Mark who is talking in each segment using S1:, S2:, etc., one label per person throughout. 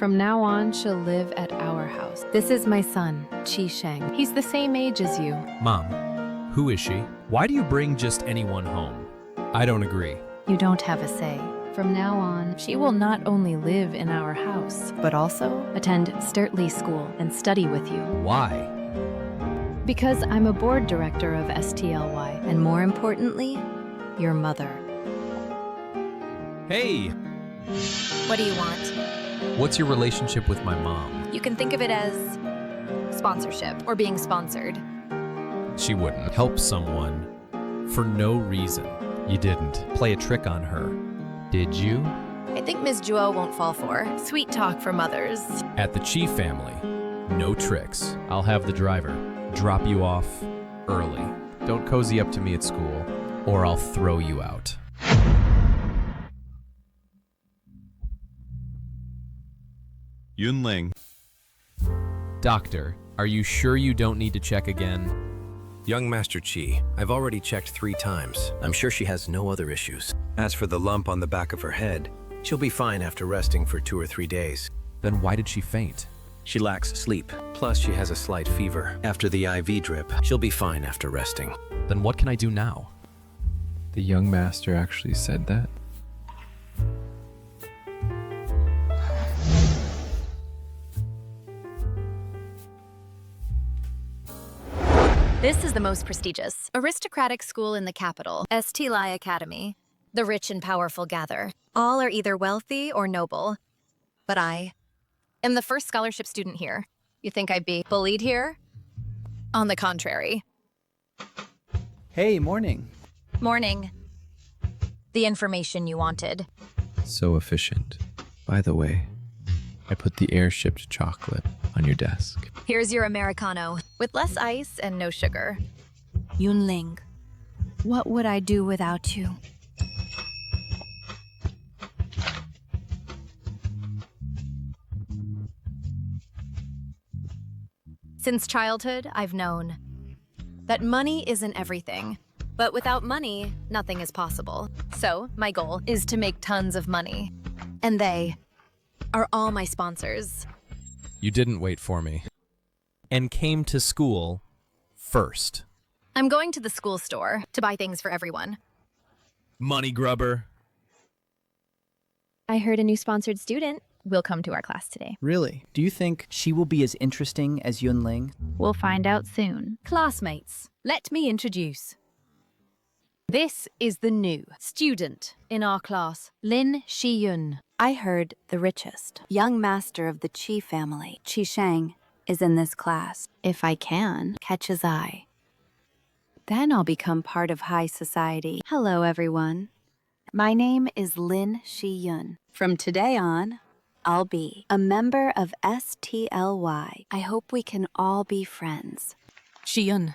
S1: From now on, she'll live at our house. This is my son, Qi Sheng. He's the same age as you.
S2: Mom, who is she? Why do you bring just anyone home? I don't agree.
S1: You don't have a say. From now on, she will not only live in our house, but also attend Sturtley School and study with you.
S2: Why?
S1: Because I'm a board director of STLY, and more importantly, your mother.
S2: Hey,
S3: What do you want?
S2: what's your relationship with my mom?
S3: You can think of it as sponsorship or being sponsored.
S2: She wouldn't help someone for no reason. You didn't play a trick on her, did you?
S3: I think Ms. Juo won't fall for sweet talk from others.
S2: At the Chi family, no tricks. I'll have the driver drop you off early. Don't cozy up to me at school, or I'll throw you out.
S4: Yunling.
S2: Doctor, are you sure you don't need to check again?
S5: Young Master Qi, I've already checked 3 times. I'm sure she has no other issues. As for the lump on the back of her head, she'll be fine after resting for 2 or 3 days.
S2: Then why did she faint?
S5: She lacks sleep, plus she has a slight fever. After the IV drip, she'll be fine after resting.
S2: Then what can I do now?
S6: The young master actually said that?
S3: This is the most prestigious, aristocratic school in the capital, Toria Academy. The rich and powerful gather. All are either wealthy or noble. But I am the first scholarship student here. You think I'd be bullied here? On the contrary.
S7: Hey, morning.
S3: Morning. The information you wanted.
S6: So efficient. By the way, I put the air-shipped chocolate on your desk.
S3: Here's your Americano, with less ice and no sugar.
S8: Yunling, what would I do without you?
S3: Since childhood, I've known that money isn't everything. But without money, nothing is possible. So, my goal is to make tons of money. And they are all my sponsors.
S2: You didn't wait for me. And came to school first.
S3: I'm going to the school store to buy things for everyone.
S2: Money grubber.
S9: I heard a new sponsored student will come to our class today.
S7: Really? Do you think she will be as interesting as Yunling?
S9: We'll find out soon.
S8: Classmates, let me introduce. This is the new student in our class, Lin Shiyun.
S10: I heard the richest, young master of the Qi family, Qi Sheng, is in this class. If I can catch his eye, then I'll become part of high society. Hello, everyone. My name is Lin Shiyun. From today on, I'll be a member of STLY. I hope we can all be friends.
S8: Shiyun,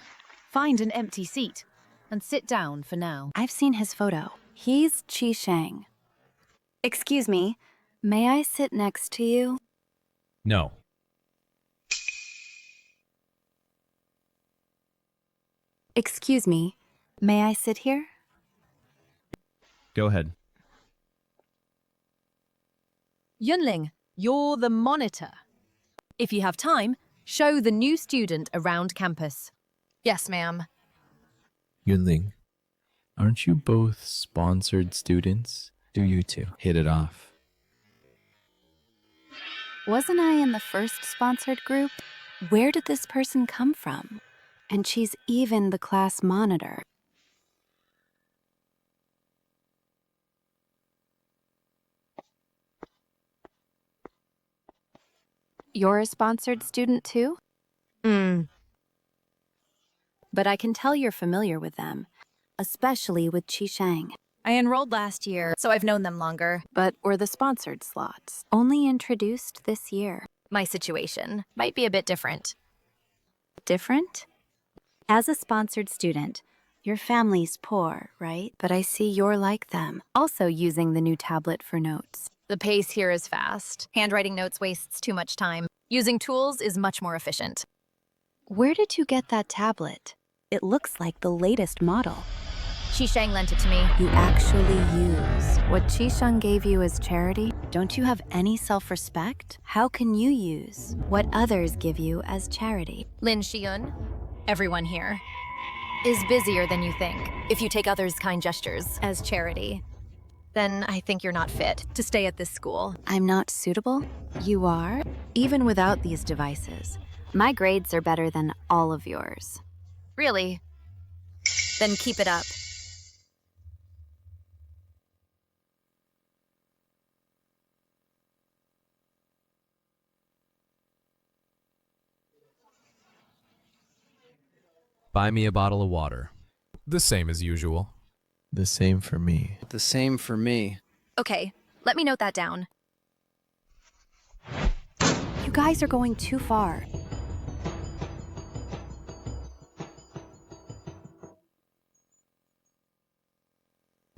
S8: find an empty seat and sit down for now.
S10: I've seen his photo. He's Qi Sheng. Excuse me, may I sit next to you?
S2: No.
S10: Excuse me, may I sit here?
S2: Go ahead.
S8: Yunling, you're the monitor. If you have time, show the new student around campus.
S3: Yes, ma'am.
S6: Yunling, aren't you both sponsored students? Do you two hit it off?
S10: Wasn't I in the first sponsored group? Where did this person come from? And she's even the class monitor. You're a sponsored student too? But I can tell you're familiar with them, especially with Qi Sheng.
S3: I enrolled last year, so I've known them longer.
S10: But were the sponsored slots only introduced this year?
S3: My situation might be a bit different.
S10: Different? As a sponsored student, your family's poor, right? But I see you're like them, also using the new tablet for notes.
S3: The pace here is fast. Handwriting notes wastes too much time. Using tools is much more efficient.
S10: Where did you get that tablet? It looks like the latest model.
S3: Shishang lent it to me.
S10: You actually use what Qisheng gave you as charity? Don't you have any self-respect? How can you use what others give you as charity?
S3: Lin Shiyun, everyone here, is busier than you think. If you take others' kind gestures as charity, then I think you're not fit to stay at this school.
S10: I'm not suitable? You are? Even without these devices, my grades are better than all of yours.
S3: Really? Then keep it up.
S2: Buy me a bottle of water. The same as usual.
S6: The same for me.
S7: The same for me.
S3: Okay, let me note that down.
S10: You guys are going too far.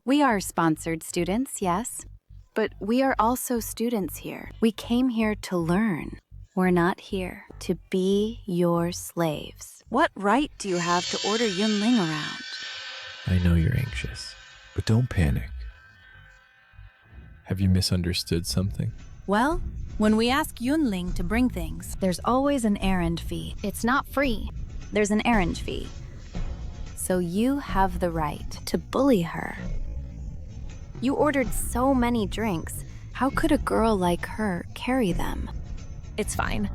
S10: We are sponsored students, yes, but we are also students here. We came here to learn. We're not here to be your slaves. What right do you have to order Yunling around?
S6: I know you're anxious, but don't panic. Have you misunderstood something?
S10: Well, when we ask Yunling to bring things, there's always an errand fee. It's not free. There's an errand fee. So you have the right to bully her. You ordered so many drinks. How could a girl like her carry them?
S3: It's fine.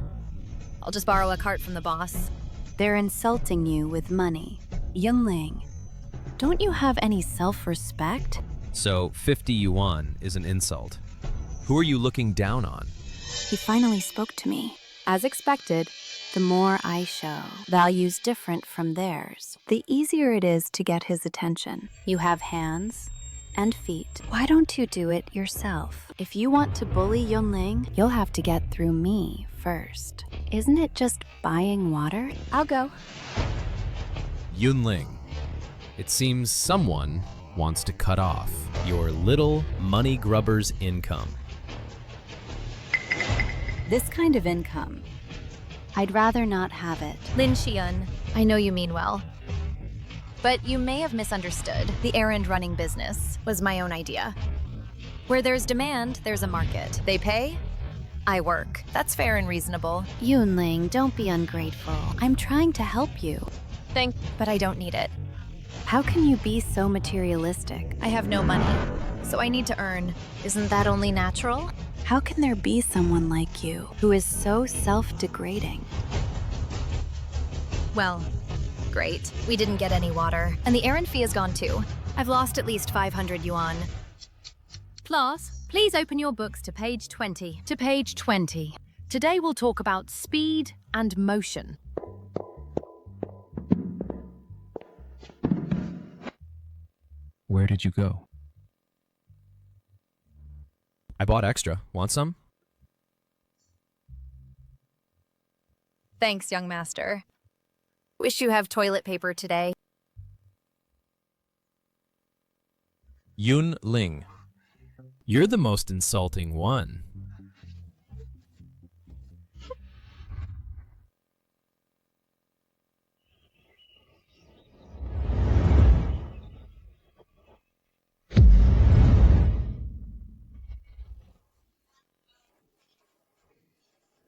S3: I'll just borrow a cart from the boss.
S10: They're insulting you with money. Yunling, don't you have any self-respect?
S2: So 50 yuan is an insult. Who are you looking down on?
S10: He finally spoke to me. As expected, the more I show values different from theirs, the easier it is to get his attention. You have hands and feet. Why don't you do it yourself? If you want to bully Yunling, you'll have to get through me first. Isn't it just buying water? I'll go.
S2: Yunling. It seems someone wants to cut off your little money grubber's income.
S10: This kind of income, I'd rather not have it.
S3: Lin Shiyun, I know you mean well. But you may have misunderstood. The errand running business was my own idea. Where there's demand, there's a market. They pay, I work. That's fair and reasonable.
S10: Yunling, don't be ungrateful. I'm trying to help you.
S3: But I don't need it.
S10: How can you be so materialistic?
S3: I have no money, so I need to earn. Isn't that only natural?
S10: How can there be someone like you who is so self-degrading?
S3: Well, great. We didn't get any water, and the errand fee is gone too. I've lost at least 500 yuan.
S8: Class, please open your books to page 20. To page 20. Today we'll talk about speed and motion.
S6: Where did you go?
S2: I bought extra. Want some?
S3: Thanks, young master. Wish you have toilet paper today.
S2: Yunling. You're the most insulting one.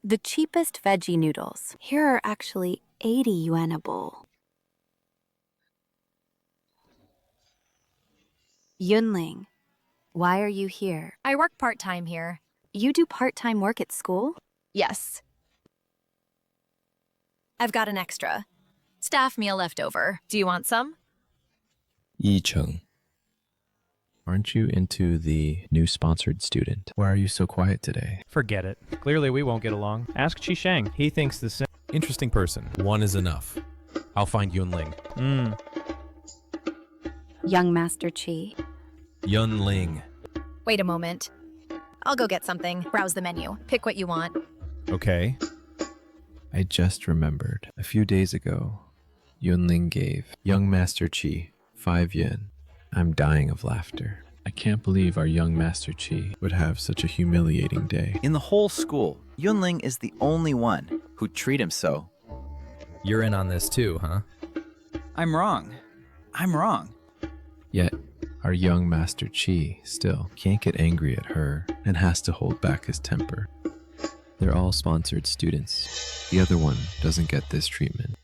S10: The cheapest veggie noodles. Here are actually 80 yuan a bowl. Yunling, why are you here?
S3: I work part-time here.
S10: You do part-time work at school?
S3: Yes. I've got an extra. Staff meal left over. Do you want some?
S6: Yicheng. Aren't you into the new sponsored student? Why are you so quiet today?
S4: Forget it. Clearly we won't get along. Ask Qisheng. He thinks the same.
S2: Interesting person. One is enough. I'll find Yunling.
S10: Young Master Qi.
S2: Yunling.
S3: Wait a moment. I'll go get something. Browse the menu. Pick what you want.
S2: Okay.
S6: I just remembered. A few days ago, Yunling gave young Master Qi 5 yen. I'm dying of laughter. I can't believe our young Master Qi would have such a humiliating day.
S7: In the whole school, Yunling is the only one who'd treat him so.
S2: You're in on this too, huh?
S7: I'm wrong. I'm wrong.
S6: Yet, our young Master Chi still can't get angry at her and has to hold back his temper. They're all sponsored students. The other one doesn't get this treatment.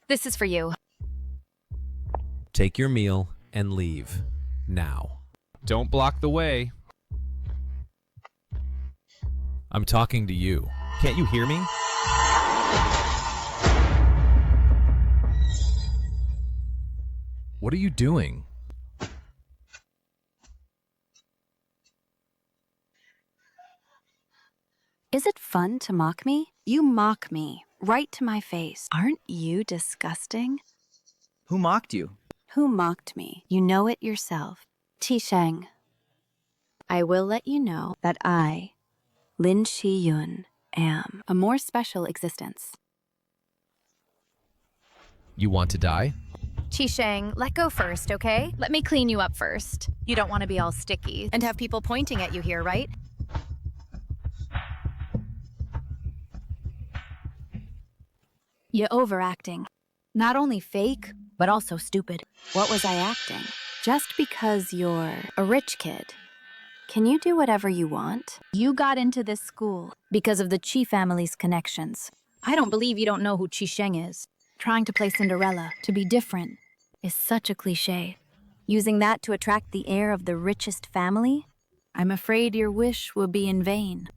S3: This is for you.
S2: Take your meal and leave. Now.
S4: Don't block the way.
S2: I'm talking to you. Can't you hear me? What are you doing?
S10: Is it fun to mock me? You mock me, right to my face. Aren't you disgusting?
S7: Who mocked you?
S10: Who mocked me? You know it yourself. Sheng. I will let you know that I, Lin Shiyun, am a more special existence.
S2: You want to die?
S3: Shang, let go first, okay?
S8: Let me clean you up first.
S3: You don't want to be all sticky and have people pointing at you here, right?
S10: You're overacting. Not only fake, but also stupid. What was I acting? Just because you're a rich kid, can you do whatever you want? You got into this school because of the Chi family's connections. I don't believe you don't know who Sheng is. Trying to play Cinderella, to be different, is such a cliche. Using that to attract the heir of the richest family? I'm afraid your wish will be in vain.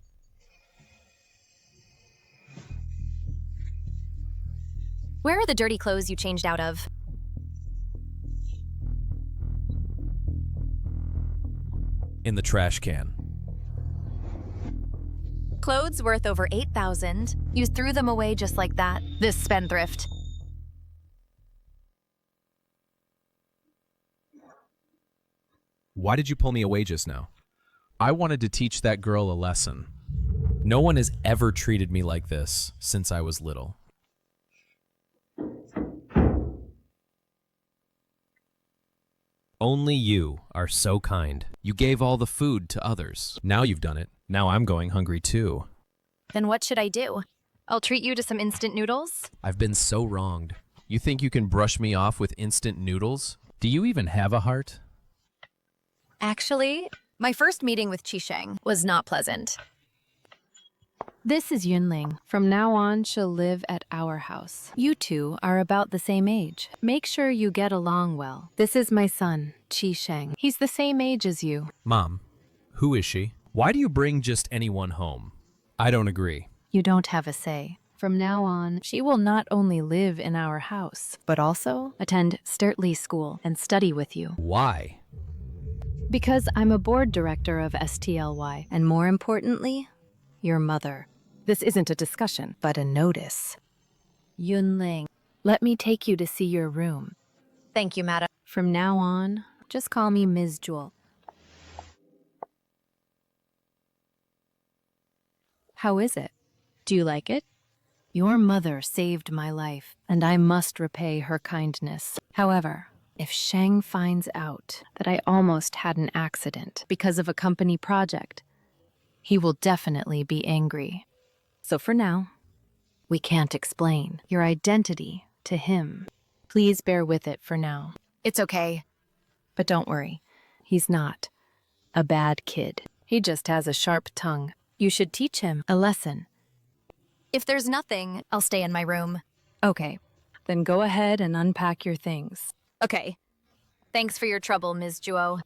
S3: Where are the dirty clothes you changed out of?
S2: In the trash can.
S3: Clothes worth over 8,000. You threw them away just like that. This spendthrift.
S2: Why did you pull me away just now? I wanted to teach that girl a lesson. No one has ever treated me like this since I was little. Only you are so kind. You gave all the food to others. Now you've done it. Now I'm going hungry too.
S3: Then what should I do? I'll treat you to some instant noodles?
S2: I've been so wronged. You think you can brush me off with instant noodles? Do you even have a heart?
S3: Actually, my first meeting with Sheng was not pleasant.
S1: This is Yunling. From now on, she'll live at our house. You two are about the same age. Make sure you get along well. This is my son, Sheng. He's the same age as you.
S2: Mom, who is she? Why do you bring just anyone home? I don't agree.
S1: You don't have a say. From now on, she will not only live in our house, but also attend Sturtley School and study with you.
S2: Why?
S1: Because I'm a board director of STLY, and more importantly, your mother. This isn't a discussion, but a notice. Yunling, let me take you to see your room.
S3: Thank you, madam.
S1: From now on, just call me Ms. Jewel. How is it? Do you like it? Your mother saved my life, and I must repay her kindness. However, if Sheng finds out that I almost had an accident because of a company project, he will definitely be angry. So for now, we can't explain your identity to him. Please bear with it for now.
S3: It's okay.
S1: But don't worry, he's not a bad kid. He just has a sharp tongue. You should teach him a lesson.
S3: If there's nothing, I'll stay in my room.
S1: Okay, then go ahead and unpack your things.
S3: Okay. Thanks for your trouble, Ms. Juo.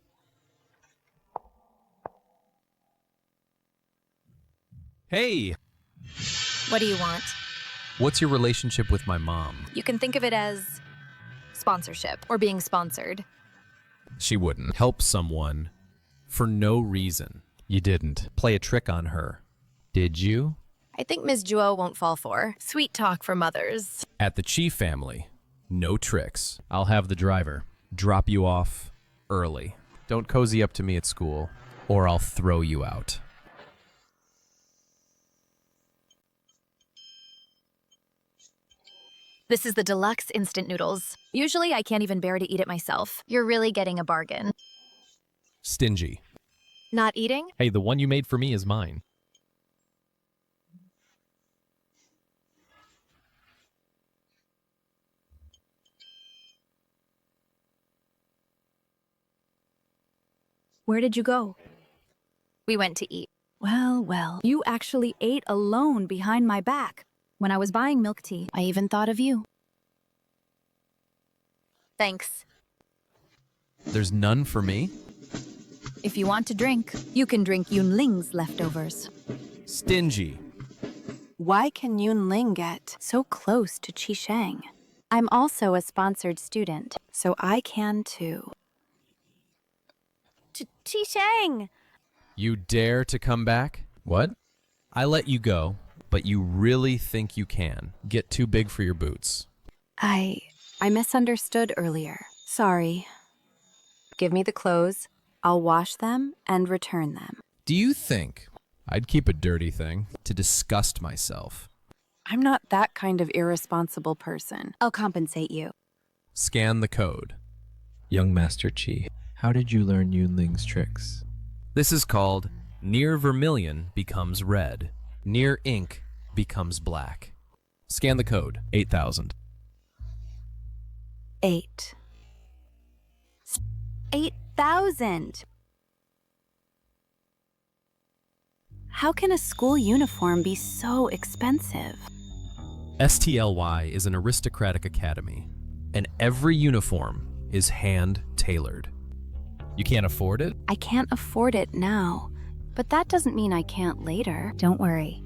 S2: Hey!
S3: What do you want?
S2: What's your relationship with my mom?
S3: You can think of it as sponsorship or being sponsored.
S2: She wouldn't help someone for no reason. You didn't play a trick on her, did you?
S3: I think Ms. Juo won't fall for sweet talk for mothers.
S2: At the Chi family, no tricks. I'll have the driver drop you off early. Don't cozy up to me at school, or I'll throw you out.
S3: This is the deluxe instant noodles. Usually I can't even bear to eat it myself. You're really getting a bargain.
S2: Stingy.
S3: Not eating?
S2: Hey, the one you made for me is mine.
S9: Where did you go?
S3: We went to eat.
S9: Well, well, you actually ate alone behind my back. When I was buying milk tea,
S1: I even thought of you.
S3: Thanks.
S2: There's none for me?
S9: if you want to drink, you can drink Yunling's leftovers.
S2: Stingy.
S10: Why can Yunling get so close to Qisheng? I'm also a sponsored student, so I can too.
S9: Qisheng!
S2: You dare to come back? What? I let you go, but you really think you can. Get too big for your boots.
S10: I misunderstood earlier. Sorry. Give me the clothes. I'll wash them and return them.
S2: Do you think I'd keep a dirty thing to disgust myself?
S10: I'm not that kind of irresponsible person. I'll compensate you.
S2: Scan the code.
S6: Young Master Qi, how did you learn Yunling's tricks?
S2: This is called near vermilion becomes red. Near ink becomes black. Scan the code. 8,000.
S10: 8,000. How can a school uniform be so expensive?
S2: STLY is an aristocratic academy, and every uniform is hand-tailored. You can't afford it?
S10: I can't afford it now, but that doesn't mean I can't later. Don't worry.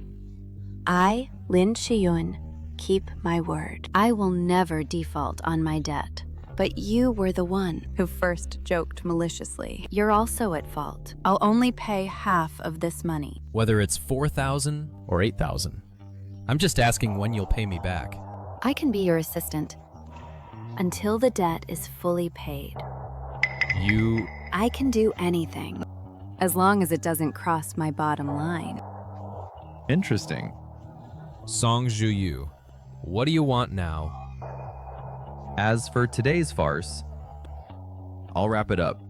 S10: I, Lin Shiyun, keep my word. I will never default on my debt. But you were the one who first joked maliciously. You're also at fault. I'll only pay half of this money.
S2: Whether it's 4,000 or 8,000. I'm just asking when you'll pay me back.
S10: I can be your assistant until the debt is fully paid. I can do anything, as long as it doesn't cross my bottom line.
S6: Interesting.
S2: Song Zhuyu, what do you want now?
S11: As for today's farce, I'll wrap it up.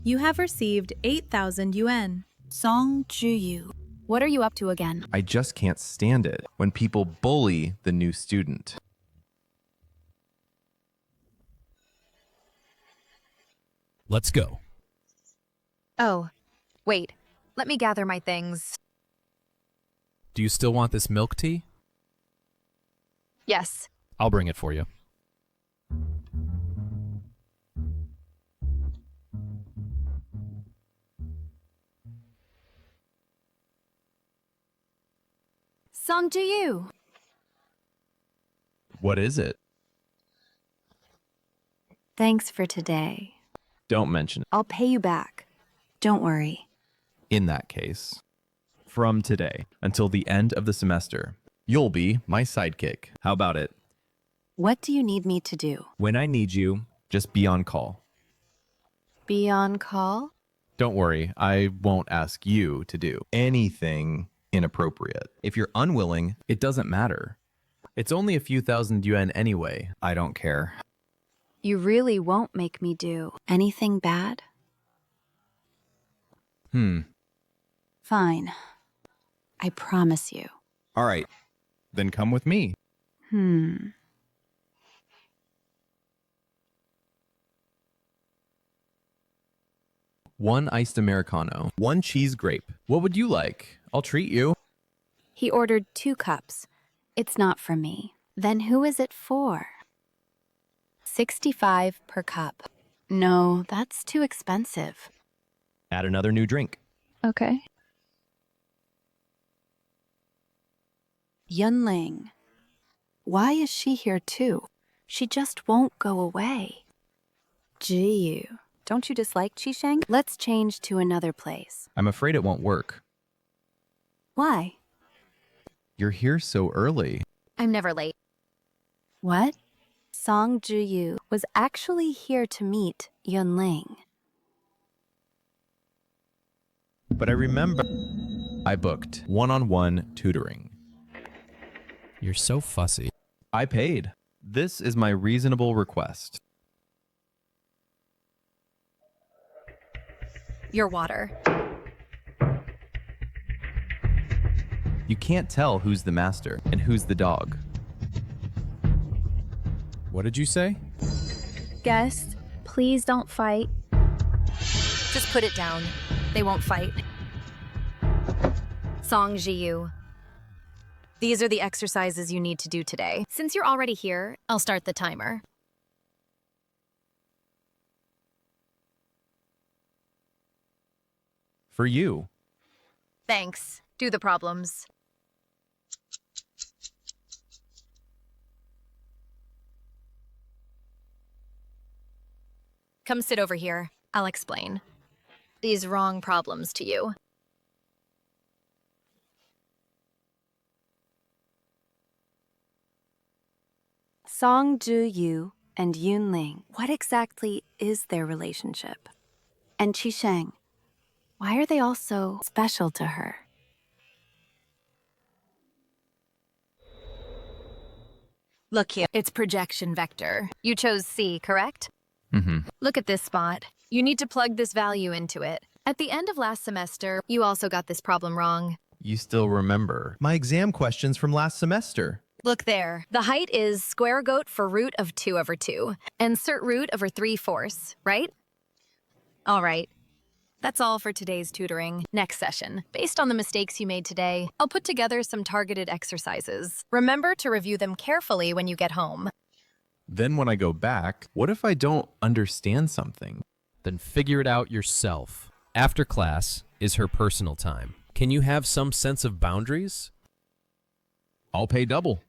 S12: You have received 8,000 yuan.
S10: Song Zhuyu. What are you up to again?
S11: I just can't stand it when people bully the new student.
S2: Let's go.
S3: Oh, wait. Let me gather my things.
S2: Do you still want this milk tea?
S3: Yes.
S2: I'll bring it for you.
S10: Song Zhuyu.
S11: What is it?
S10: Thanks for today.
S11: Don't mention it.
S10: I'll pay you back. Don't worry.
S11: In that case, from today until the end of the semester, you'll be my sidekick. How about it?
S10: What do you need me to do?
S11: When I need you, just be on call.
S10: Be on call?
S11: Don't worry, I won't ask you to do anything inappropriate. If you're unwilling, it doesn't matter. It's only a few thousand yuan anyway. I don't care.
S10: You really won't make me do anything bad? Fine. I promise you.
S11: All right, then come with me. One iced Americano, one cheese grape. What would you like? I'll treat you.
S10: He ordered 2 cups. It's not for me. Then who is it for? 65 per cup. No, that's too expensive.
S11: Add another new drink.
S10: Okay. Yunling. Why is she here too? She just won't go away. Gee, don't you dislike Qisheng? Let's change to another place.
S11: I'm afraid it won't work.
S10: Why?
S11: You're here so early.
S3: I'm never late.
S10: What? Song Zhuyu was actually here to meet Yunling.
S11: But I remember I booked one-on-one tutoring.
S2: You're so fussy.
S11: I paid. This is my reasonable request.
S3: Your water.
S11: You can't tell who's the master and who's the dog.
S2: What did you say?
S10: Guest,
S9: Please don't fight.
S3: Just put it down. They won't fight. Song Jiyu. These are the exercises you need to do today. Since you're already here, I'll start the timer.
S11: For you.
S3: Thanks. Do the problems. Come sit over here. I'll explain. These wrong problems to you.
S10: Song Ju-yu and Yunling, what exactly is their relationship? And Qisheng, why are they all so special to her?
S3: Look here. It's projection vector. You chose C, correct?
S11: Mm-hmm.
S3: Look at this spot. You need to plug this value into it. At the end of last semester, you also got this problem wrong.
S11: You still remember my exam questions from last semester.
S3: Look there. The height is square goat for root of 2/2. Insert root over 3/4, right? All right. That's all for today's tutoring. Next session. Based on the mistakes you made today, I'll put together some targeted exercises. Remember to review them carefully when you get home.
S11: Then when I go back, what if I don't understand something?
S2: Then figure it out yourself. After class is her personal time. Can you have some sense of boundaries?
S11: I'll pay double.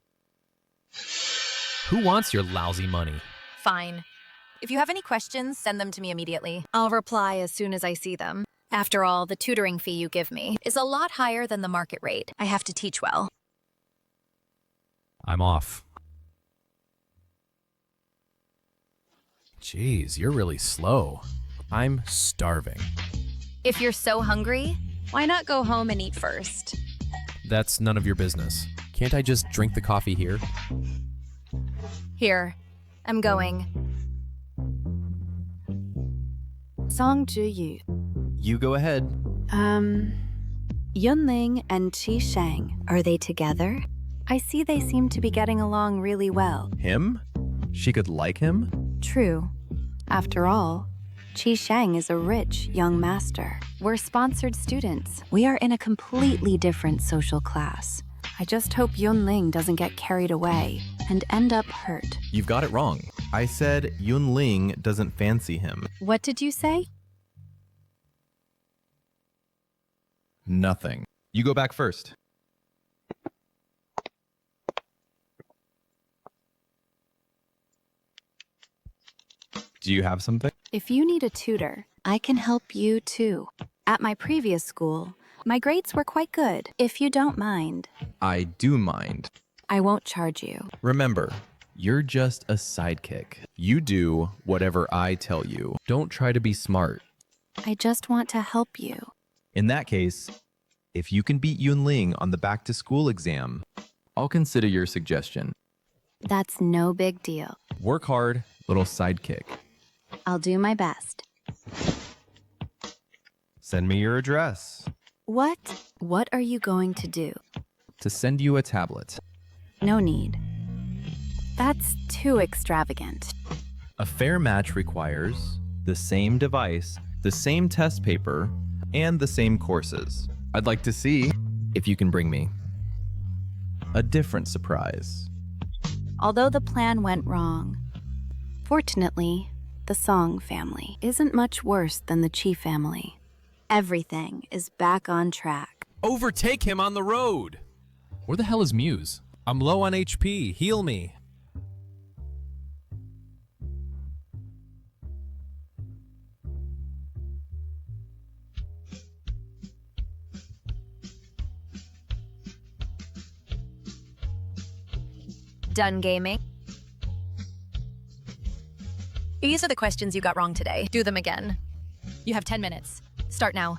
S2: Who wants your lousy money?
S3: Fine. If you have any questions, send them to me immediately. I'll reply as soon as I see them. After all, the tutoring fee you give me is a lot higher than the market rate. I have to teach well.
S2: I'm off. Jeez, you're really slow. I'm starving.
S3: If you're so hungry, why not go home and eat first?
S2: That's none of your business. Can't I just drink the coffee here?
S3: Here, I'm going.
S10: Song Ju-yu,
S11: You go ahead.
S10: Yunling and Qisheng, are they together? I see they seem to be getting along really well.
S11: Him? She could like him?
S10: True. After all, Qisheng is a rich young master. We're sponsored students. We are in a completely different social class. I just hope Yunling doesn't get carried away and end up hurt.
S11: You've got it wrong. I said Yunling doesn't fancy him.
S10: What did you say?
S11: Nothing. You go back first. Do you have something?
S10: If you need a tutor, I can help you too. At my previous school, my grades were quite good. If you don't mind,
S11: I do mind.
S10: I won't charge you.
S11: Remember, you're just a sidekick. You do whatever I tell you. Don't try to be smart.
S10: I just want to help you.
S11: In that case, if you can beat Yunling on the back-to-school exam, I'll consider your suggestion.
S10: That's no big deal.
S11: Work hard, little sidekick.
S10: I'll do my best.
S11: Send me your address.
S10: What? What are you going to do?
S11: To send you a tablet.
S10: No need. That's too extravagant.
S11: A fair match requires the same device, the same test paper, and the same courses. I'd like to see if you can bring me a different surprise.
S10: Although the plan went wrong, fortunately, the Song family isn't much worse than the Chi family. Everything is back on track.
S2: Overtake him on the road! Where the hell is Muse? I'm low on HP. Heal me.
S3: Done gaming? These are the questions you got wrong today. Do them again. You have 10 minutes. Start now.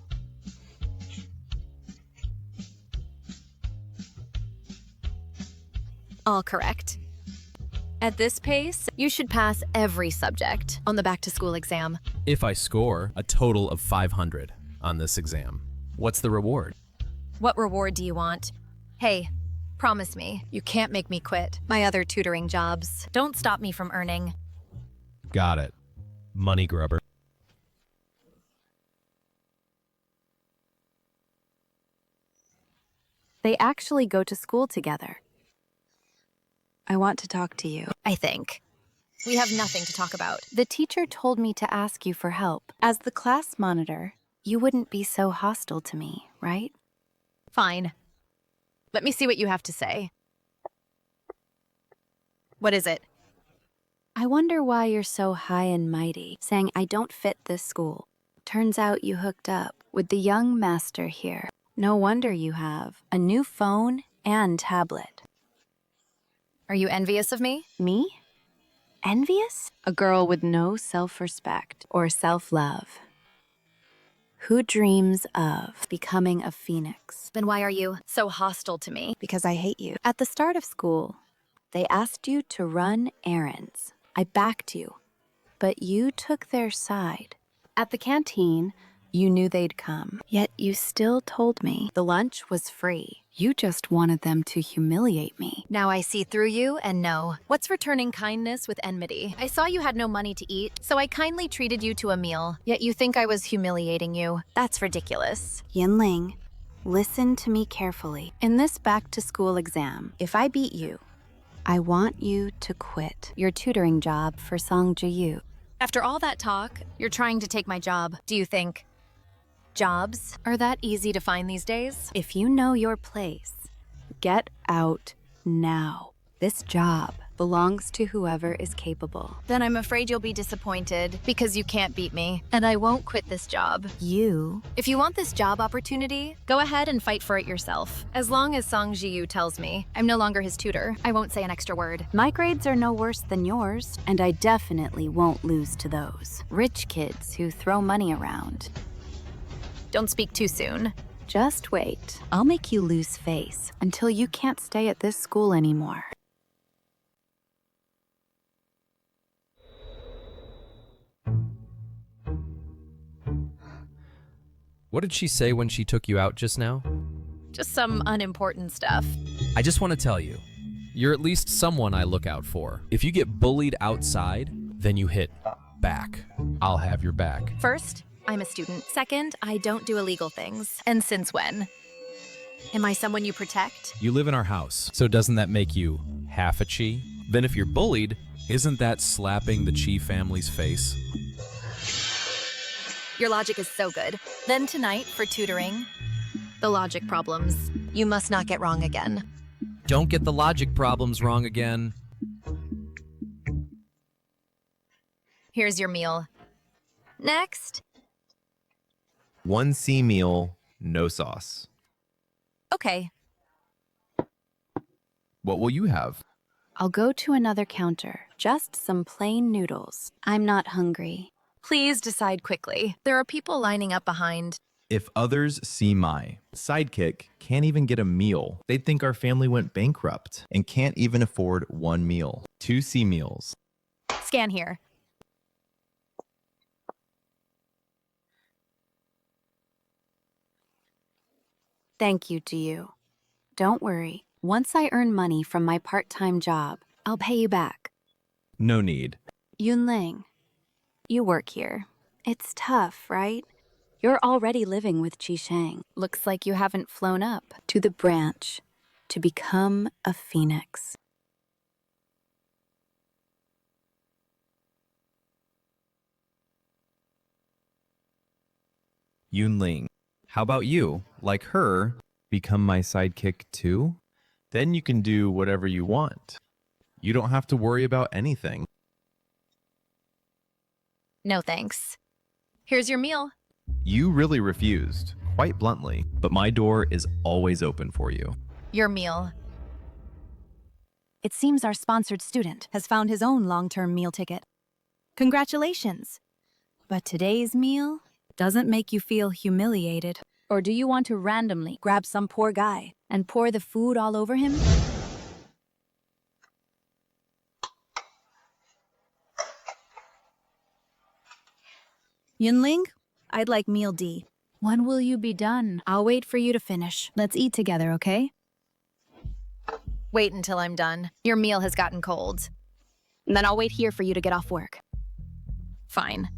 S3: All correct. At this pace, you should pass every subject on the back-to-school exam.
S2: If I score a total of 500 on this exam, what's the reward?
S3: What reward do you want? Hey, promise me, you can't make me quit my other tutoring jobs. Don't stop me from earning.
S2: Got it. Money grubber.
S10: They actually go to school together. I want to talk to you.
S3: I think. We have nothing to talk about.
S10: The teacher told me to ask you for help. As the class monitor, you wouldn't be so hostile to me, right?
S3: Fine. Let me see what you have to say. What is it?
S10: I wonder why you're so high and mighty, saying I don't fit this school. Turns out you hooked up with the young master here. No wonder you have a new phone and tablet.
S3: Are you envious of me?
S10: Me? Envious? A girl with no self-respect or self-love. Who dreams of becoming a phoenix?
S3: Then why are you so hostile to me?
S10: Because I hate you. At the start of school, they asked you to run errands. I backed you, but you took their side. At the canteen, you knew they'd come, yet you still told me the lunch was free. You just wanted them to humiliate me.
S3: Now I see through you and know. What's returning kindness with enmity? I saw you had no money to eat, so I kindly treated you to a meal. Yet you think I was humiliating you. That's ridiculous.
S10: Yunling, listen to me carefully. In this back-to-school exam, if I beat you, I want you to quit your tutoring job for Song Ji-yu.
S3: After all that talk, you're trying to take my job. Do you think jobs are that easy to find these days?
S10: If you know your place, get out now. This job belongs to whoever is capable.
S3: Then I'm afraid you'll be disappointed because you can't beat me, and I won't quit this job.
S10: You?
S3: If you want this job opportunity, go ahead and fight for it yourself. As long as Song Ji-yu tells me I'm no longer his tutor, I won't say an extra word.
S10: My grades are no worse than yours, and I definitely won't lose to those rich kids who throw money around.
S3: Don't speak too soon.
S10: Just wait. I'll make you lose face until you can't stay at this school anymore.
S2: What did she say when she took you out just now?
S3: Just some unimportant stuff.
S2: I just want to tell you, you're at least someone I look out for. If you get bullied outside, then you hit back. I'll have your back.
S3: First, I'm a student. Second, I don't do illegal things. And since when? Am I someone you protect?
S2: You live in our house, so doesn't that make you half a Chi? Then if you're bullied, isn't that slapping the Chi family's face?
S3: Your logic is so good. Then tonight, for tutoring, the logic problems. You must not get wrong again.
S2: Don't get the logic problems wrong again.
S3: Here's your meal. Next.
S11: 1C meal, no sauce.
S3: Okay.
S11: What will you have?
S10: I'll go to another counter. Just some plain noodles. I'm not hungry.
S3: Please decide quickly. There are people lining up behind.
S11: If others see my sidekick can't even get a meal, they'd think our family went bankrupt and can't even afford one meal. 2C meals.
S3: Scan here.
S10: Thank you to you. Don't worry. Once I earn money from my part-time job, I'll pay you back.
S11: No need.
S10: Yunling, you work here. It's tough, right? You're already living with Shang. Looks like you haven't flown up to the branch to become a phoenix.
S11: Yunling, how about you, like her, become my sidekick too? Then you can do whatever you want. You don't have to worry about anything.
S3: No thanks. Here's your meal.
S11: You really refused, quite bluntly, but my door is always open for you.
S3: Your meal.
S9: It seems our sponsored student has found his own long-term meal ticket. Congratulations! But today's meal doesn't make you feel humiliated. Or do you want to randomly grab some poor guy and pour the food all over him? Yunling, I'd like meal D. When will you be done? I'll wait for you to finish. Let's eat together, okay?
S3: Wait until I'm done. Your meal has gotten cold.
S9: And then I'll wait here for you to get off work.
S3: Fine.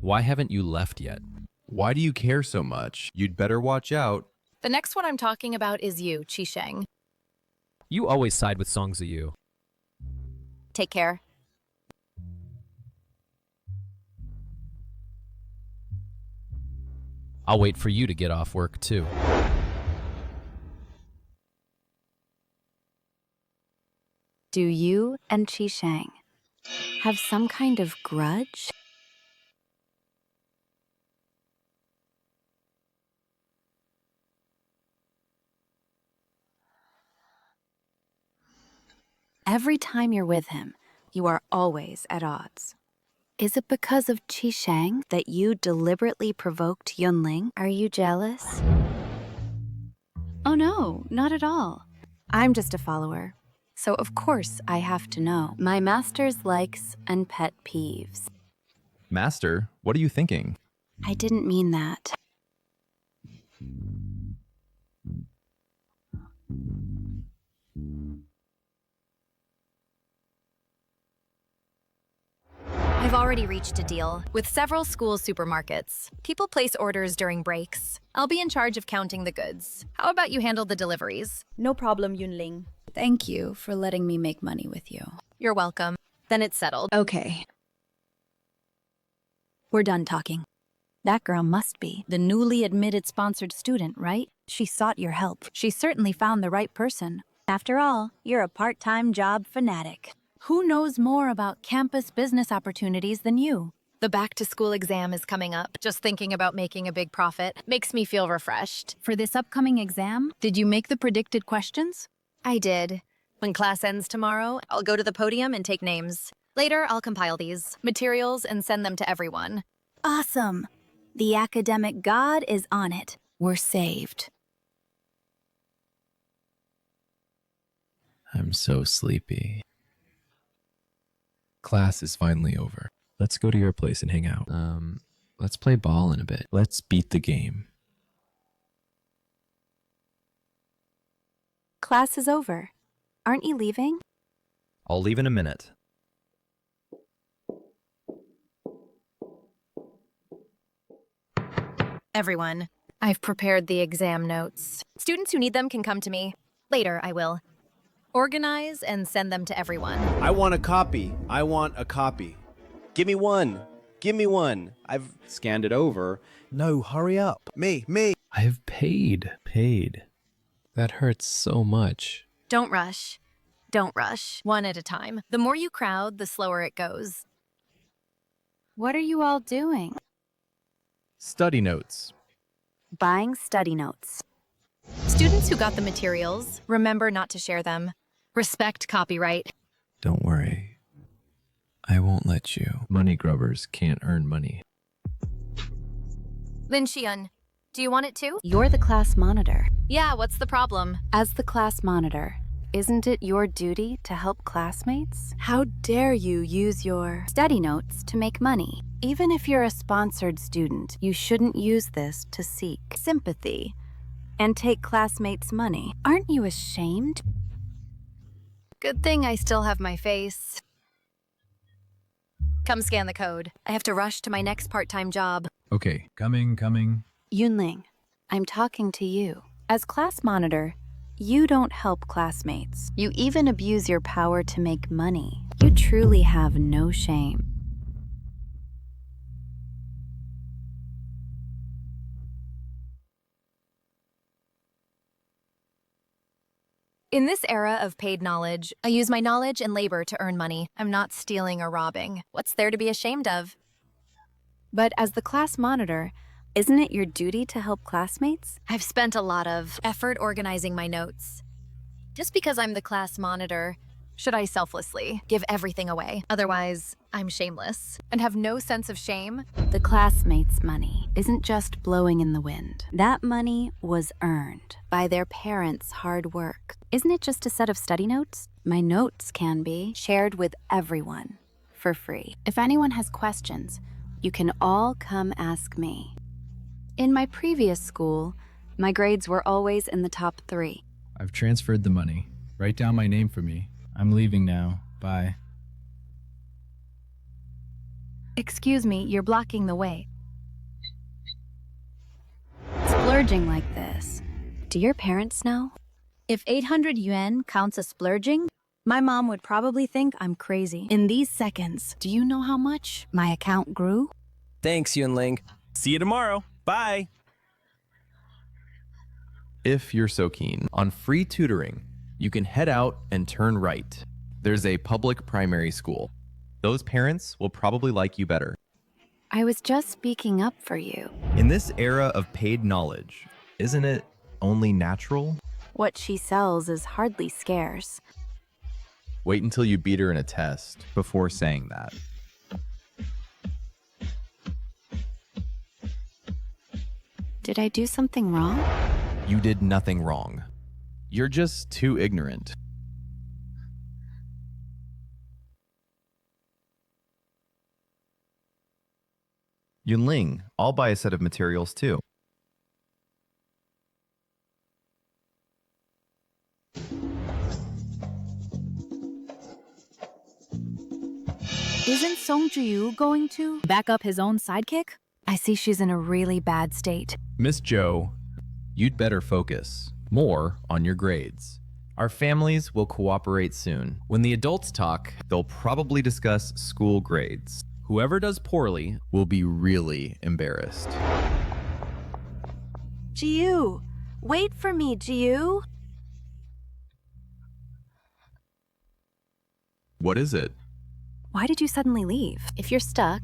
S2: Why haven't you left yet?
S11: Why do you care so much? You'd better watch out.
S3: The next one I'm talking about is you, Sheng.
S2: You always side with Song Ziyu.
S3: Take care.
S2: I'll wait for you to get off work, too.
S10: Do you and Sheng have some kind of grudge? Every time you're with him, you are always at odds. Is it because of Sheng that you deliberately provoked Yunling? Are you jealous? Oh no, not at all. I'm just a follower, so of course I have to know my master's likes and pet peeves.
S11: Master, what are you thinking?
S10: I didn't mean that.
S3: I've already reached a deal with several school supermarkets. People place orders during breaks. I'll be in charge of counting the goods. How about you handle the deliveries?
S9: No problem, Yunling.
S10: Thank you for letting me make money with you.
S3: You're welcome. Then it's settled.
S10: Okay. We're done talking. That girl must be the newly admitted sponsored student, right? She sought your help. She certainly found the right person. After all, you're a part-time job fanatic. Who knows more about campus business opportunities than you?
S3: The back-to-school exam is coming up. Just thinking about making a big profit makes me feel refreshed.
S10: For this upcoming exam, did you make the predicted questions?
S3: I did. When class ends tomorrow, I'll go to the podium and take names. Later, I'll compile these materials and send them to everyone.
S10: Awesome. The academic god is on it. We're saved.
S6: I'm so sleepy. Class is finally over. Let's go to your place and hang out. Let's play ball in a bit. Let's beat the game.
S10: Class is over. Aren't you leaving?
S11: I'll leave in a minute.
S3: Everyone, I've prepared the exam notes. Students who need them can come to me. Later, I will. Organize and send them to everyone.
S13: I want a copy. I want a copy. Give me one. Give me one. I've scanned it over. No, hurry up. Me.
S6: I have paid. That hurts so much.
S3: Don't rush. Don't rush. One at a time. The more you crowd, the slower it goes.
S10: What are you all doing?
S4: Study notes.
S10: Buying study notes.
S3: Students who got the materials, remember not to share them. Respect copyright.
S6: Don't worry. I won't let you. Money grubbers can't earn money.
S3: Lin Shiyun, do you want it too?
S10: You're the class monitor.
S3: Yeah, what's the problem?
S10: As the class monitor, isn't it your duty to help classmates? How dare you use your study notes to make money? Even if you're a sponsored student, you shouldn't use this to seek sympathy and take classmates' money. Aren't you ashamed?
S3: Good thing I still have my face. Come scan the code. I have to rush to my next part-time job.
S6: Okay, coming.
S10: Yunling, I'm talking to you. As class monitor, you don't help classmates. You even abuse your power to make money. You truly have no shame.
S3: In this era of paid knowledge, I use my knowledge and labor to earn money. I'm not stealing or robbing. What's there to be ashamed of?
S10: But as the class monitor, isn't it your duty to help classmates?
S3: I've spent a lot of effort organizing my notes. Just because I'm the class monitor, should I selflessly give everything away? Otherwise, I'm shameless and have no sense of shame.
S10: The classmates' money isn't just blowing in the wind. That money was earned by their parents' hard work. Isn't it just a set of study notes? My notes can be shared with everyone for free. If anyone has questions, you can all come ask me. In my previous school, my grades were always in the top 3.
S14: I've transferred the money. Write down my name for me. I'm leaving now. Bye.
S9: Excuse me, you're blocking the way. Splurging like this.
S10: Do your parents know?
S9: If 800 yuan counts as splurging, my mom would probably think I'm crazy. In these seconds, do you know how much my account grew?
S13: Thanks, Yunling. See you tomorrow. Bye.
S11: If you're so keen on free tutoring, you can head out and turn right. There's a public primary school. Those parents will probably like you better.
S10: I was just speaking up for you.
S11: In this era of paid knowledge, isn't it only natural?
S10: What she sells is hardly scarce.
S11: Wait until you beat her in a test before saying that.
S10: Did I do something wrong?
S11: You did nothing wrong. You're just too ignorant. Yunling, I'll buy a set of materials too.
S9: Isn't Song Ju going to back up his own sidekick?
S10: I see she's in a really bad state.
S11: Miss Joe, you'd better focus more on your grades. Our families will cooperate soon. When the adults talk, they'll probably discuss school grades. Whoever does poorly will be really embarrassed.
S10: Jiu, wait for me, Jiu.
S11: What is it?
S10: Why did you suddenly leave? If you're stuck,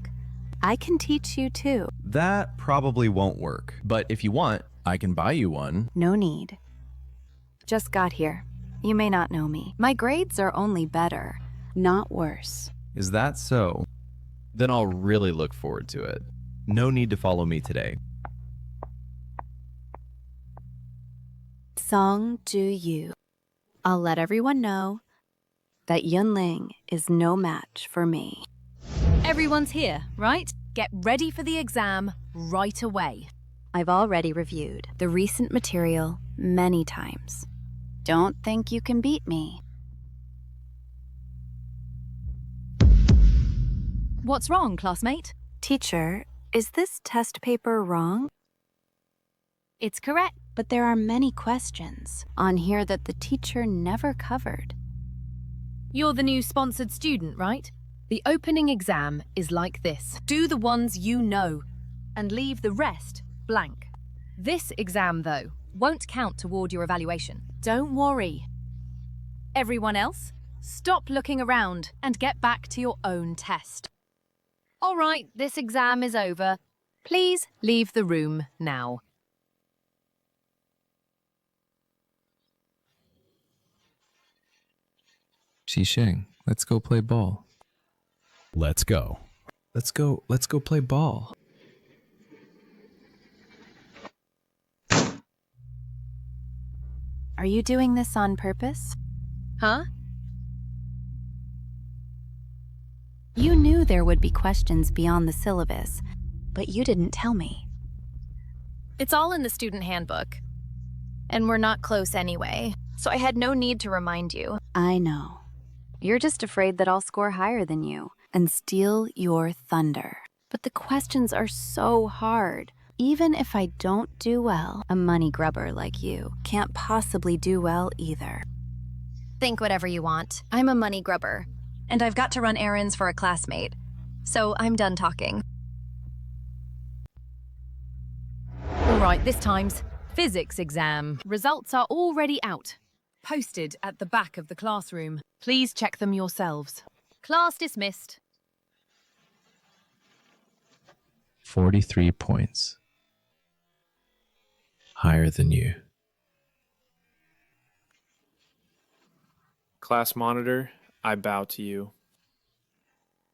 S10: I can teach you too.
S11: That probably won't work, but if you want, I can buy you one.
S10: No need. Just got here. You may not know me. My grades are only better, not worse.
S11: Is that so? Then I'll really look forward to it. No need to follow me today.
S10: Song Ju. I'll let everyone know that Yunling is no match for me.
S8: Everyone's here, right? Get ready for the exam right away.
S10: I've already reviewed the recent material many times. Don't think you can beat me.
S8: What's wrong, classmate?
S10: Teacher, is this test paper wrong?
S8: It's correct.
S10: But there are many questions on here that the teacher never covered.
S8: You're the new sponsored student, right? The opening exam is like this. Do the ones you know and leave the rest blank. This exam, though, won't count toward your evaluation. Don't worry. Everyone else, stop looking around and get back to your own test. All right, this exam is over. Please leave the room now.
S6: Xisheng, let's go play ball.
S2: Let's go.
S6: Let's go play ball.
S10: Are you doing this on purpose?
S8: Huh?
S10: You knew there would be questions beyond the syllabus, but you didn't tell me.
S3: It's all in the student handbook. And we're not close anyway, so I had no need to remind you.
S10: I know. You're just afraid that I'll score higher than you and steal your thunder. But the questions are so hard. Even if I don't do well, a money grubber like you can't possibly do well either.
S3: Think whatever you want. I'm a money grubber, and I've got to run errands for a classmate. So I'm done talking.
S8: All right, this time's physics exam. Results are already out. Posted at the back of the classroom. Please check them yourselves. Class dismissed.
S6: 43 points. Higher than you.
S14: Class monitor, I bow to you.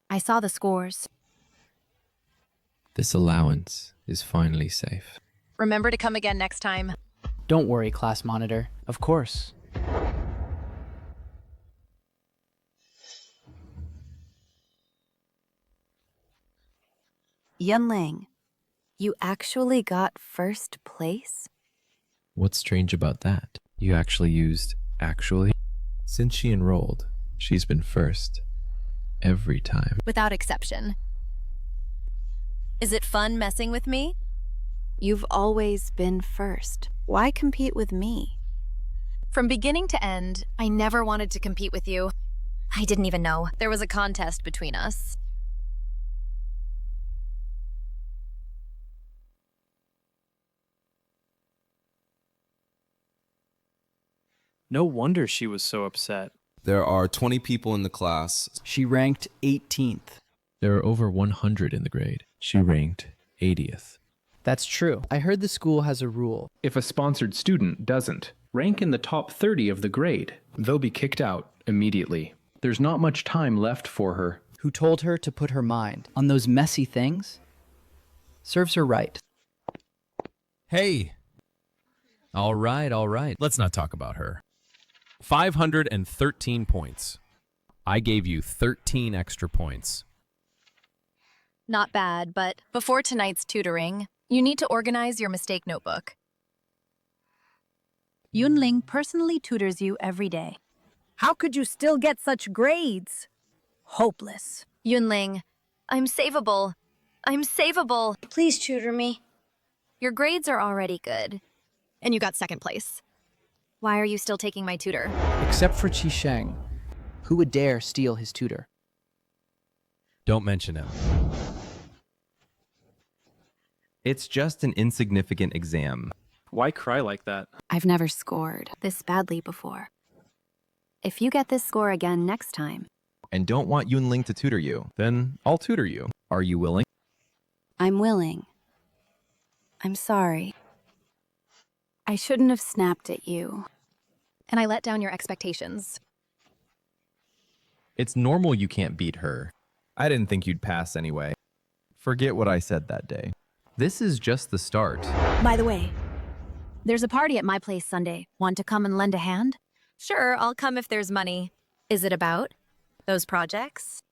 S10: I saw the scores.
S6: This allowance is finally safe.
S3: Remember to come again next time.
S7: Don't worry, class monitor. Of course.
S10: Yunling, you actually got first place?
S6: What's strange about that? You actually used actually? Since she enrolled, she's been first. Every time.
S3: Without exception. Is it fun messing with me?
S10: You've always been first. Why compete with me?
S3: From beginning to end, I never wanted to compete with you. I didn't even know there was a contest between us.
S14: No wonder she was so upset.
S15: There are 20 people in the class.
S7: She ranked 18th.
S6: There are over 100 in the grade. She ranked 80th.
S7: That's true. I heard the school has a rule.
S16: If a sponsored student doesn't rank in the top 30 of the grade, they'll be kicked out immediately. There's not much time left for her.
S7: Who told her to put her mind on those messy things? Serves her right.
S2: Hey! All right. Let's not talk about her. 513 points. I gave you 13 extra points.
S3: Not bad, but before tonight's tutoring, you need to organize your mistake notebook.
S9: Yunling personally tutors you every day.
S8: How could you still get such grades? Hopeless.
S3: Yunling, I'm savable. I'm savable.
S17: Please tutor me.
S3: Your grades are already good. And you got second place. Why are you still taking my tutor?
S7: Except for Qi Sheng. Who would dare steal his tutor?
S2: Don't mention him.
S11: It's just an insignificant exam.
S14: Why cry like that?
S10: I've never scored this badly before. If you get this score again next time.
S11: And don't want Yunling to tutor you, then I'll tutor you. Are you willing?
S10: I'm willing. I'm sorry. I shouldn't have snapped at you.
S3: And I let down your expectations.
S11: It's normal you can't beat her. I didn't think you'd pass anyway. Forget what I said that day. This is just the start.
S9: By the way, there's a party at my place Sunday. Want to come and lend a hand?
S3: Sure, I'll come if there's money. Is it about those projects?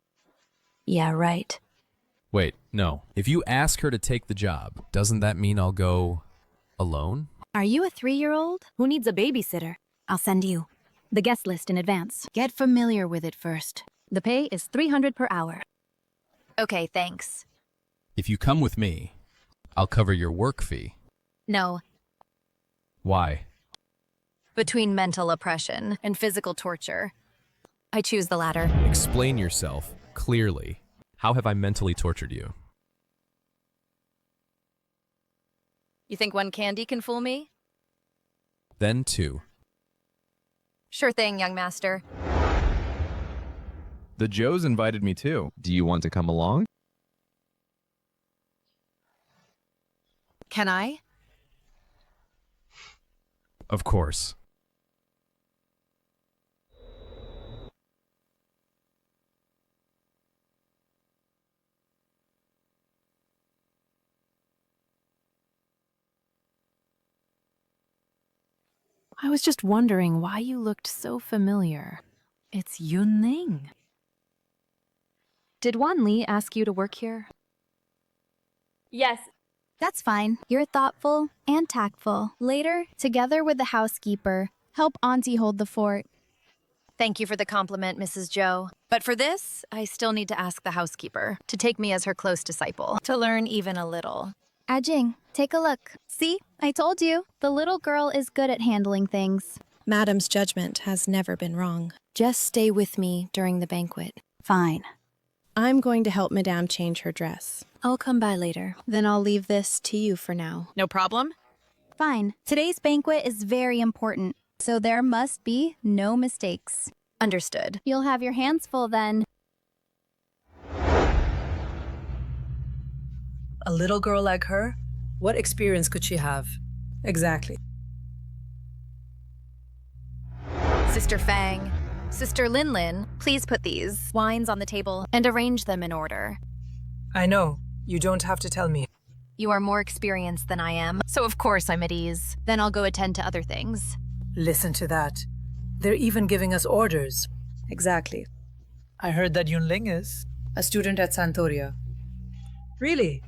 S9: Yeah, right.
S2: Wait, no. If you ask her to take the job, doesn't that mean I'll go alone?
S9: Are you a 3-year-old? Who needs a babysitter? I'll send you the guest list in advance. Get familiar with it first. The pay is 300 per hour.
S3: Okay, thanks.
S2: If you come with me, I'll cover your work fee.
S3: No.
S2: Why?
S3: Between mental oppression and physical torture, I choose the latter.
S2: Explain yourself clearly. How have I mentally tortured you?
S3: You think one candy can fool me?
S2: Then 2.
S3: Sure thing, young master.
S11: The Joes invited me too. Do you want to come along?
S3: Can I?
S2: Of course.
S1: I was just wondering why you looked so familiar. It's Yunling.
S8: Did Wan Li ask you to work here?
S17: Yes.
S18: That's fine. You're thoughtful and tactful. Later, together with the housekeeper, help Auntie hold the fort.
S3: Thank you for the compliment, Mrs. Zhou. But for this, I still need to ask the housekeeper to take me as her close disciple, to learn even a little.
S18: Ajing, take a look. See? I told you. The little girl is good at handling things.
S12: Madam's judgment has never been wrong.
S10: Just stay with me during the banquet.
S12: Fine. I'm going to help Madame change her dress.
S10: I'll come by later.
S12: Then I'll leave this to you for now.
S3: No problem?
S18: Fine. Today's banquet is very important, so there must be no mistakes.
S3: Understood.
S18: You'll have your hands full then.
S19: A little girl like her? What experience could she have? Exactly.
S3: Sister Fang, Sister Lin, please put these wines on the table and arrange them in order.
S19: I know. You don't have to tell me.
S3: You are more experienced than I am, so of course I'm at ease. Then I'll go attend to other things.
S19: Listen to that. They're even giving us orders. Exactly. I heard that Yunling is a student at Santoria. Really?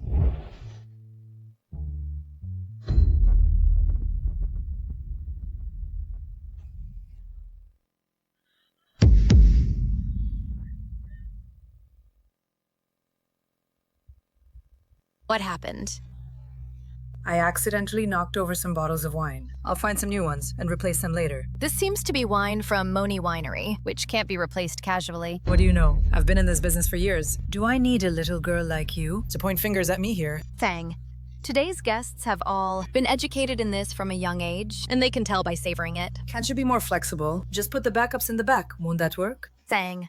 S3: What happened?
S19: I accidentally knocked over some bottles of wine. I'll find some new ones and replace them later.
S3: This seems to be wine from Moni Winery, which can't be replaced casually.
S19: What do you know? I've been in this business for years. Do I need a little girl like you to point fingers at me here?
S3: Thang. Today's guests have all been educated in this from a young age, and they can tell by savoring it.
S19: Can't you be more flexible? Just put the backups in the back. Won't that work?
S3: Thang.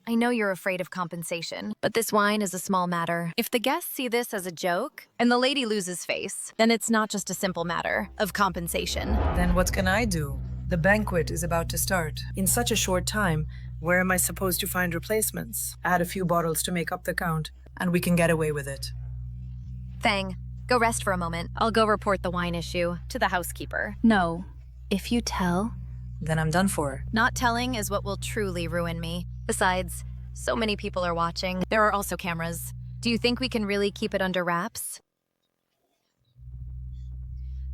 S3: I know you're afraid of compensation, but this wine is a small matter. If the guests see this as a joke, and the lady loses face, then it's not just a simple matter of compensation.
S19: Then what can I do? The banquet is about to start. In such a short time, where am I supposed to find replacements? Add a few bottles to make up the count, and we can get away with it.
S3: Thang, go rest for a moment. I'll go report the wine issue to the housekeeper.
S10: No. If you tell,
S19: then I'm done for.
S3: Not telling is what will truly ruin me. Besides, so many people are watching. There are also cameras. Do you think we can really keep it under wraps?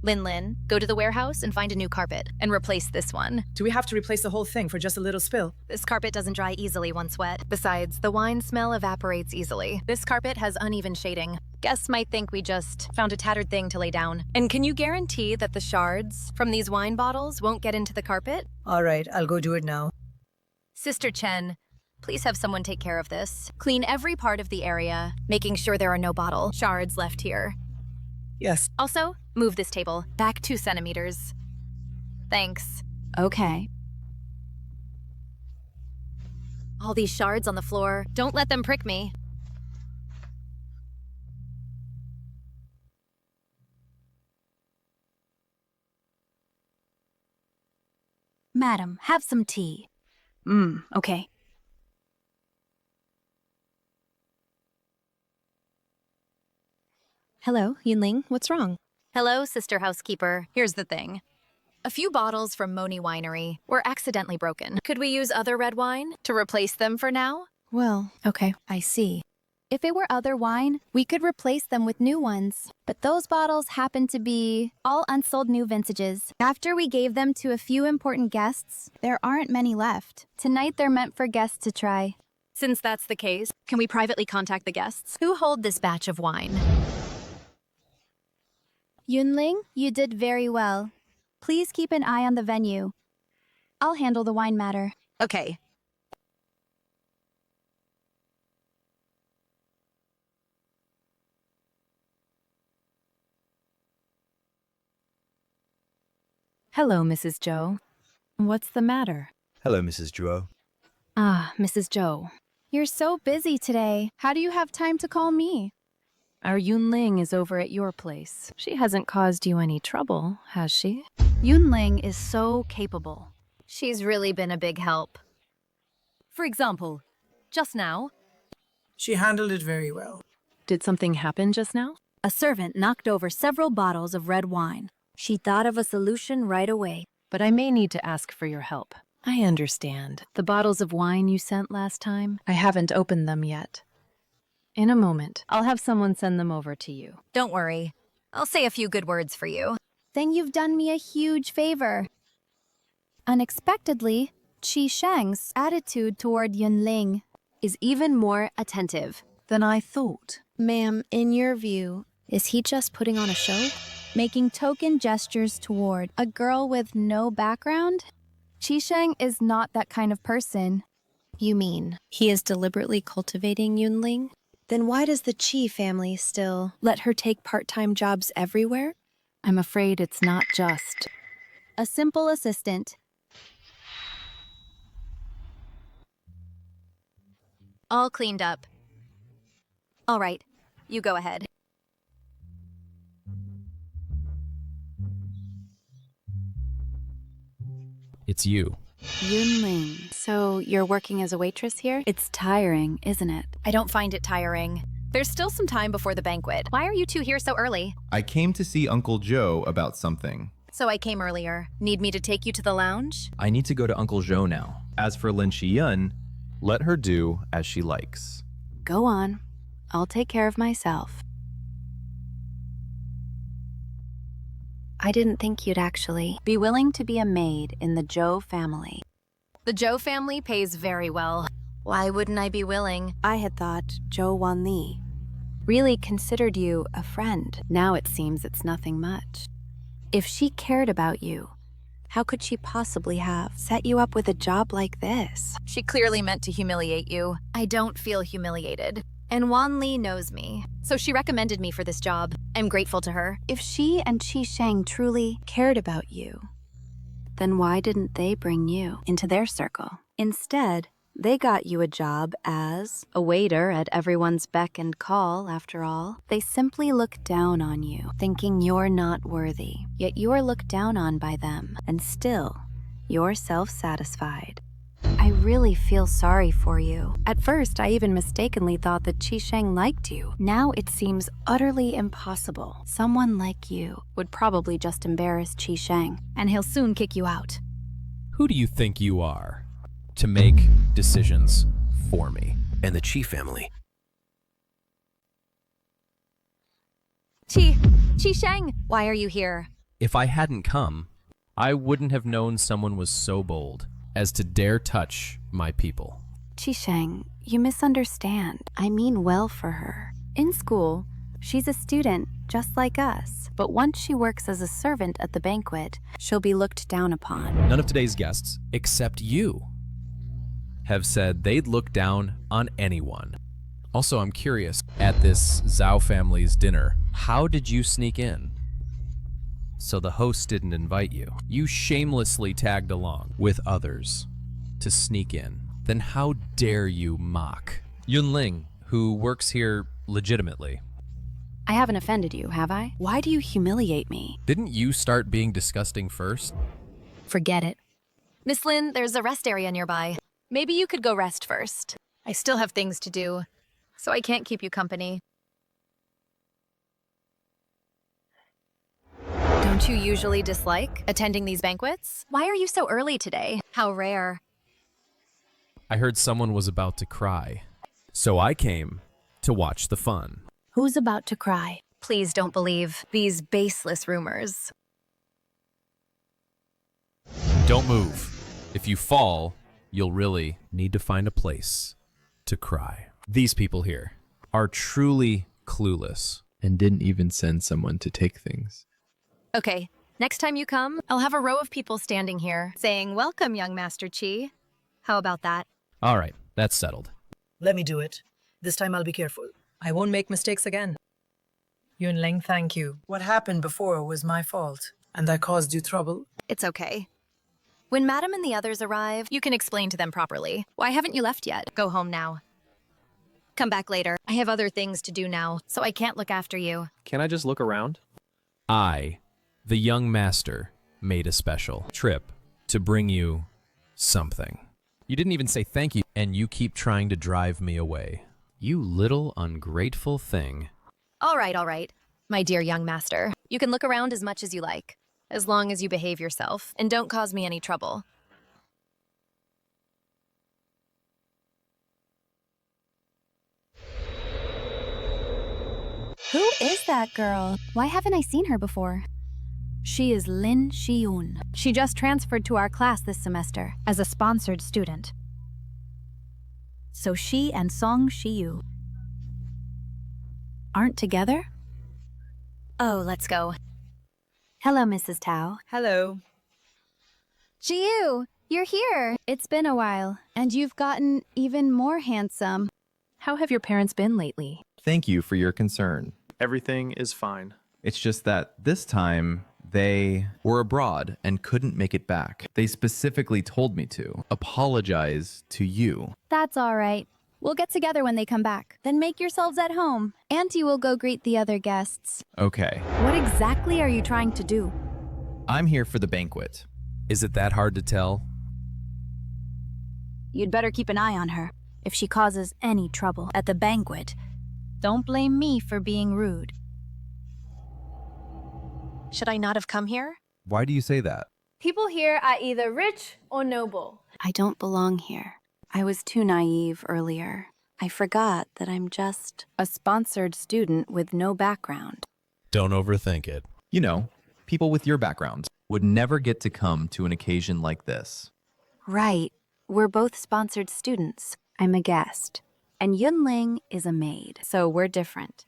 S3: Lin, go to the warehouse and find a new carpet and replace this one.
S19: Do we have to replace the whole thing for just a little spill?
S3: This carpet doesn't dry easily once wet. Besides, the wine smell evaporates easily. This carpet has uneven shading. Guests might think we just found a tattered thing to lay down. And can you guarantee that the shards from these wine bottles won't get into the carpet?
S19: All right, I'll go do it now.
S3: Sister Chen, please have someone take care of this. Clean every part of the area, making sure there are no bottle shards left here.
S19: Yes.
S3: Also, move this table back 2 centimeters. Thanks.
S10: Okay.
S3: All these shards on the floor, don't let them prick me.
S10: Madam, have some tea. Okay.
S1: Hello, Yunling. What's wrong?
S3: Hello, Sister Housekeeper. Here's the thing. A few bottles from Moni Winery were accidentally broken. Could we use other red wine to replace them for now?
S1: Well, okay.
S10: I see. If it were other wine, we could replace them with new ones. But those bottles happen to be all unsold new vintages. After we gave them to a few important guests, there aren't many left. Tonight they're meant for guests to try.
S3: Since that's the case, can we privately contact the guests who hold this batch of wine?
S18: Yunling, you did very well. Please keep an eye on the venue. I'll handle the wine matter.
S3: Okay.
S1: Hello, Mrs. Zhou. What's the matter?
S20: Hello, Mrs. Zhou.
S1: Ah, Mrs. Zhou.
S18: You're so busy today. How do you have time to call me?
S1: Our Yunling is over at your place. She hasn't caused you any trouble, has she?
S8: Yunling is so capable.
S3: She's really been a big help.
S8: For example, just now.
S19: She handled it very well.
S1: Did something happen just now?
S9: A servant knocked over several bottles of red wine. She thought of a solution right away.
S1: But I may need to ask for your help. I understand. The bottles of wine you sent last time, I haven't opened them yet. In a moment, I'll have someone send them over to you.
S3: Don't worry. I'll say a few good words for you.
S18: Then you've done me a huge favor. Unexpectedly, Qi Sheng's attitude toward Yunling
S9: is even more attentive
S1: than I thought.
S9: Ma'am, in your view, is he just putting on a show?
S18: Making token gestures toward a girl with no background? Qi Sheng is not that kind of person.
S9: You mean he is deliberately cultivating Yunling? Then why does the Qi family still let her take part-time jobs everywhere?
S1: I'm afraid it's not just
S18: a simple assistant.
S3: All cleaned up. All right, you go ahead.
S2: It's you.
S10: Yunling. So you're working as a waitress here? It's tiring, isn't it?
S3: I don't find it tiring. There's still some time before the banquet. Why are you two here so early?
S11: I came to see Uncle Joe about something.
S3: So I came earlier. Need me to take you to the lounge?
S11: I need to go to Uncle Joe now. As for Lin Shiyun, let her do as she likes.
S10: Go on. I'll take care of myself. I didn't think you'd actually be willing to be a maid in the Zhou family.
S3: The Zhou family pays very well. Why wouldn't I be willing?
S10: I had thought Zhou Wanli really considered you a friend. Now it seems it's nothing much. If she cared about you, how could she possibly have set you up with a job like this?
S3: She clearly meant to humiliate you. I don't feel humiliated. And Wan Li knows me, so she recommended me for this job. I'm grateful to her.
S10: If she and Qi Sheng truly cared about you, then why didn't they bring you into their circle? Instead, they got you a job as a waiter at everyone's beck and call, after all. They simply look down on you, thinking you're not worthy. Yet you're looked down on by them, and still, you're self-satisfied. I really feel sorry for you. At first, I even mistakenly thought that Qi Sheng liked you. Now it seems utterly impossible. Someone like you would probably just embarrass Qi Sheng, and he'll soon kick you out.
S2: Who do you think you are to make decisions for me?
S5: And the Qi family.
S3: Qi Sheng, why are you here?
S2: If I hadn't come, I wouldn't have known someone was so bold as to dare touch my people.
S10: Qi Sheng, you misunderstand. I mean well for her. In school, she's a student just like us. But once she works as a servant at the banquet, she'll be looked down upon.
S2: None of today's guests, except you, have said they'd look down on anyone. Also, I'm curious, at this Zhao family's dinner, how did you sneak in? So the host didn't invite you. You shamelessly tagged along with others to sneak in. Then how dare you mock Yunling, who works here legitimately?
S10: I haven't offended you, have I? Why do you humiliate me?
S2: Didn't you start being disgusting first?
S3: Forget it. Miss Lin, there's a rest area nearby. Maybe you could go rest first. I still have things to do, so I can't keep you company. Don't you usually dislike attending these banquets? Why are you so early today? How rare.
S2: I heard someone was about to cry, so I came to watch the fun.
S10: Who's about to cry?
S3: Please don't believe these baseless rumors.
S2: Don't move. If you fall, you'll really need to find a place to cry. These people here are truly clueless.
S6: And didn't even send someone to take things.
S3: Okay, next time you come, I'll have a row of people standing here saying, "Welcome, young Master Qi." How about that?
S2: All right, that's settled.
S19: Let me do it. This time I'll be careful. I won't make mistakes again. Yunling, thank you. What happened before was my fault, and I caused you trouble.
S3: It's okay. When Madam and the others arrive, you can explain to them properly. Why haven't you left yet? Go home now. Come back later. I have other things to do now, so I can't look after you.
S4: Can I just look around?
S2: I, the young master, made a special trip to bring you something. You didn't even say thank you, and you keep trying to drive me away. You little ungrateful thing.
S3: All right, my dear young master. You can look around as much as you like, as long as you behave yourself and don't cause me any trouble.
S18: Who is that girl? Why haven't I seen her before?
S10: She is Lin Shiyun.
S18: She just transferred to our class this semester as a sponsored student.
S10: So she and Song Shiyu aren't together?
S3: Oh, let's go.
S10: Hello, Mrs. Tao.
S19: Hello.
S18: Jiyu, you're here. It's been a while, and you've gotten even more handsome.
S1: How have your parents been lately?
S11: Thank you for your concern.
S4: Everything is fine.
S11: It's just that this time they were abroad and couldn't make it back. They specifically told me to apologize to you.
S18: That's all right. We'll get together when they come back. Then make yourselves at home. Auntie will go greet the other guests.
S11: Okay.
S10: What exactly are you trying to do?
S11: I'm here for the banquet.
S2: Is it that hard to tell?
S10: You'd better keep an eye on her. If she causes any trouble at the banquet, don't blame me for being rude.
S3: Should I not have come here?
S11: Why do you say that?
S17: People here are either rich or noble.
S10: I don't belong here. I was too naive earlier. I forgot that I'm just a sponsored student with no background.
S2: Don't overthink it.
S11: You know, people with your background would never get to come to an occasion like this.
S10: Right. We're both sponsored students. I'm a guest. And Yunling is a maid, so we're different.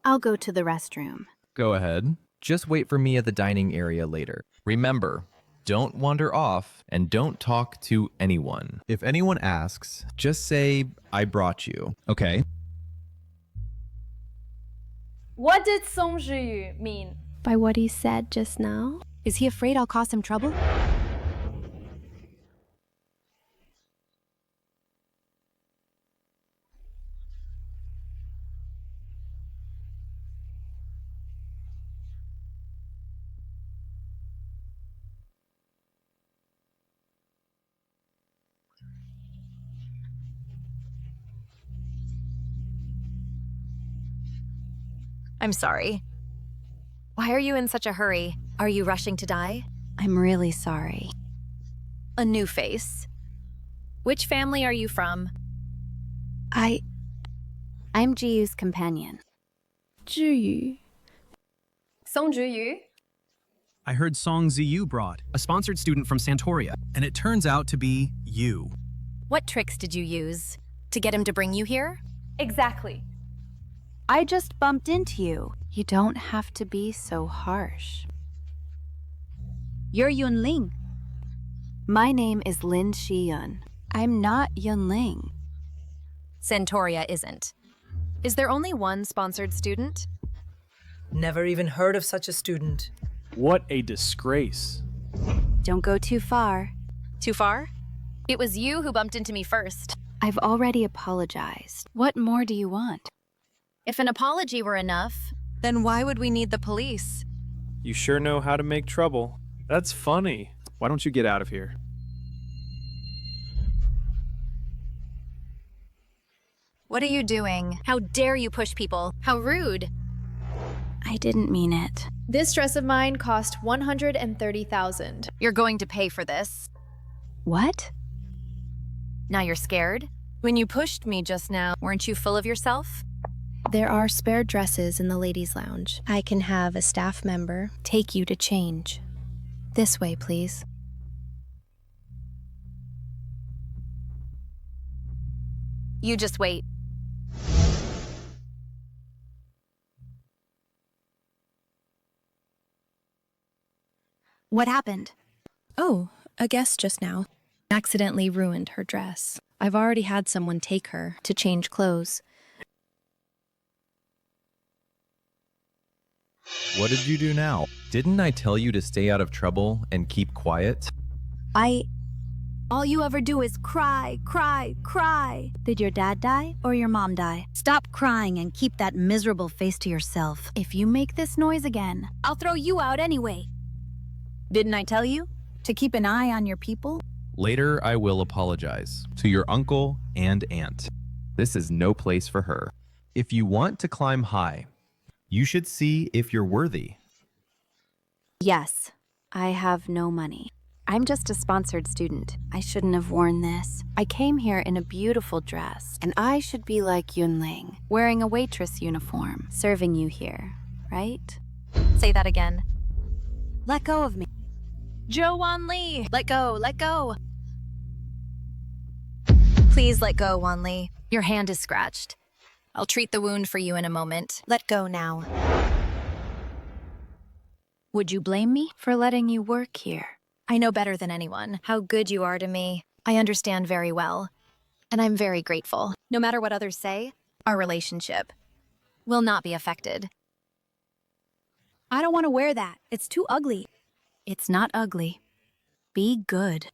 S10: I'll go to the restroom.
S11: Go ahead. Just wait for me at the dining area later. Remember, don't wander off and don't talk to anyone. If anyone asks, just say, I brought you, okay?
S17: What did Song Zhiyu mean?
S10: By what he said just now? Is he afraid I'll cause him trouble?
S3: I'm sorry. Why are you in such a hurry? Are you rushing to die?
S10: I'm really sorry.
S3: A new face. Which family are you from?
S10: I'm Jiyu's companion.
S17: Zhiyu. Song Zhiyu?
S20: I heard Song Ziyu brought, a sponsored student from Santoria, and it turns out to be you.
S3: What tricks did you use? To get him to bring you here?
S17: Exactly.
S10: I just bumped into you. You don't have to be so harsh. You're Yunling. My name is Lin Shiyun. I'm not Yunling.
S3: Santoria isn't. Is there only one sponsored student?
S19: Never even heard of such a student.
S14: What a disgrace.
S10: Don't go too far.
S3: Too far? It was you who bumped into me first.
S10: I've already apologized. What more do you want?
S3: If an apology were enough, then why would we need the police?
S14: You sure know how to make trouble. That's funny. Why don't you get out of here?
S3: What are you doing? How dare you push people? How rude.
S10: I didn't mean it.
S17: This dress of mine cost 130,000.
S3: You're going to pay for this.
S10: What?
S3: Now you're scared? When you pushed me just now, weren't you full of yourself?
S12: There are spare dresses in the ladies' lounge. I can have a staff member take you to change. This way, please.
S3: You just wait.
S10: What happened?
S12: Oh, a guest just now. Accidentally ruined her dress. I've already had someone take her to change clothes.
S11: What did you do now? Didn't I tell you to stay out of trouble and keep quiet?
S10: All you ever do is cry, cry, cry. Did your dad die or your mom die? Stop crying and keep that miserable face to yourself. If you make this noise again, I'll throw you out anyway. Didn't I tell you to keep an eye on your people?
S11: Later, I will apologize to your uncle and aunt. This is no place for her. If you want to climb high, you should see if you're worthy.
S10: Yes, I have no money. I'm just a sponsored student. I shouldn't have worn this. I came here in a beautiful dress, and I should be like Yunling, wearing a waitress uniform, serving you here, right?
S3: Say that again.
S10: Let go of me.
S3: Jo-Wan Lee! Let go, let go! Please let go, Wan Lee. Your hand is scratched. I'll treat the wound for you in a moment. Let go now.
S10: Would you blame me for letting you work here?
S3: I know better than anyone how good you are to me. I understand very well. And I'm very grateful. No matter what others say, our relationship will not be affected.
S10: I don't want to wear that. It's too ugly. It's not ugly. Be good.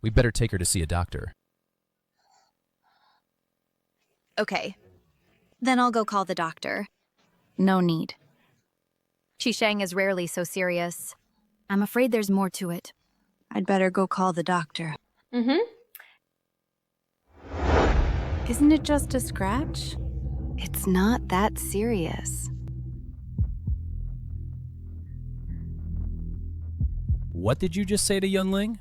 S2: We better take her to see a doctor.
S3: Okay. Then I'll go call the doctor.
S10: No need.
S3: Qisheng is rarely so serious.
S10: I'm afraid there's more to it. I'd better go call the doctor.
S17: Mm-hmm.
S10: Isn't it just a scratch? It's not that serious.
S2: What did you just say to Yunling?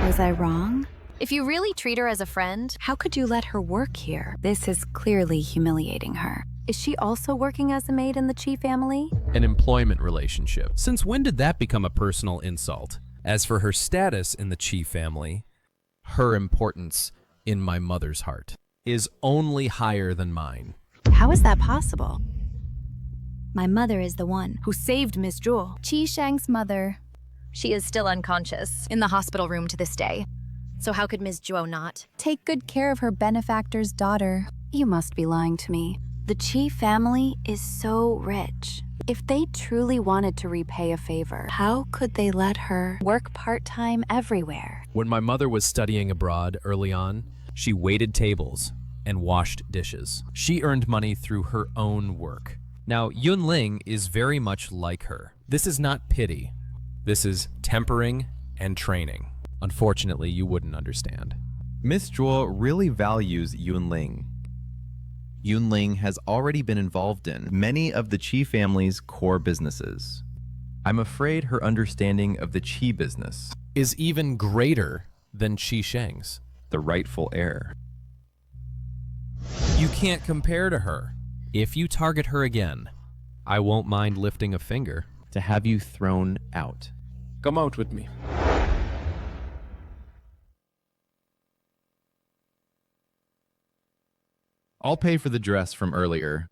S10: Was I wrong?
S3: If you really treat her as a friend,
S10: How could you let her work here? This is clearly humiliating her. Is she also working as a maid in the Chi family?
S2: An employment relationship. Since when did that become a personal insult? As for her status in the Chi family, her importance in my mother's heart is only higher than mine.
S9: How is that possible? My mother is the one who saved Miss Zhuo.
S18: Qi Shang's mother.
S3: she is still unconscious in the hospital room to this day. So how could Ms. Zhuo not?
S18: Take good care of her benefactor's daughter.
S10: You must be lying to me. The Chi family is so rich. If they truly wanted to repay a favor, how could they let her work part-time everywhere?
S2: When my mother was studying abroad early on, she waited tables and washed dishes. She earned money through her own work. Now, Yunling is very much like her. This is not pity. This is tempering and training. Unfortunately, you wouldn't understand.
S11: Miss Zhuo really values Yunling. Yunling has already been involved in many of the Qi family's core businesses. I'm afraid her understanding of the Qi business
S2: is even greater than Qi Sheng's,
S11: the rightful heir.
S2: You can't compare to her. If you target her again, I won't mind lifting a finger
S11: to have you thrown out.
S14: Come out with me.
S11: I'll pay for the dress from earlier.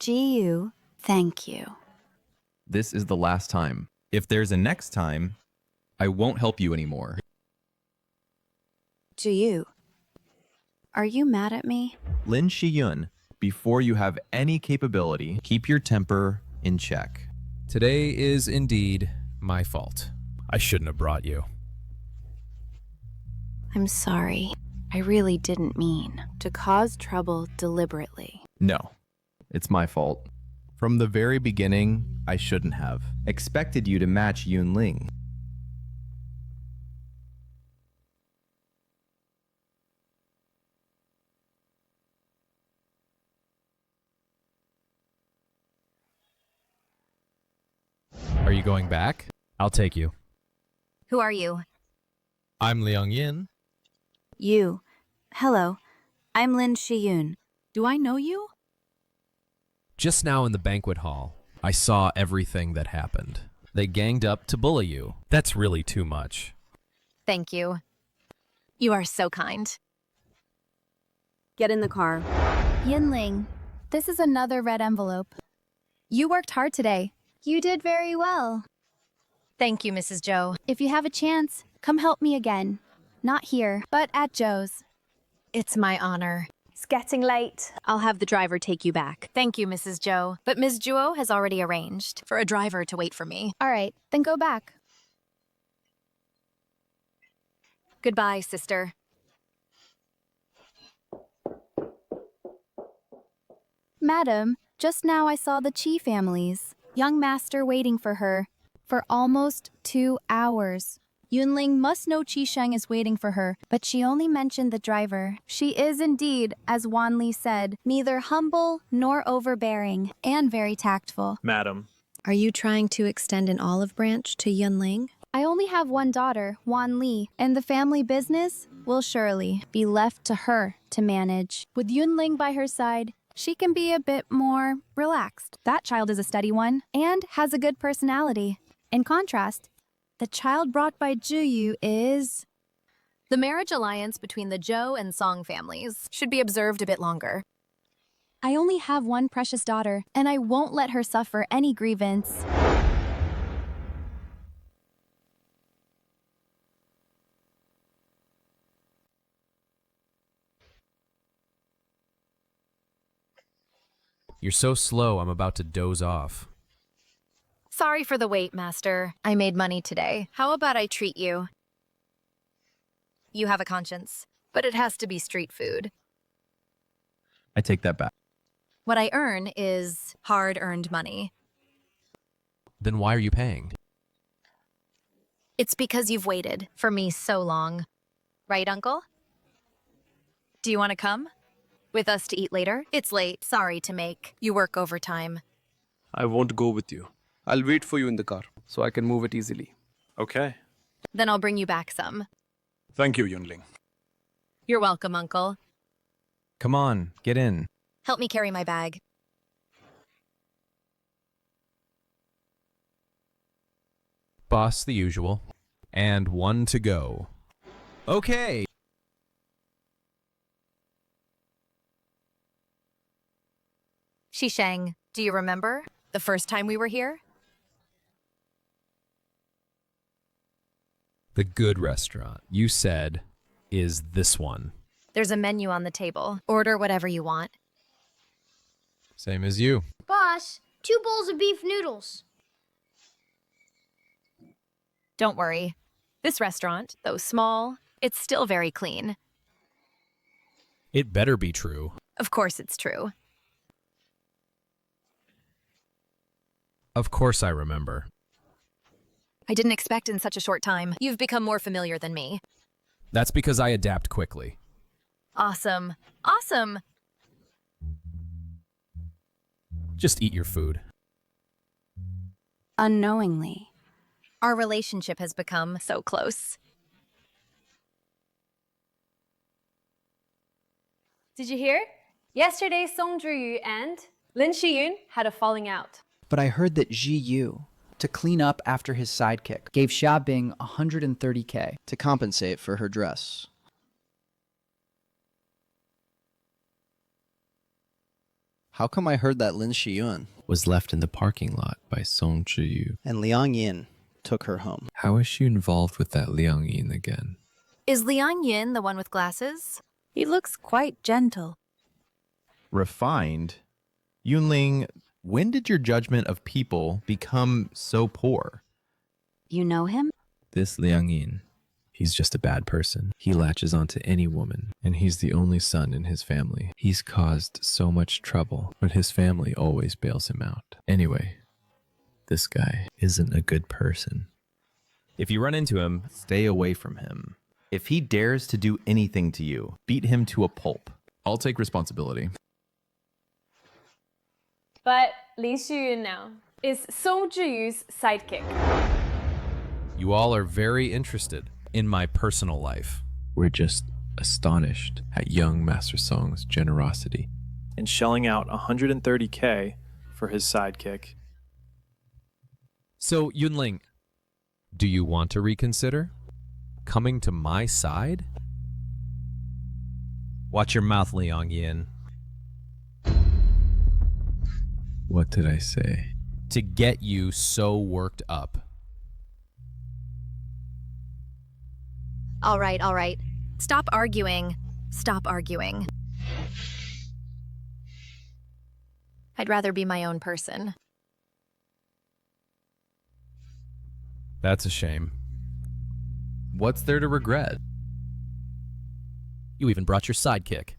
S10: Jiyu, thank you.
S11: This is the last time. If there's a next time, I won't help you anymore.
S10: Jiyu, are you mad at me?
S11: Lin Shiyun, before you have any capability, keep your temper in check.
S2: Today is indeed my fault. I shouldn't have brought you.
S10: I'm sorry. I really didn't mean to cause trouble deliberately.
S11: No, it's my fault. From the very beginning, I shouldn't have expected you to match Yunling.
S2: Are you going back? I'll take you.
S3: Who are you?
S2: I'm Liang Yin.
S10: You. Hello. I'm Lin Shiyun.
S9: Do I know you?
S2: Just now in the banquet hall, I saw everything that happened. They ganged up to bully you. That's really too much.
S3: Thank you. You are so kind.
S10: Get in the car.
S18: Yunling, this is another red envelope. You worked hard today. You did very well.
S3: Thank you, Mrs. Zhou.
S18: If you have a chance, come help me again. Not here, but at Joe's.
S3: It's my honor.
S17: It's getting late.
S3: I'll have the driver take you back. Thank you, Mrs. Zhou. But Ms. Zhuo has already arranged for a driver to wait for me.
S18: All right, then go back.
S3: Goodbye, sister.
S18: Madam, just now I saw the Qi families. Young master waiting for her for almost 2 hours. Yunling must know Qi Sheng is waiting for her, but she only mentioned the driver. She is indeed, as Wan Li said, neither humble nor overbearing, and very tactful.
S14: Madam.
S12: Are you trying to extend an olive branch to Yunling?
S18: I only have one daughter, Wan Li, and the family business will surely be left to her to manage. With Yunling by her side, she can be a bit more relaxed. That child is a steady one and has a good personality. In contrast, the child brought by Jiyu is...
S3: The marriage alliance between the Zhou and Song families should be observed a bit longer.
S18: I only have one precious daughter, and I won't let her suffer any grievance.
S2: You're so slow, I'm about to doze off.
S3: Sorry for the wait, master. I made money today. How about I treat you? You have a conscience, but it has to be street food.
S11: I take that back.
S3: What I earn is hard-earned money.
S2: Then why are you paying?
S3: It's because you've waited for me so long. Right, Uncle? Do you want to come with us to eat later? It's late. Sorry to make you work overtime.
S14: I won't go with you. I'll wait for you in the car, so I can move it easily. Okay.
S3: Then I'll bring you back some.
S14: Thank you, Yunling.
S3: You're welcome, Uncle.
S11: Come on, get in.
S3: Help me carry my bag.
S2: Boss, the usual. And one to go. Okay.
S3: Shisheng, do you remember the first time we were here?
S2: The good restaurant, you said, is this one.
S3: There's a menu on the table. Order whatever you want.
S2: Same as you.
S21: Boss, 2 bowls of beef noodles.
S3: Don't worry. This restaurant, though small, it's still very clean.
S2: It better be true.
S3: Of course it's true.
S2: Of course I remember.
S3: I didn't expect in such a short time. You've become more familiar than me.
S2: That's because I adapt quickly.
S3: Awesome. Awesome.
S2: Just eat your food.
S10: Unknowingly.
S3: Our relationship has become so close.
S17: Did you hear? Yesterday, Song Ju-yu and Lin Shiyun had a falling out.
S7: But I heard that Ji Yu, to clean up after his sidekick, gave Xia Bing 130K.
S13: To compensate for her dress. How come I heard that Lin Shiyun
S6: Was left in the parking lot by Song Zhiyu.
S13: and Liang Yin took her home?
S6: How is she involved with that Liang Yin again?
S3: Is Liang Yin the one with glasses?
S10: He looks quite gentle.
S11: Refined? Yunling, when did your judgment of people become so poor?
S10: You know him?
S6: This Liang Yin, he's just a bad person. He latches onto any woman, and he's the only son in his family. He's caused so much trouble, but his family always bails him out. Anyway, this guy isn't a good person.
S11: If you run into him, stay away from him. If he dares to do anything to you, beat him to a pulp. I'll take responsibility.
S17: But Lin Shiyun now is Song Ju-yu's sidekick.
S2: You all are very interested in my personal life.
S6: We're just astonished at young Master Song's generosity.
S14: And shelling out 130K for his sidekick.
S2: So, Yunling, do you want to reconsider coming to my side? Watch your mouth, Liang Yin.
S6: What did I say?
S2: To get you so worked up.
S3: All right, all right. Stop arguing. Stop arguing. I'd rather be my own person.
S2: That's a shame.
S11: What's there to regret?
S2: You even brought your sidekick.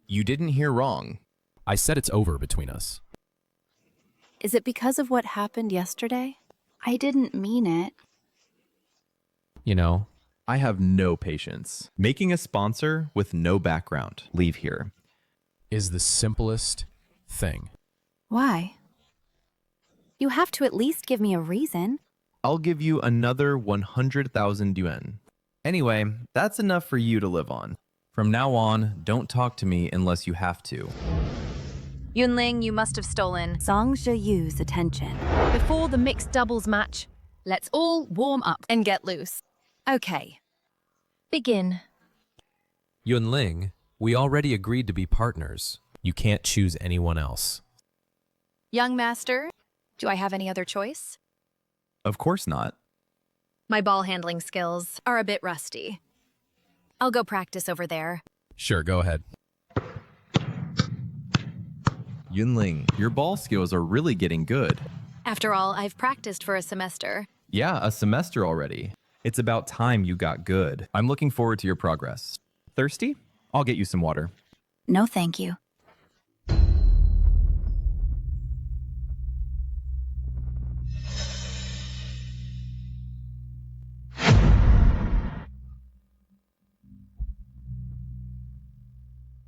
S11: You didn't hear wrong.
S2: I said it's over between us.
S10: Is it because of what happened yesterday? I didn't mean it.
S2: You know,
S11: I have no patience. Making a sponsor with no background. Leave here.
S2: Is the simplest thing.
S10: Why? You have to at least give me a reason.
S11: I'll give you another 100,000 yuan. Anyway, that's enough for you to live on. From now on, don't talk to me unless you have to.
S3: Yunling, you must have stolen
S10: Song Zhiyu's attention.
S8: Before the mixed doubles match, let's all warm up.
S3: and get loose. Okay.
S8: Begin.
S2: Yunling, we already agreed to be partners. You can't choose anyone else.
S3: Young master, do I have any other choice?
S11: Of course not.
S3: My ball handling skills are a bit rusty. I'll go practice over there.
S2: Sure, go ahead.
S11: Yunling, your ball skills are really getting good.
S3: After all, I've practiced for a semester.
S11: Yeah, a semester already. It's about time you got good. I'm looking forward to your progress. Thirsty? I'll get you some water.
S10: No, thank you.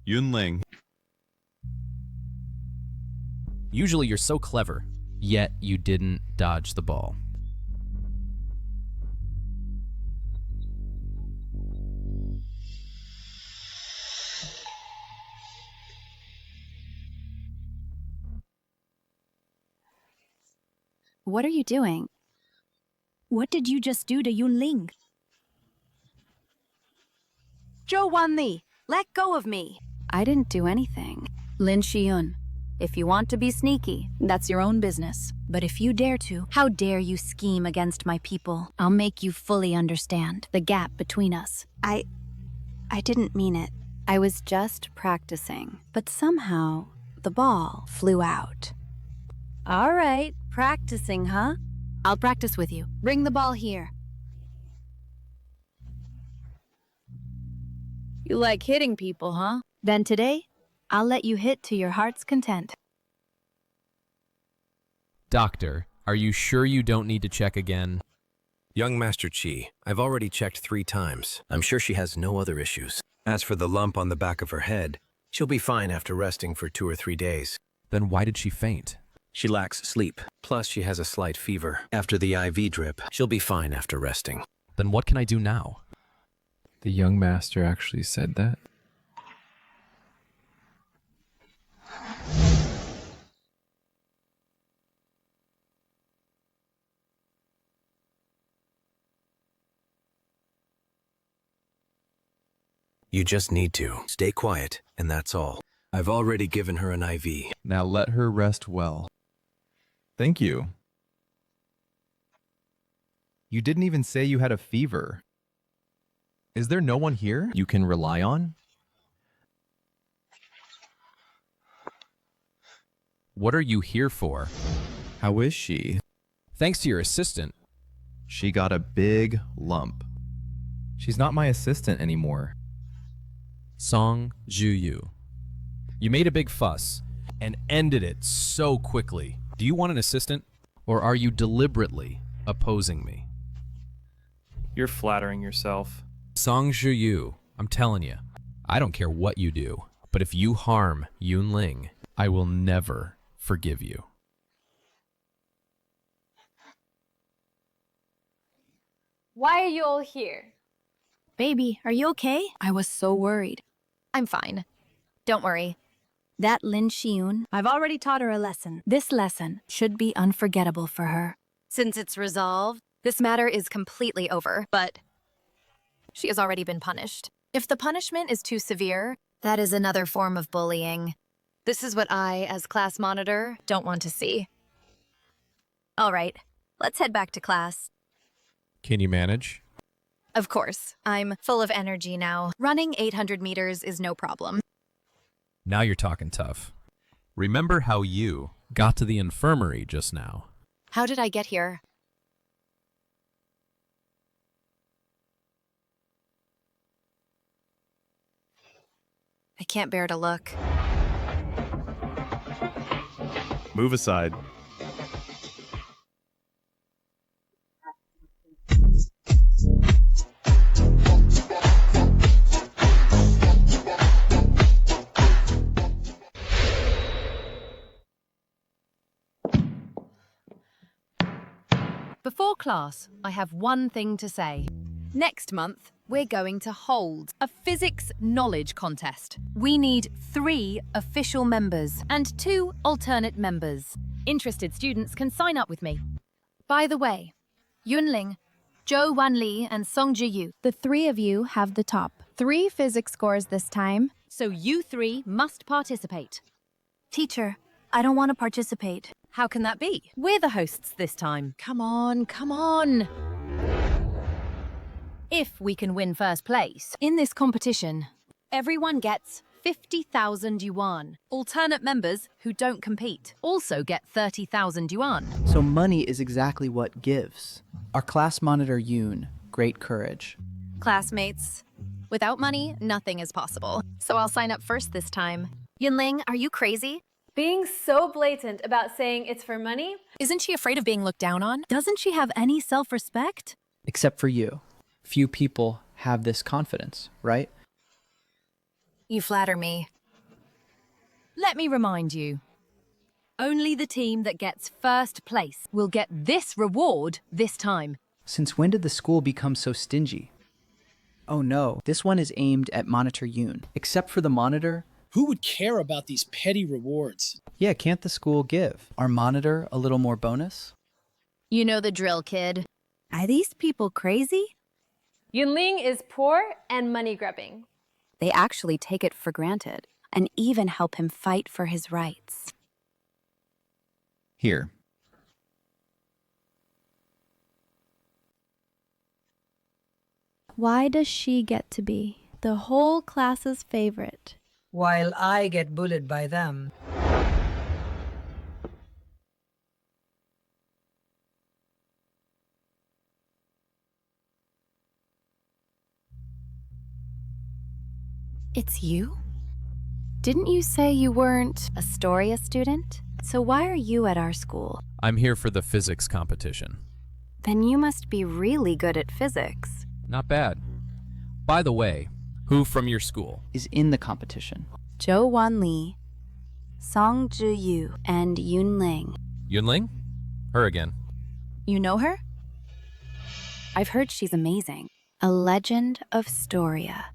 S11: Yunling.
S2: Usually you're so clever, yet you didn't dodge the ball.
S9: What are you doing? What did you just do to Yunling? Zhou Wanli, let go of me. I didn't do anything. Lin Shiyun, if you want to be sneaky, that's your own business. But if you dare to, how dare you scheme against my people? I'll make you fully understand the gap between us. I didn't mean it. I was just practicing. But somehow, the ball flew out. All right, practicing, huh? I'll practice with you. Bring the ball here. You like hitting people, huh? Then today, I'll let you hit to your heart's content.
S2: Doctor, are you sure you don't need to check again?
S5: Young Master Chi, I've already checked 3 times. I'm sure she has no other issues. As for the lump on the back of her head, she'll be fine after resting for 2 or 3 days.
S2: Then why did she faint?
S5: She lacks sleep. Plus, she has a slight fever. After the IV drip, she'll be fine after resting.
S2: Then what can I do now?
S6: The young master actually said that?
S5: You just need to stay quiet, and that's all. I've already given her an IV.
S11: Now let her rest well. Thank you. You didn't even say you had a fever. Is there no one here you can rely on?
S2: What are you here for?
S11: How is she?
S2: Thanks to your assistant.
S11: She got a big lump. She's not my assistant anymore.
S2: Song Zhuyu. You made a big fuss and ended it so quickly. Do you want an assistant, or are you deliberately opposing me?
S14: You're flattering yourself.
S2: Song Zhuyu, I'm telling you, I don't care what you do, but if you harm Yunling, I will never forgive you.
S17: Why are you all here?
S9: Baby, are you okay? I was so worried.
S3: I'm fine. Don't worry.
S9: That Lin Shiyun, I've already taught her a lesson. This lesson should be unforgettable for her.
S3: Since it's resolved, this matter is completely over, but she has already been punished. If the punishment is too severe, that is another form of bullying. This is what I, as class monitor, don't want to see. All right, let's head back to class.
S2: Can you manage?
S3: Of course, I'm full of energy now. Running 800 meters is no problem.
S2: Now you're talking tough. Remember how you got to the infirmary just now?
S3: How did I get here? I can't bear to look.
S11: Move aside.
S8: Before class, I have one thing to say. Next month, we're going to hold a physics knowledge contest. We need 3 official members and 2 alternate members. Interested students can sign up with me. By the way, Yunling, Zhou Wanli, and Song Zhiyu.
S18: The 3 of you have the top 3 physics scores this time.
S8: So you 3 must participate.
S9: Teacher, I don't want to participate.
S8: How can that be? We're the hosts this time. Come on, come on. If we can win first place in this competition, everyone gets 50,000 yuan. Alternate members who don't compete also get 30,000 yuan.
S7: So money is exactly what gives. Our class monitor Yoon, great courage.
S3: Classmates, without money, nothing is possible. So I'll sign up first this time. Yunling, are you crazy?
S17: Being so blatant about saying it's for money?
S8: Isn't she afraid of being looked down on?
S9: Doesn't she have any self-respect?
S7: Except for you. Few people have this confidence, right?
S3: You flatter me.
S8: Let me remind you. Only the team that gets first place will get this reward this time.
S7: Since when did the school become so stingy? Oh no, this one is aimed at Monitor Yoon. Except for the monitor.
S15: Who would care about these petty rewards?
S7: Yeah, can't the school give our monitor a little more bonus?
S3: You know the drill, kid.
S10: Are these people crazy?
S17: Yunling is poor and money-grubbing.
S10: They actually take it for granted and even help him fight for his rights.
S11: Here.
S18: Why does she get to be the whole class's favorite?
S19: While I get bullied by them.
S10: It's you? Didn't you say you weren't a Astoria student? So why are you at our school?
S2: I'm here for the physics competition.
S10: Then you must be really good at physics.
S2: Not bad. By the way, who from your school
S7: is in the competition?
S10: Zhou Wanli, Song Zhiyu, and Yunling.
S2: Yunling? Her again.
S10: You know her? I've heard she's amazing. A legend of Astoria.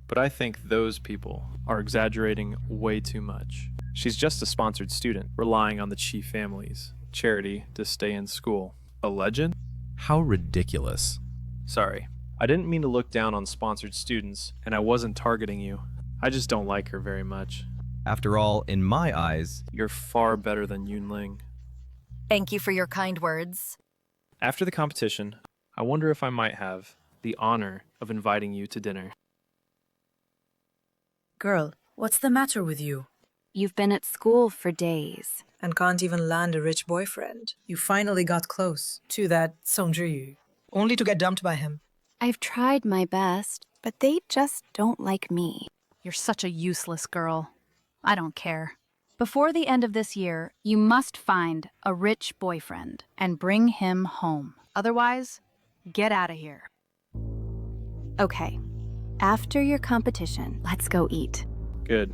S14: But I think those people are exaggerating way too much. She's just a sponsored student, relying on the Chi family's charity to stay in school. A legend?
S2: How ridiculous.
S14: Sorry, I didn't mean to look down on sponsored students, and I wasn't targeting you. I just don't like her very much.
S11: After all, in my eyes,
S14: you're far better than Yunling.
S3: Thank you for your kind words.
S14: After the competition, I wonder if I might have the honor of inviting you to dinner.
S19: Girl, what's the matter with you?
S10: You've been at school for days.
S19: And can't even land a rich boyfriend. You finally got close to that Song Zhiyu, only to get dumped by him.
S10: I've tried my best, but they just don't like me.
S8: You're such a useless girl. I don't care. Before the end of this year, you must find a rich boyfriend and bring him home. Otherwise, get out of here.
S10: Okay. After your competition, let's go eat.
S14: Good.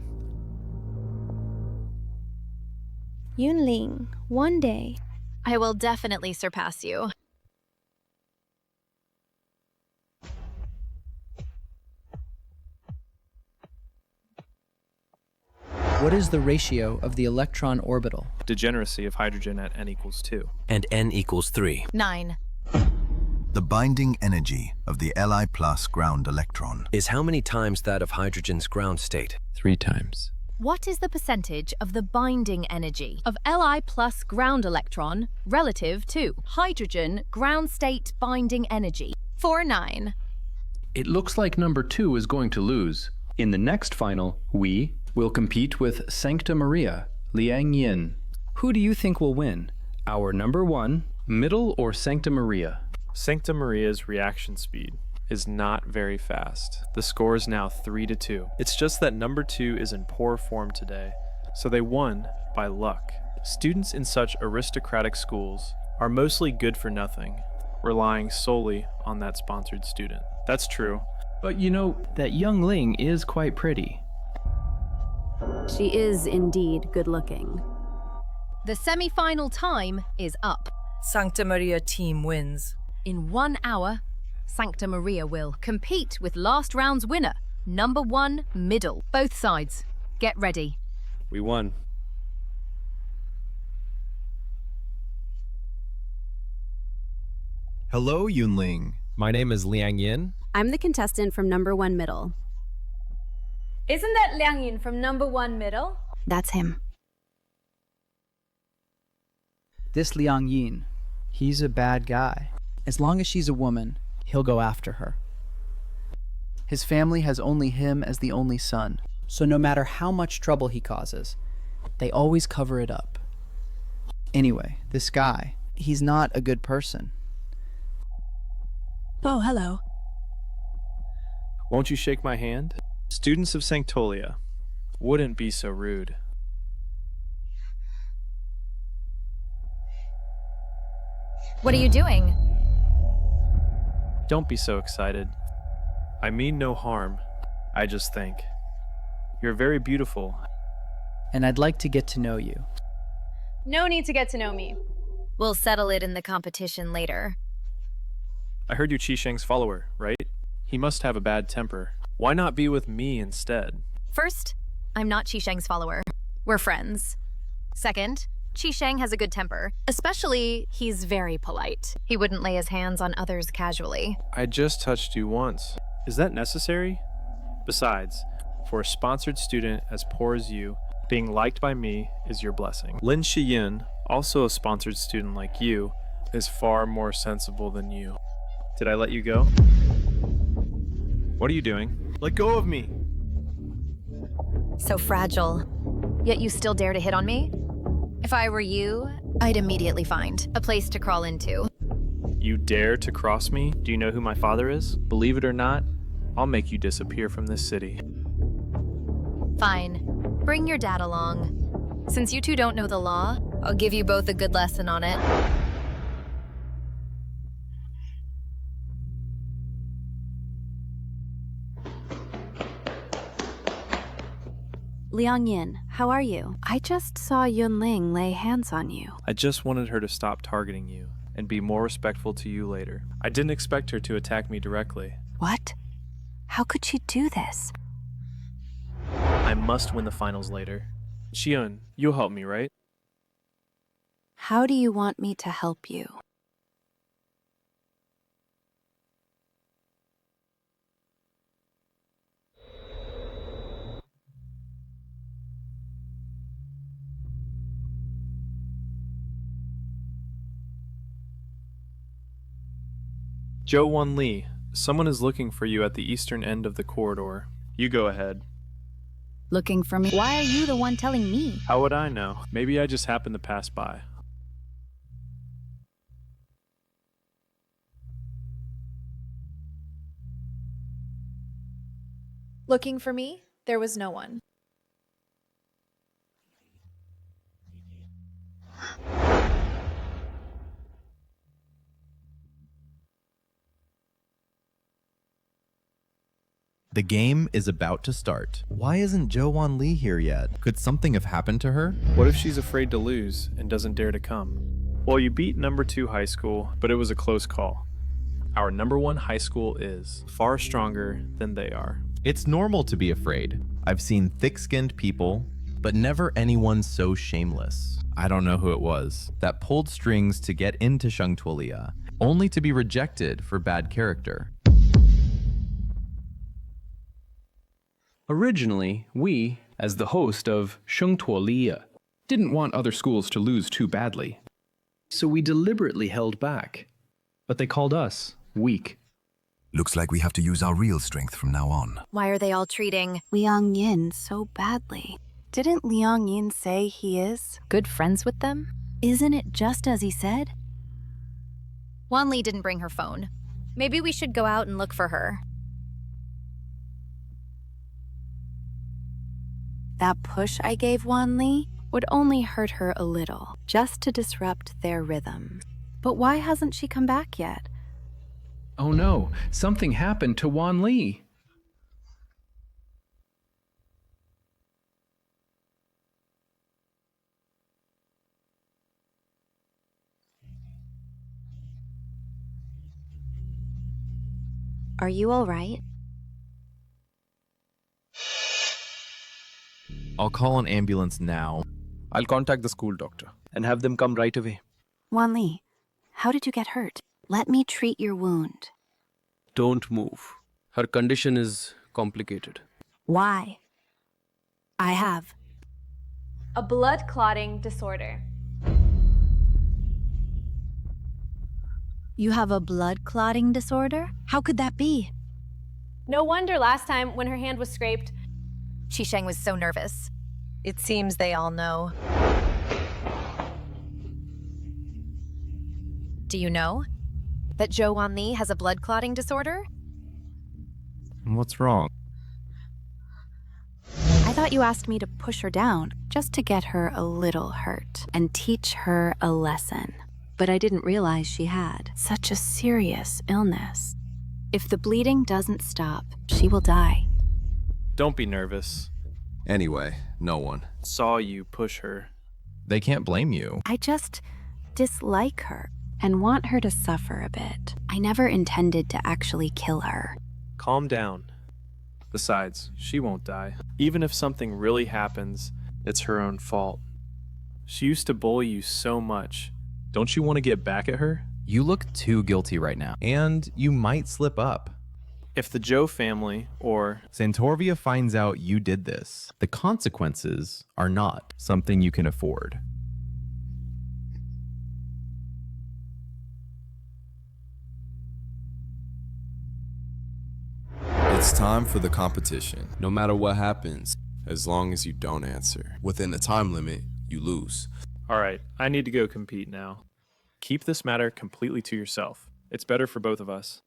S18: Yunling, one day.
S3: I will definitely surpass you.
S7: What is the ratio of the electron orbital?
S14: Degeneracy of hydrogen at n equals 2.
S5: And n equals 3.
S3: 9.
S22: The binding energy of the Li plus ground electron
S5: is how many times that of hydrogen's ground state?
S6: 3 times.
S8: What is the percentage of the binding energy of Li plus ground electron relative to hydrogen ground state binding energy?
S3: 4-9.
S16: It looks like number 2 is going to lose. In the next final, we will compete with Sancta Maria, Liang Yin. Who do you think will win? Our number 1, middle, or Sancta Maria?
S14: Sancta Maria's reaction speed is not very fast. The score is now 3-2. It's just that number 2 is in poor form today, so they won by luck. Students in such aristocratic schools are mostly good for nothing, relying solely on that sponsored student. That's true.
S16: But you know, that young Ling is quite pretty.
S10: She is indeed good looking.
S8: The semi-final time is up.
S19: Sancta Maria team wins.
S8: In 1 hour, Sancta Maria will compete with last round's winner, number 1 middle. Both sides, get ready.
S13: We won.
S11: Hello, Yunling.
S2: My name is Liang Yin.
S10: I'm the contestant from number 1 middle.
S17: Isn't that Liang Yin from number 1 middle?
S10: That's him.
S7: This Liang Yin, he's a bad guy. As long as she's a woman, he'll go after her. His family has only him as the only son, so no matter how much trouble he causes, they always cover it up. Anyway, this guy, he's not a good person.
S19: Oh, hello.
S14: Won't you shake my hand? Students of Sanctolia wouldn't be so rude.
S3: What are you doing?
S14: Don't be so excited. I mean no harm. I just think you're very beautiful.
S7: And I'd like to get to know you.
S17: No need to get to know me.
S3: We'll settle it in the competition later.
S14: I heard you're Qisheng's follower, right? He must have a bad temper. Why not be with me instead?
S3: First, I'm not Qisheng's follower. We're friends. Second, Qisheng has a good temper. Especially, he's very polite. He wouldn't lay his hands on others casually.
S14: I just touched you once. Is that necessary? Besides, for a sponsored student as poor as you, being liked by me is your blessing. Lin Shiyun, also a sponsored student like you, is far more sensible than you. Did I let you go? What are you doing? Let go of me!
S3: So fragile. Yet you still dare to hit on me? If I were you, I'd immediately find a place to crawl into.
S14: You dare to cross me? Do you know who my father is? Believe it or not, I'll make you disappear from this city.
S3: Fine. Bring your dad along. Since you two don't know the law, I'll give you both a good lesson on it.
S10: Liang Yin, how are you? I just saw Yunling lay hands on you.
S14: I just wanted her to stop targeting you and be more respectful to you later. I didn't expect her to attack me directly.
S10: What? How could she do this?
S14: I must win the finals later. Shiyun, you'll help me, right?
S10: How do you want me to help you?
S14: Zhou Wan Li, someone is looking for you at the eastern end of the corridor. You go ahead.
S9: Looking for me? Why are you the one telling me?
S14: How would I know? Maybe I just happened to pass by.
S1: Looking for me? There was no one.
S11: The game is about to start. Why isn't Zhou Wan Li here yet? Could something have happened to her?
S14: What if she's afraid to lose and doesn't dare to come? Well, you beat number 2 high school, but it was a close call. Our number 1 high school is far stronger than they are.
S11: It's normal to be afraid. I've seen thick-skinned people, but never anyone so shameless. I don't know who it was that pulled strings to get into Shangtuolia, only to be rejected for bad character.
S16: Originally, we, as the host of Shangtuolia, didn't want other schools to lose too badly. So we deliberately held back. But they called us weak.
S22: Looks like we have to use our real strength from now on.
S3: Why are they all treating
S10: Liang Yin so badly? Didn't Liang Yin say he is
S9: good friends with them?
S10: Isn't it just as he said?
S3: Wan Li didn't bring her phone. Maybe we should go out and look for her.
S10: That push I gave Wan Li would only hurt her a little, just to disrupt their rhythm. But why hasn't she come back yet?
S16: Oh no, something happened to Wan Li.
S10: Are you all right?
S11: I'll call an ambulance now.
S13: I'll contact the school doctor and have them come right away.
S10: Wan Li, how did you get hurt? Let me treat your wound.
S13: Don't move. Her condition is complicated.
S10: Why? I have
S17: a blood clotting disorder.
S9: You have a blood clotting disorder? How could that be?
S17: No wonder last time when her hand was scraped,
S3: Qisheng was so nervous. It seems they all know. Do you know that Zhou Wan Li has a blood clotting disorder?
S11: What's wrong?
S10: I thought you asked me to push her down, just to get her a little hurt and teach her a lesson. But I didn't realize she had such a serious illness. If the bleeding doesn't stop, she will die.
S14: Don't be nervous.
S13: Anyway, no one
S14: saw you push her.
S11: They can't blame you.
S10: I just dislike her and want her to suffer a bit. I never intended to actually kill her.
S14: Calm down. Besides, she won't die. Even if something really happens, it's her own fault. She used to bully you so much.
S11: Don't you want to get back at her?
S2: You look too guilty right now, and you might slip up.
S14: If the Joe family, or
S11: Santoria finds out you did this, the consequences are not something you can afford.
S4: It's time for the competition. No matter what happens, as long as you don't answer within the time limit, you lose.
S14: Alright, I need to go compete now. Keep this matter completely to yourself. It's better for both of us.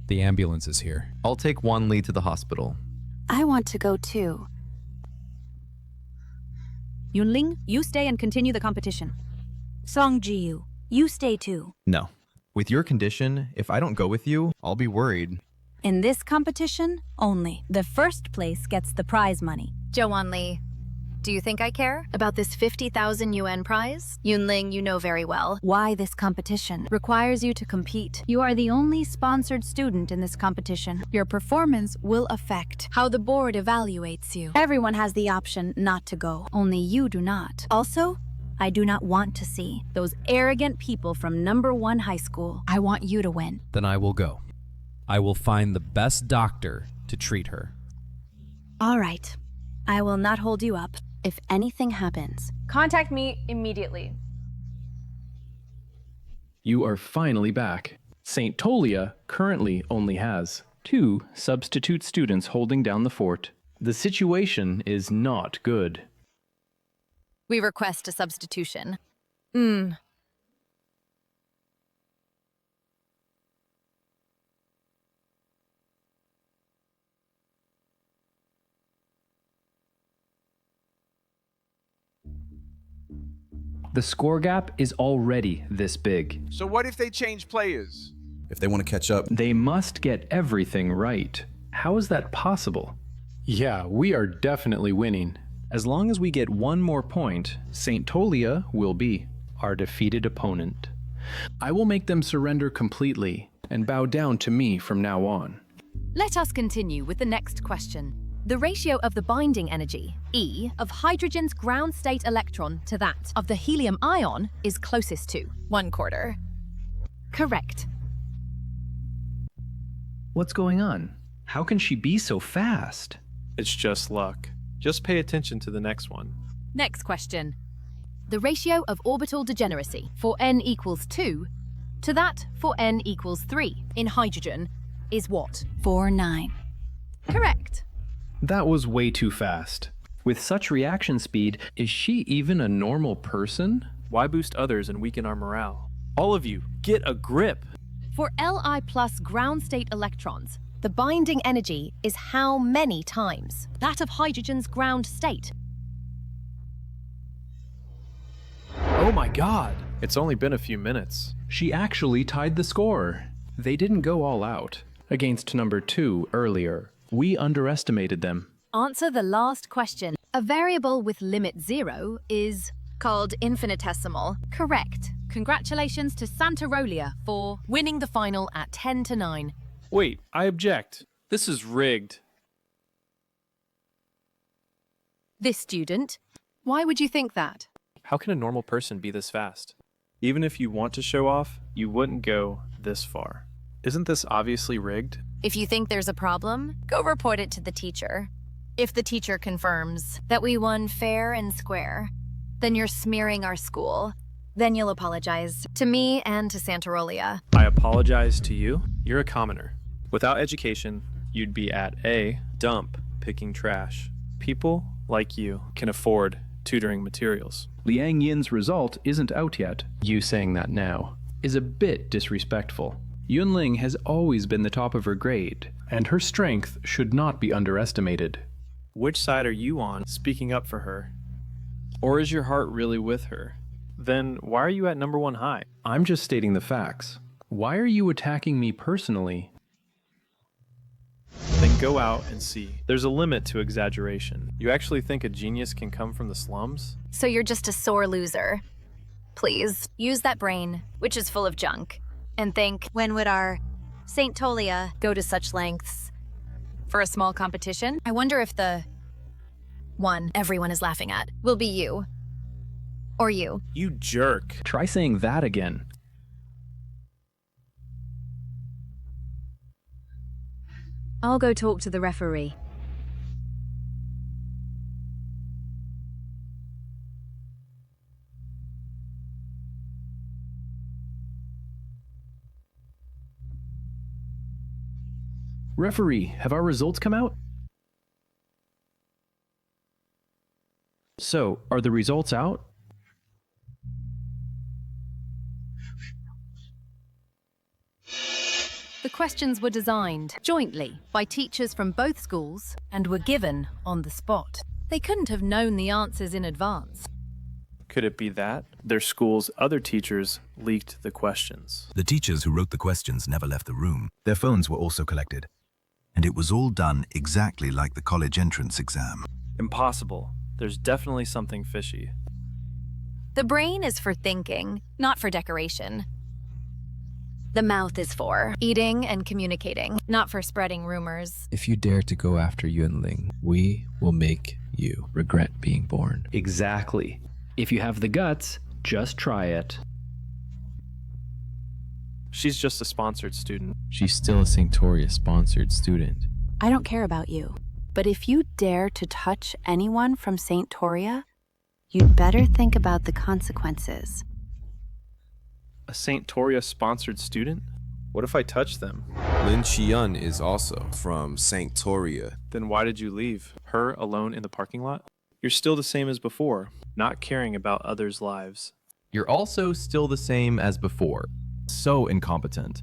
S2: The ambulance is here.
S11: I'll take one lead to the hospital.
S10: I want to go too.
S9: Yunling, you stay and continue the competition.
S20: Song Ji-yu, you stay too.
S11: No. With your condition, if I don't go with you, I'll be worried.
S9: In this competition, only the first place gets the prize money.
S3: Joan Lee, do you think I care about this 50,000 UN prize? Yunling, you know very well.
S9: Why this competition requires you to compete. You are the only sponsored student in this competition. Your performance will affect how the board evaluates you. Everyone has the option not to go, only you do not. Also, I do not want to see those arrogant people from number 1 high school. I want you to win.
S2: Then I will go. I will find the best doctor to treat her.
S9: All right. I will not hold you up.
S10: If anything happens,
S17: Contact me immediately.
S16: You are finally back. St. Tolia currently only has 2 substitute students holding down the fort. The situation is not good.
S3: We request a substitution.
S16: The score gap is already this big.
S23: So what if they change players?
S4: If they want to catch up,
S16: They must get everything right. How is that possible? Yeah, we are definitely winning. As long as we get one more point, St. Tolia will be our defeated opponent. I will make them surrender completely and bow down to me from now on.
S8: Let us continue with the next question. The ratio of the binding energy, E, of hydrogen's ground state electron to that of the helium ion is closest to 1/4. Correct.
S16: What's going on? How can she be so fast?
S14: It's just luck. Just pay attention to the next one.
S8: Next question. The ratio of orbital degeneracy for n equals 2 to that for n equals 3 in hydrogen is what?
S10: 4-9.
S8: Correct.
S16: That was way too fast. With such reaction speed, is she even a normal person?
S14: Why boost others and weaken our morale? All of you, get a grip!
S8: For Li plus ground state electrons, the binding energy is how many times that of hydrogen's ground state?
S14: Oh my god! It's only been a few minutes.
S16: She actually tied the score. They didn't go all out. Against number 2 earlier, we underestimated them.
S8: Answer the last question. A variable with limit 0 is
S3: Called infinitesimal.
S8: correct. Congratulations to Santarolia for winning the final at 10-9.
S14: Wait, I object. This is rigged.
S8: This student, why would you think that?
S14: How can a normal person be this fast? Even if you want to show off, you wouldn't go this far. Isn't this obviously rigged?
S3: If you think there's a problem, go report it to the teacher. If the teacher confirms that we won fair and square, then you're smearing our school. Then you'll apologize to me and to Santarolia.
S14: I apologize to you. You're a commoner. Without education, you'd be at a dump picking trash. People like you can afford tutoring materials.
S16: Liang Yin's result isn't out yet. You saying that now is a bit disrespectful. Yunling has always been the top of her grade, and her strength should not be underestimated.
S14: Which side are you on speaking up for her? Or is your heart really with her? Then why are you at number 1 high?
S16: I'm just stating the facts. Why are you attacking me personally?
S14: Then go out and see. There's a limit to exaggeration. You actually think a genius can come from the slums?
S3: So you're just a sore loser. Please, use that brain, which is full of junk, and think, when would our Saint Tolia go to such lengths for a small competition? I wonder if the one everyone is laughing at will be you. Or you.
S14: You jerk.
S16: Try saying that again.
S20: I'll go talk to the referee.
S16: Referee, have our results come out? So, are the results out?
S8: The questions were designed jointly by teachers from both schools and were given on the spot. They couldn't have known the answers in advance.
S14: Could it be that? Their school's other teachers leaked the questions.
S22: The teachers who wrote the questions never left the room. Their phones were also collected. And it was all done exactly like the college entrance exam.
S14: Impossible. There's definitely something fishy.
S3: The brain is for thinking, not for decoration. The mouth is for eating and communicating, not for spreading rumors.
S6: If you dare to go after Yunling, we will make you regret being born.
S16: Exactly. If you have the guts, just try it.
S14: She's just a sponsored student.
S6: She's still a St. Toria sponsored student.
S10: I don't care about you, but if you dare to touch anyone from St. Toria, you'd better think about the consequences.
S14: A St. Toria sponsored student? What if I touch them?
S4: Lin Shiyun is also from St. Toria.
S14: Then why did you leave? Her alone in the parking lot? You're still the same as before, not caring about others' lives.
S11: You're also still the same as before. So incompetent.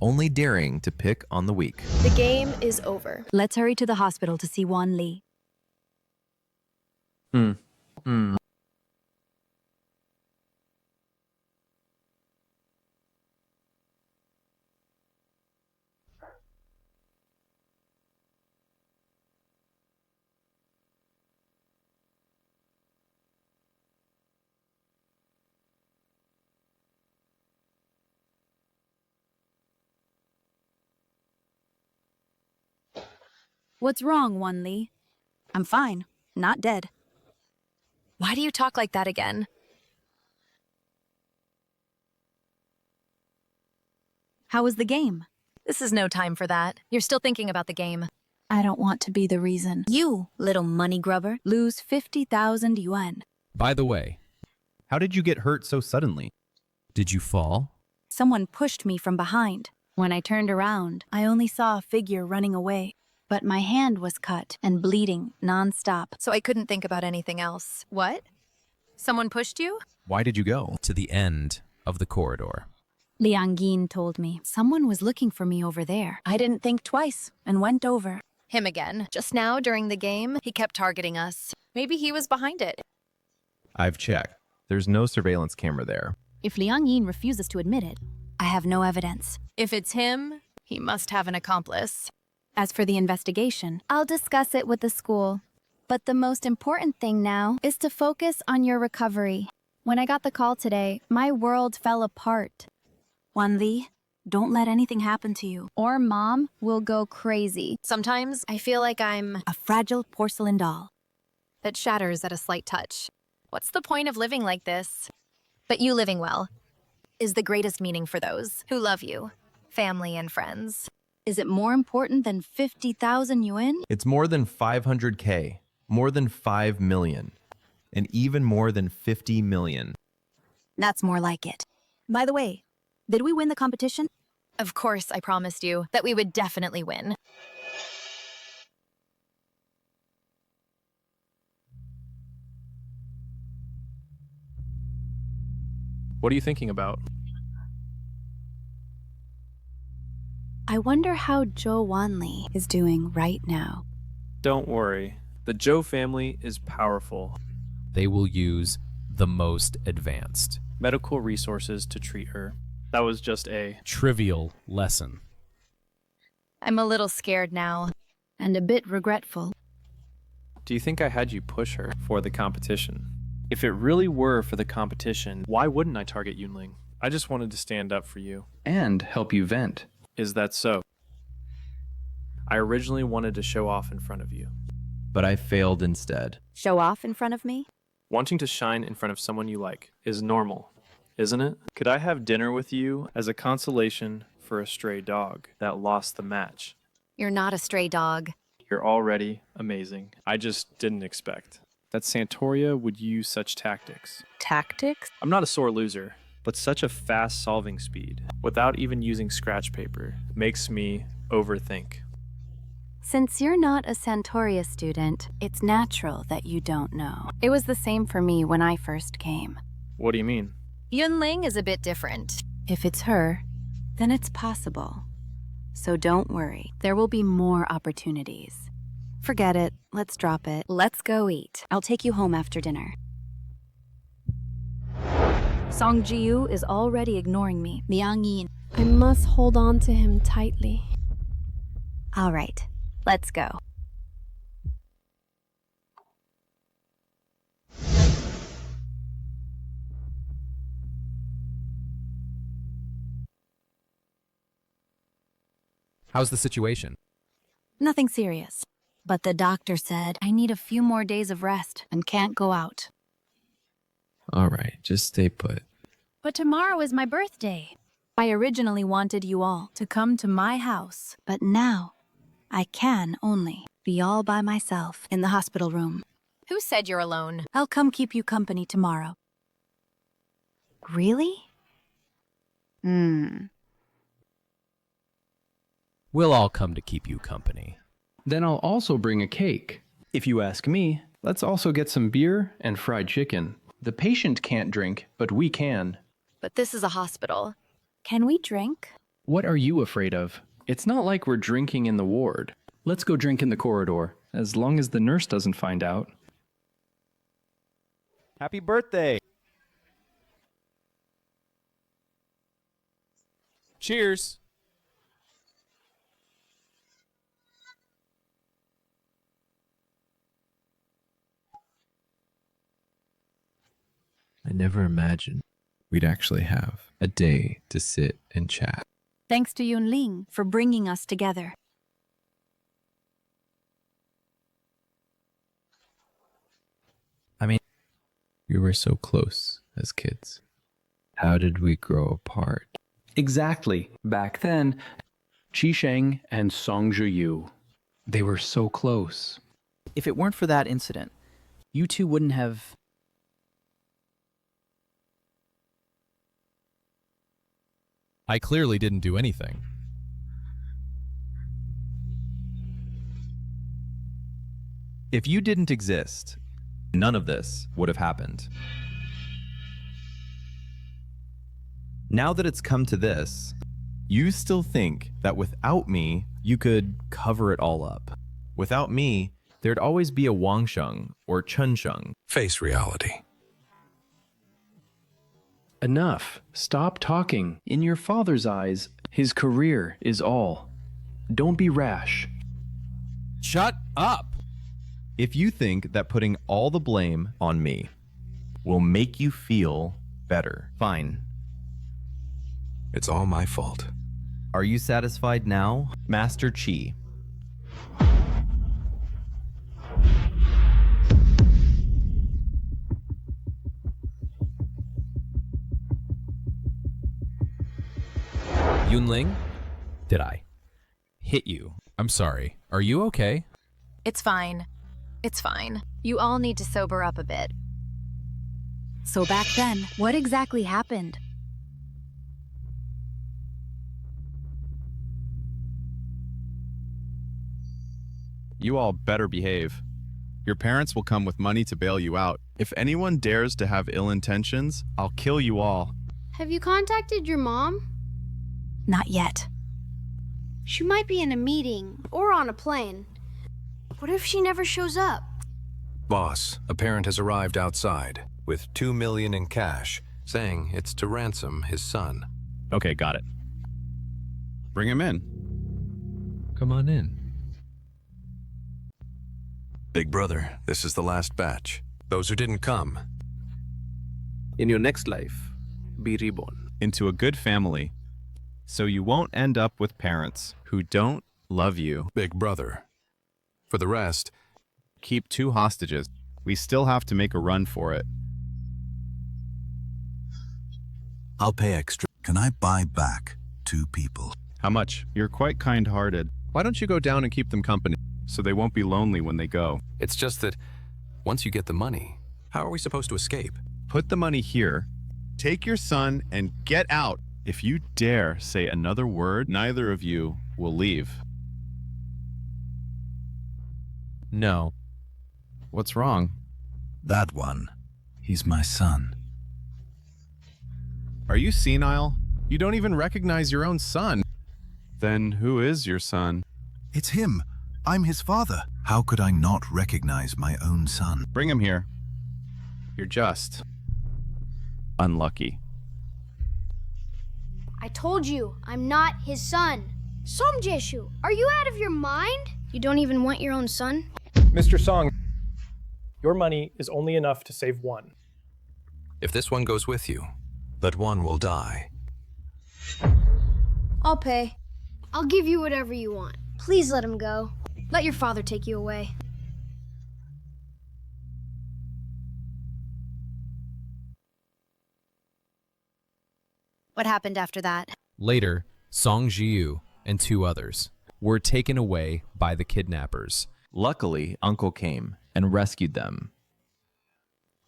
S11: Only daring to pick on the weak.
S1: The game is over.
S9: Let's hurry to the hospital to see Wan Li. What's wrong, Wan Li? I'm fine, not dead.
S3: Why do you talk like that again?
S9: How was the game?
S3: This is no time for that. You're still thinking about the game.
S9: I don't want to be the reason. You, little money grubber, lose 50,000 yuan.
S11: By the way, how did you get hurt so suddenly? Did you fall?
S9: Someone pushed me from behind. When I turned around, I only saw a figure running away. But my hand was cut and bleeding nonstop.
S3: So I couldn't think about anything else. What? Someone pushed you?
S11: Why did you go? To the end of the corridor.
S9: Liang Yin told me someone was looking for me over there. I didn't think twice and went over.
S3: Him again. Just now, during the game, he kept targeting us. Maybe he was behind it.
S11: I've checked. There's no surveillance camera there.
S9: If Liang Yin refuses to admit it, I have no evidence.
S3: If it's him, he must have an accomplice.
S9: As for the investigation,
S18: I'll discuss it with the school. But the most important thing now is to focus on your recovery. When I got the call today, my world fell apart.
S9: Wan Li, don't let anything happen to you.
S18: Or Mom will go crazy.
S3: Sometimes I feel like I'm
S9: a fragile porcelain doll
S3: that shatters at a slight touch. What's the point of living like this? But you living well is the greatest meaning for those who love you, family and friends.
S9: Is it more important than 50,000 yuan?
S11: It's more than 500K, more than 5 million, and even more than 50 million.
S9: That's more like it. By the way, did we win the competition?
S3: Of course, I promised you that we would definitely win.
S14: What are you thinking about?
S9: I wonder how Zhou Wanli is doing right now.
S14: Don't worry. The Zhou family is powerful.
S2: They will use the most advanced.
S14: Medical resources to treat her. That was just a
S2: trivial lesson.
S3: I'm a little scared now, and a bit regretful.
S14: Do you think I had you push her for the competition? If it really were for the competition, why wouldn't I target Yunling? I just wanted to stand up for you.
S16: And help you vent.
S14: Is that so? I originally wanted to show off in front of you.
S11: But I failed instead.
S10: Show off in front of me?
S14: Wanting to shine in front of someone you like is normal, isn't it? Could I have dinner with you as a consolation for a stray dog that lost the match?
S3: You're not a stray dog.
S14: You're already amazing. I just didn't expect that Santoria would use such tactics.
S10: Tactics?
S14: I'm not a sore loser, but such a fast solving speed, without even using scratch paper, makes me overthink.
S10: Since you're not a Santoria student, it's natural that you don't know. It was the same for me when I first came.
S14: What do you mean?
S3: Yunling is a bit different.
S10: If it's her, then it's possible. So don't worry, there will be more opportunities. Forget it, let's drop it. Let's go eat. I'll take you home after dinner.
S18: Song Ji-yu is already ignoring me. Liang Yin.
S12: I must hold on to him tightly.
S10: All right, let's go.
S2: How's the situation?
S10: Nothing serious. But the doctor said I need a few more days of rest and can't go out.
S6: All right, just stay put.
S18: But tomorrow is my birthday.
S10: I originally wanted you all to come to my house, but now I can only be all by myself in the hospital room.
S3: Who said you're alone?
S10: I'll come keep you company tomorrow. Really?
S2: We'll all come to keep you company.
S16: Then I'll also bring a cake. If you ask me, let's also get some beer and fried chicken. The patient can't drink, but we can.
S3: But this is a hospital.
S10: Can we drink?
S16: What are you afraid of? It's not like we're drinking in the ward. Let's go drink in the corridor, as long as the nurse doesn't find out.
S13: Happy birthday!
S2: Cheers!
S6: I never imagined we'd actually have a day to sit and chat.
S10: Thanks to Yunling for bringing us together.
S6: I mean, we were so close as kids. How did we grow apart?
S16: Exactly. Back then, Qisheng and Song Ji-yu, they were so close.
S7: If it weren't for that incident, you two wouldn't have...
S2: I clearly didn't do anything.
S11: If you didn't exist, none of this would have happened. Now that it's come to this, you still think that without me, you could cover it all up. Without me, there'd always be a Wangsheng or Chunsheng.
S22: Face reality.
S16: Enough. Stop talking. In your father's eyes, his career is all. Don't be rash.
S2: Shut up!
S11: If you think that putting all the blame on me will make you feel better, fine.
S22: It's all my fault.
S11: Are you satisfied now, Master Qi?
S2: Yunling, did I hit you? I'm sorry. Are you okay?
S3: It's fine. It's fine. You all need to sober up a bit.
S10: So back then,
S18: What exactly happened?
S4: You all better behave. Your parents will come with money to bail you out. If anyone dares to have ill intentions, I'll kill you all.
S12: Have you contacted your mom?
S10: not yet.
S12: She might be in a meeting or on a plane. What if she never shows up?
S5: Boss, a parent has arrived outside with 2 million in cash, saying it's to ransom his son.
S11: Okay, got it.
S4: Bring him in.
S6: Come on in.
S5: Big brother, this is the last batch. Those who didn't come.
S13: In your next life, be reborn.
S4: Into a good family, so you won't end up with parents who don't love you.
S5: Big brother. For the rest,
S4: keep 2 hostages. We still have to make a run for it.
S22: I'll pay extra. Can I buy back 2 people?
S4: How much? You're quite kind-hearted. Why don't you go down and keep them company, so they won't be lonely when they go?
S5: it's just that once you get the money, how are we supposed to escape?
S4: Put the money here, take your son, and get out. If you dare say another word, neither of you will leave.
S2: No.
S4: What's wrong?
S22: That one. He's my son.
S4: Are you senile? You don't even recognize your own son. Then who is your son?
S22: It's him. I'm his father. How could I not recognize my own son?
S4: Bring him here. You're just unlucky.
S15: I told you, I'm not his son. Somjeshu, are you out of your mind? You don't even want your own son?
S21: Mr. Song, your money is only enough to save one.
S5: If this one goes with you, that one will die.
S15: I'll pay. I'll give you whatever you want. Please let him go. Let your father take you away.
S3: What happened after that?
S2: Later, Song Jiu and 2 others were taken away by the kidnappers.
S11: Luckily, Uncle came and rescued them.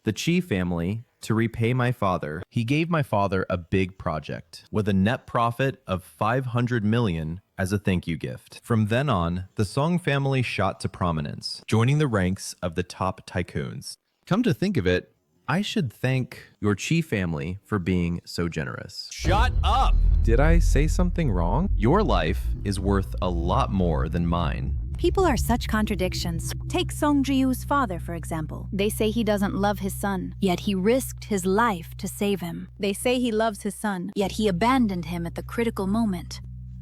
S11: The Chi family, to repay my father, he gave my father a big project with a net profit of 500 million as a thank you gift. From then on, the Song family shot to prominence, joining the ranks of the top tycoons. Come to think of it, I should thank your Chi family for being so generous.
S2: Shut up!
S11: Did I say something wrong? Your life is worth a lot more than mine.
S9: People are such contradictions. Take Song Jiu's father, for example. They say he doesn't love his son, yet he risked his life to save him. They say he loves his son, yet he abandoned him at the critical moment.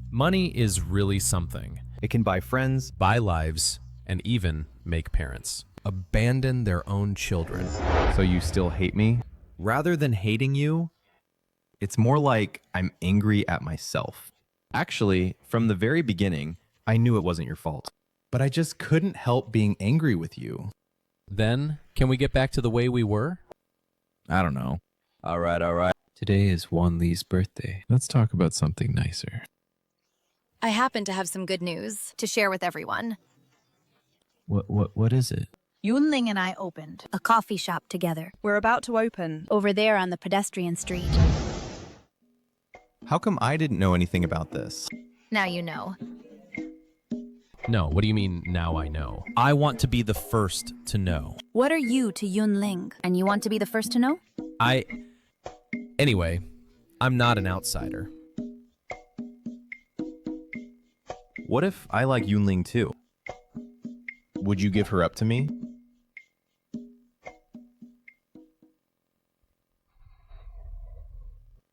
S2: Money is really something.
S11: It can buy friends,
S2: buy lives, and even make parents abandon their own children.
S11: So you still hate me? Rather than hating you, it's more like I'm angry at myself. Actually, from the very beginning, I knew it wasn't your fault. But I just couldn't help being angry with you.
S2: Then, can we get back to the way we were?
S11: I don't know. All right.
S6: Today is Wan Li's birthday. Let's talk about something nicer.
S3: I happen to have some good news to share with everyone.
S6: What is it?
S9: Yunling and I opened a coffee shop together.
S24: We're about to open
S9: over there on the pedestrian street.
S11: How come I didn't know anything about this?
S3: Now you know.
S2: No, what do you mean, now I know? I want to be the first to know.
S9: What are you to Yunling? And you want to be the first to know?
S2: Anyway, I'm not an outsider.
S11: What if I like Yunling too? Would you give her up to me?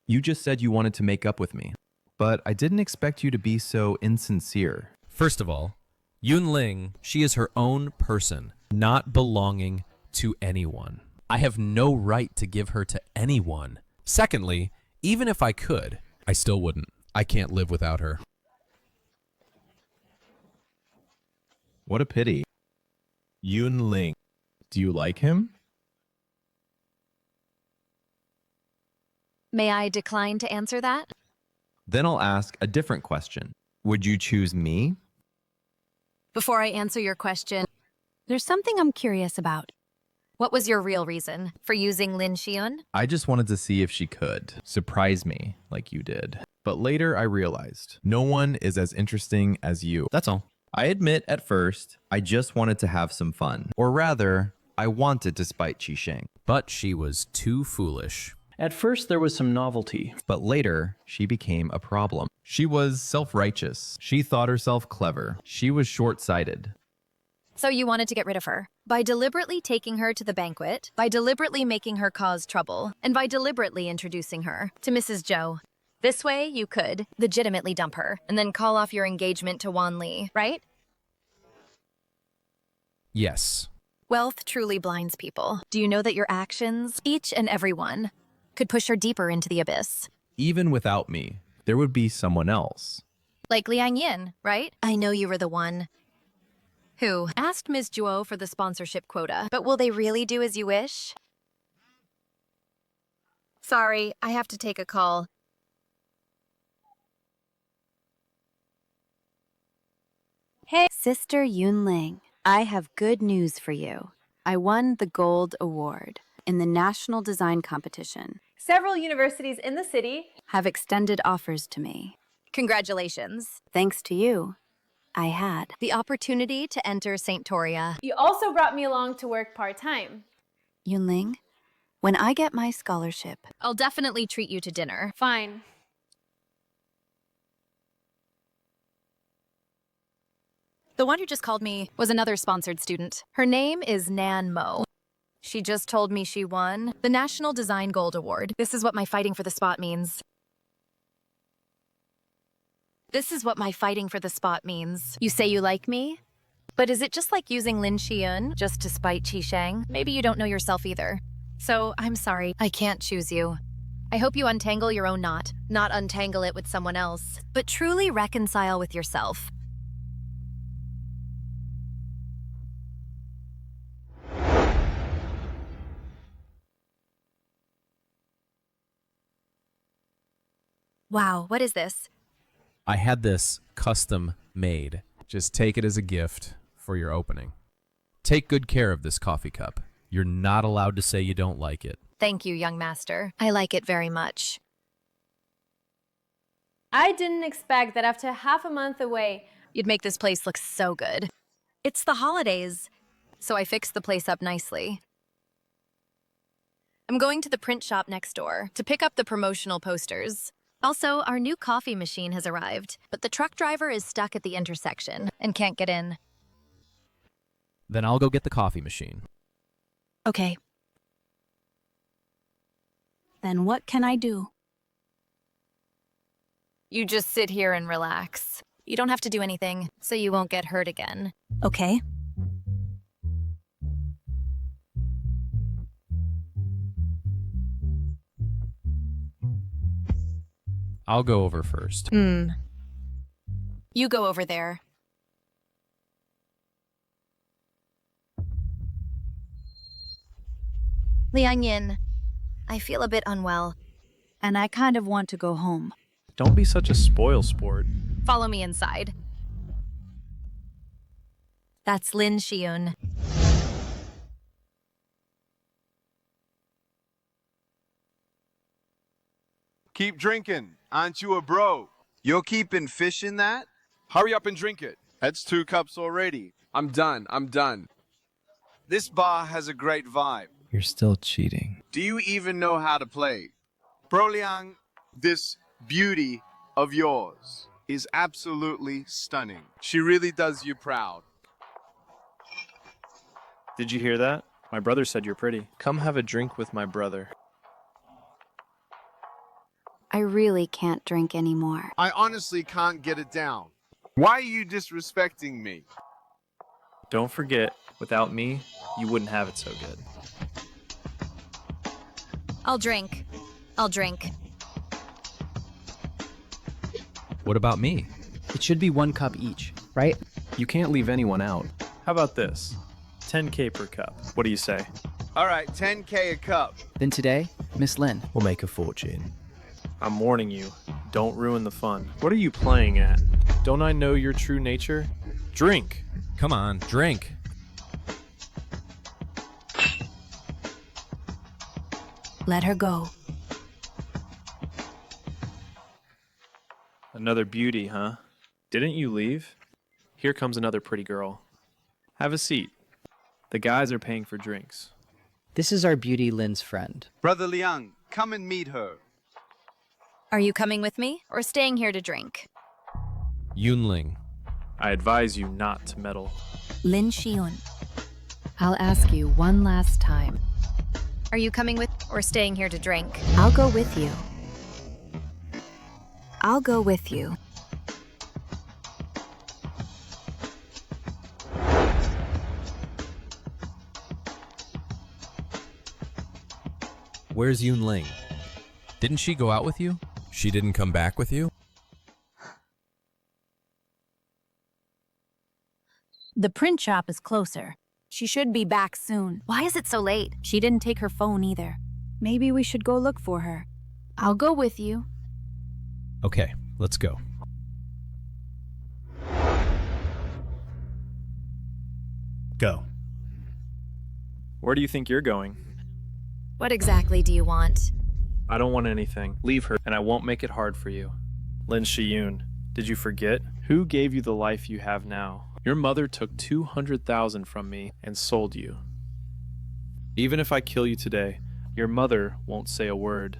S11: You just said you wanted to make up with me, but I didn't expect you to be so insincere.
S2: First of all, Yunling, she is her own person, not belonging to anyone. I have no right to give her to anyone. Secondly, even if I could, I still wouldn't. I can't live without her.
S11: What a pity. Yunling, do you like him?
S3: May I decline to answer that?
S11: Then I'll ask a different question. Would you choose me?
S3: Before I answer your question,
S9: there's something I'm curious about.
S3: What was your real reason for using Lin Shiyun?
S11: I just wanted to see if she could surprise me like you did. But later I realized no one is as interesting as you. That's all. I admit at first, I just wanted to have some fun. Or rather, I wanted to spite Qisheng.
S2: But she was too foolish.
S16: At first, there was some novelty.
S11: But later, she became a problem. She was self-righteous. She thought herself clever. She was short-sighted.
S3: So you wanted to get rid of her. By deliberately taking her to the banquet, by deliberately making her cause trouble, and by deliberately introducing her to Mrs. Zhou. This way, you could legitimately dump her, and then call off your engagement to Wan Li, right?
S2: Yes.
S3: Wealth truly blinds people. Do you know that your actions, each and every one, could push her deeper into the abyss?
S11: Even without me, there would be someone else.
S3: Like Liang Yin, right? I know you were the one who asked Ms. Zhuo for the sponsorship quota, but will they really do as you wish? Sorry, I have to take a call.
S10: Hey, Sister Yunling, I have good news for you. I won the Gold Award in the National Design Competition.
S1: Several universities in the city
S10: Have extended offers to me.
S3: Congratulations.
S10: Thanks to you, I had
S3: The opportunity to enter St. Toria.
S12: You also brought me along to work part-time.
S10: Yunling, when I get my scholarship,
S3: I'll definitely treat you to dinner.
S12: Fine.
S3: The one who just called me was another sponsored student. Her name is Nan Mo. She just told me she won the National Design Gold Award. This is what my fighting for the spot means. This is what my fighting for the spot means. You say you like me? But is it just like using Lin Shiyun just to spite Qi Shang? Maybe you don't know yourself either. So, I'm sorry, I can't choose you. I hope you untangle your own knot, not untangle it with someone else, but truly reconcile with yourself. Wow, what is this?
S2: I had this custom made. Just take it as a gift for your opening. Take good care of this coffee cup. You're not allowed to say you don't like it.
S3: Thank you, young master. I like it very much.
S12: I didn't expect that after half a month away,
S3: You'd make this place look so good. It's the holidays, so I fixed the place up nicely. I'm going to the print shop next door to pick up the promotional posters. Also, our new coffee machine has arrived, but the truck driver is stuck at the intersection and can't get in.
S2: Then I'll go get the coffee machine.
S3: Okay.
S9: Then what can I do?
S3: You just sit here and relax. You don't have to do anything, so you won't get hurt again.
S9: Okay.
S2: I'll go over first.
S3: You go over there. Liang Yin, I feel a bit unwell.
S9: And I kind of want to go home.
S14: Don't be such a spoil sport.
S3: Follow me inside. That's Lin Shiyun.
S17: Keep drinking. Aren't you a bro? You're keeping fish in that? Hurry up and drink it. That's 2 cups already. I'm done. This bar has a great vibe.
S6: You're still cheating.
S17: Do you even know how to play? Bro Liang, this beauty of yours is absolutely stunning. She really does you proud.
S14: Did you hear that? My brother said you're pretty. Come have a drink with my brother.
S10: I really can't drink anymore.
S17: I honestly can't get it down. Why are you disrespecting me?
S14: Don't forget, without me, you wouldn't have it so good.
S3: I'll drink.
S2: What about me?
S7: It should be 1 cup each, right?
S16: You can't leave anyone out.
S14: How about this? 10K per cup. What do you say?
S17: All right, 10K a cup.
S7: Then today, Miss Lin.
S11: We'll make a fortune.
S14: I'm warning you, don't ruin the fun. What are you playing at? Don't I know your true nature? Drink!
S2: Come on, drink.
S9: Let her go.
S14: Another beauty, huh? Didn't you leave? Here comes another pretty girl. Have a seat. The guys are paying for drinks.
S7: This is our beauty Lin's friend.
S17: Brother Liang, come and meet her.
S3: Are you coming with me or staying here to drink?
S2: Yunling.
S14: I advise you not to meddle.
S9: Lin Shiyun.
S3: I'll ask you one last time. Are you coming with or staying here to drink?
S10: I'll go with you. I'll go with you.
S2: Where's Yunling? Didn't she go out with you? She didn't come back with you?
S9: The print shop is closer. She should be back soon.
S3: Why is it so late?
S9: She didn't take her phone either. Maybe we should go look for her. I'll go with you.
S2: Okay, let's go.
S13: Go.
S14: Where do you think you're going?
S3: What exactly do you want?
S14: I don't want anything. Leave her, and I won't make it hard for you. Lin Shiyun, did you forget? Who gave you the life you have now? Your mother took 200,000 from me and sold you. Even if I kill you today, your mother won't say a word.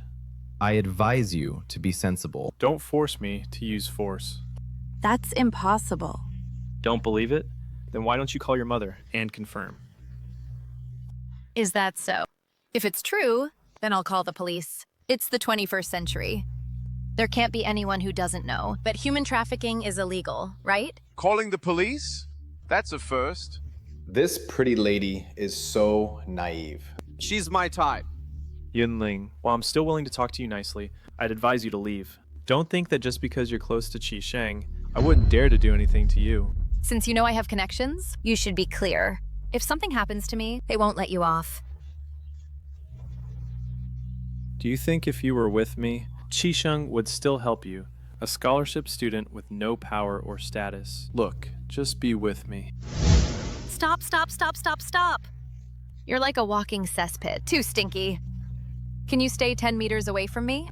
S11: I advise you to be sensible.
S14: Don't force me to use force.
S10: That's impossible.
S14: Don't believe it? Then why don't you call your mother and confirm?
S3: Is that so? If it's true, then I'll call the police. It's the 21st century. There can't be anyone who doesn't know, but human trafficking is illegal, right?
S17: Calling the police? That's a first.
S13: This pretty lady is so naive.
S17: She's my type.
S14: Yunling, while I'm still willing to talk to you nicely, I'd advise you to leave. Don't think that just because you're close to Qi Sheng, I wouldn't dare to do anything to you.
S3: Since you know I have connections, you should be clear. If something happens to me, they won't let you off.
S14: Do you think if you were with me, Qi Sheng would still help you, a scholarship student with no power or status? Look, just be with me.
S3: Stop, stop, stop, stop, stop! You're like a walking cesspit, too stinky. Can you stay 10 meters away from me?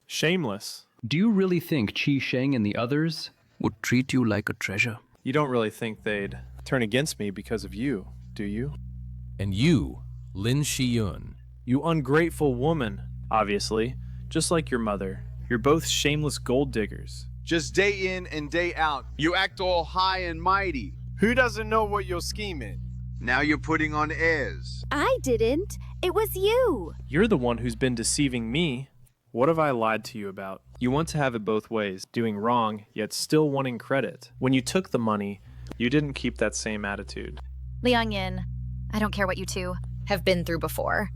S14: Shameless.
S16: Do you really think Qi Sheng and the others would treat you like a treasure?
S14: You don't really think they'd turn against me because of you, do you?
S2: And you, Lin Shiyun.
S14: You ungrateful woman, obviously. Just like your mother. You're both shameless gold diggers.
S17: Just day in and day out, you act all high and mighty. Who doesn't know what you're scheming? Now you're putting on airs.
S18: I didn't. It was you.
S14: You're the one who's been deceiving me. What have I lied to you about? You want to have it both ways, doing wrong, yet still wanting credit. When you took the money, you didn't keep that same attitude.
S3: Liang Yin, I don't care what you two have been through before.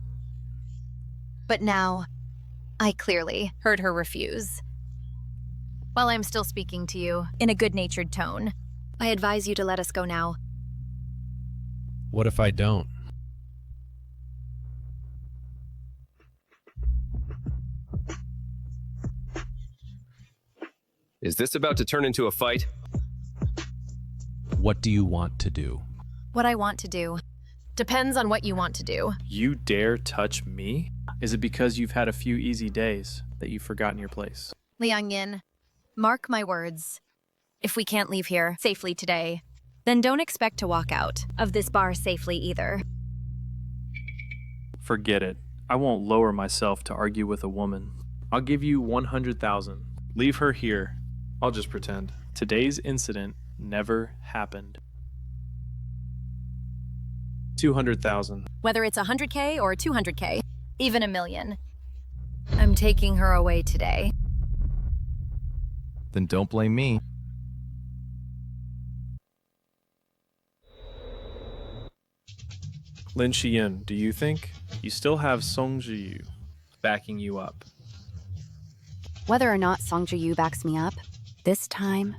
S3: But now, I clearly heard her refuse. While I'm still speaking to you in a good-natured tone, I advise you to let us go now.
S2: What if I don't?
S19: Is this about to turn into a fight?
S2: What do you want to do?
S3: What I want to do depends on what you want to do.
S14: You dare touch me? Is it because you've had a few easy days that you've forgotten your place?
S3: Liang Yin, mark my words. If we can't leave here safely today, then don't expect to walk out of this bar safely either.
S14: Forget it. I won't lower myself to argue with a woman. I'll give you 100,000. Leave her here. I'll just pretend. Today's incident never happened. 200,000.
S3: Whether it's 100K or 200K, even $1 million. I'm taking her away today.
S11: Then don't blame me.
S14: Lin Shiyun, do you think you still have Song Zhiyu backing you up?
S10: Whether or not Song Zhiyu backs me up, this time,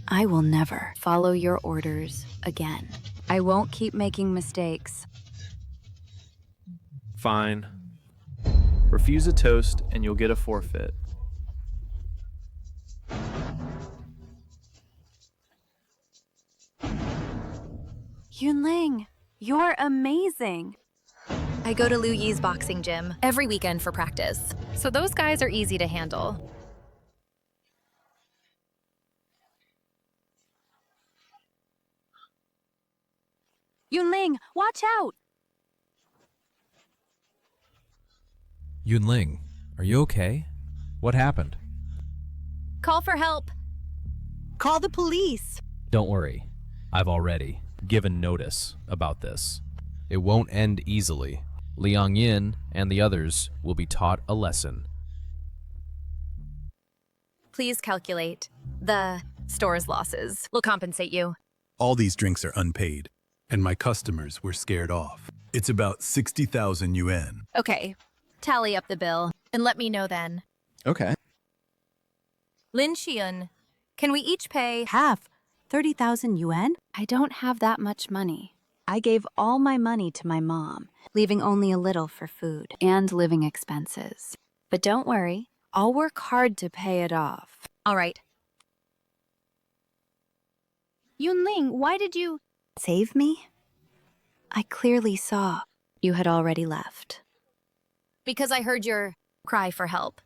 S10: I will never follow your orders again. I won't keep making mistakes.
S14: Fine. Refuse a toast and you'll get a forfeit.
S10: Yunling, you're amazing.
S3: I go to Lu Yi's boxing gym every weekend for practice, so those guys are easy to handle.
S9: Yunling, watch out!
S2: Yunling, are you okay? What happened?
S3: Call for help.
S9: Call the police.
S2: Don't worry, I've already given notice about this. It won't end easily. Liang Yin and the others will be taught a lesson.
S3: Please calculate. The store's losses will compensate you.
S8: All these drinks are unpaid, and my customers were scared off. It's about 60,000 yuan.
S3: Okay, tally up the bill and let me know then.
S4: Okay.
S3: Lin Shiyun, can we each pay
S10: Half? 30,000 yuan? I don't have that much money. I gave all my money to my mom, leaving only a little for food and living expenses. But don't worry, I'll work hard to pay it off.
S3: All right.
S9: Yunling, why did you...
S10: Save me? I clearly saw you had already left.
S3: Because I heard your cry for help.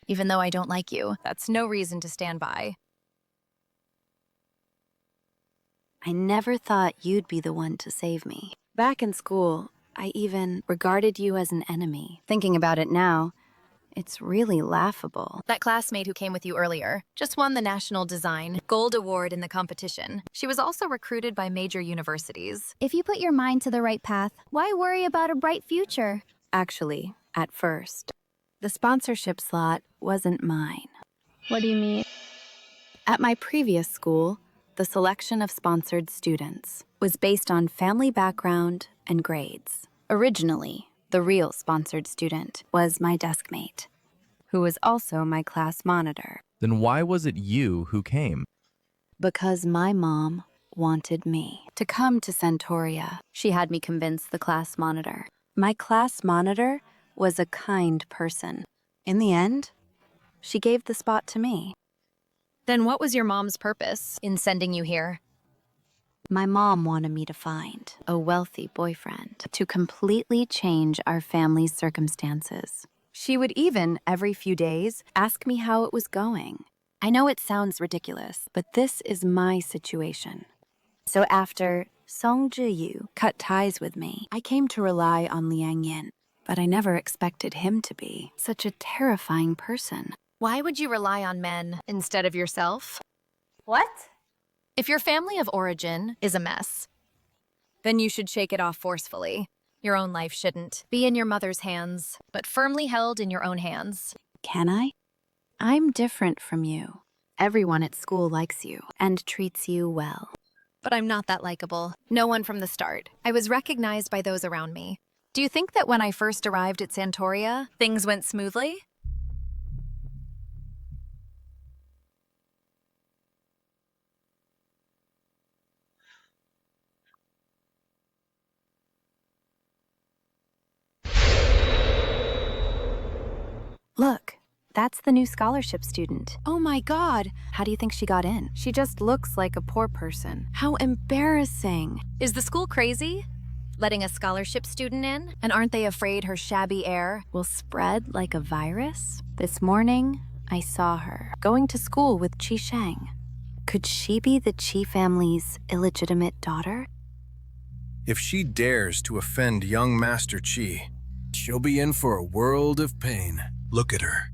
S3: Even though I don't like you, that's no reason to stand by.
S10: I never thought you'd be the one to save me. Back in school, I even regarded you as an enemy. Thinking about it now, it's really laughable.
S3: That classmate who came with you earlier just won the National Design Gold Award in the competition. She was also recruited by major universities.
S18: If you put your mind to the right path, why worry about a bright future?
S10: Actually, at first, the sponsorship slot wasn't mine.
S9: What do you mean?
S10: At my previous school, the selection of sponsored students was based on family background and grades. Originally, the real sponsored student was my desk mate, who was also my class monitor.
S11: Then why was it you who came?
S10: Because my mom wanted me to come to Centauria. She had me convince the class monitor. My class monitor was a kind person. In the end, she gave the spot to me.
S3: Then what was your mom's purpose in sending you here?
S10: My mom wanted me to find a wealthy boyfriend to completely change our family's circumstances. She would even, every few days, ask me how it was going. I know it sounds ridiculous, but this is my situation. So after Song Zhiyu cut ties with me, I came to rely on Liang Yin, but I never expected him to be such a terrifying person.
S3: Why would you rely on men instead of yourself?
S12: What?
S3: If your family of origin is a mess, then you should shake it off forcefully. Your own life shouldn't be in your mother's hands, but firmly held in your own hands.
S10: Can I? I'm different from you. Everyone at school likes you and treats you well.
S3: But I'm not that likable. No one from the start. I was recognized by those around me. Do you think that when I first arrived at Centauria, things went smoothly?
S10: Look, that's the new scholarship student. Oh my God, how do you think she got in? She just looks like a poor person. How embarrassing.
S3: Is the school crazy? Letting a scholarship student in? And aren't they afraid her shabby air
S10: will spread like a virus? This morning, I saw her going to school with Qi Sheng. Could she be the Qi family's illegitimate daughter?
S20: If she dares to offend young Master Qi, she'll be in for a world of pain. Look at her.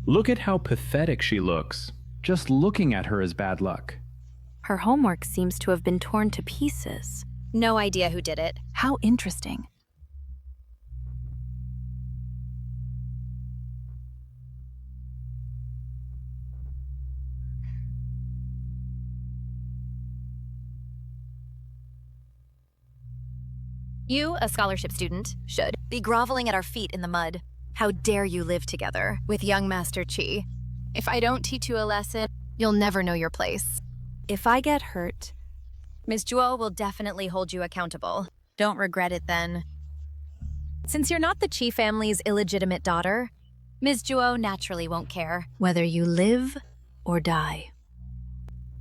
S16: Look at how pathetic she looks. Just looking at her is bad luck.
S10: Her homework seems to have been torn to pieces.
S3: No idea who did it.
S10: How interesting.
S3: You, a scholarship student, should be groveling at our feet in the mud. How dare you live together with young Master Qi? If I don't teach you a lesson, you'll never know your place.
S10: If I get hurt,
S3: Ms. Zhuo will definitely hold you accountable. Don't regret it then. Since you're not the Qi family's illegitimate daughter, Ms. Zhuo naturally won't care.
S10: Whether you live or die.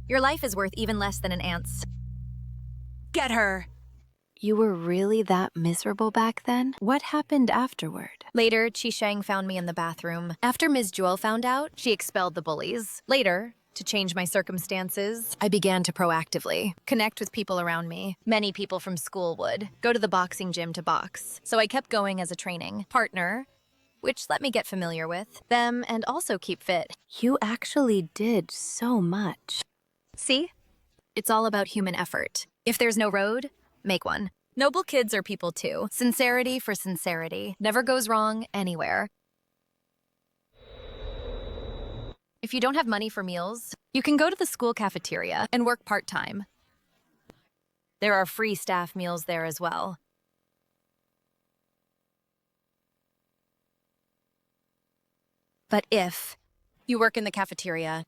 S3: Your life is worth even less than an ant's. Get her!
S10: You were really that miserable back then? What happened afterward?
S3: Later, Qi Sheng found me in the bathroom. After Ms. Zhuo found out, she expelled the bullies. Later, To change my circumstances, I began to proactively connect with people around me. Many people from school would go to the boxing gym to box, so I kept going as a training partner, which let me get familiar with them and also keep fit.
S10: You actually did so much.
S3: See? It's all about human effort. If there's no road, make one. Noble kids are people too. Sincerity for sincerity never goes wrong anywhere. If you don't have money for meals, you can go to the school cafeteria and work part-time. There are free staff meals there as well. But if you work in the cafeteria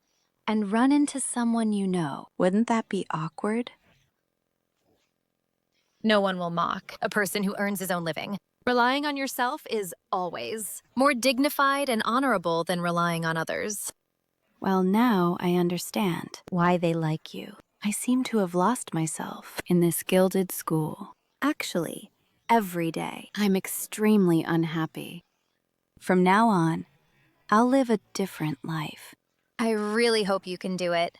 S10: and run into someone you know, wouldn't that be awkward?
S3: No one will mock a person who earns his own living. Relying on yourself is always more dignified and honorable than relying on others.
S10: Well, now I understand why they like you. I seem to have lost myself in this gilded school. Actually, every day, I'm extremely unhappy. From now on, I'll live a different life.
S3: I really hope you can do it.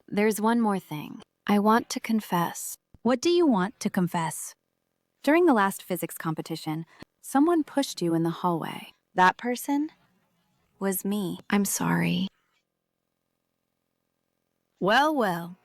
S10: There's one more thing. I want to confess.
S9: What do you want to confess?
S10: During the last physics competition, someone pushed you in the hallway. That person was me. I'm sorry.
S9: Well, well.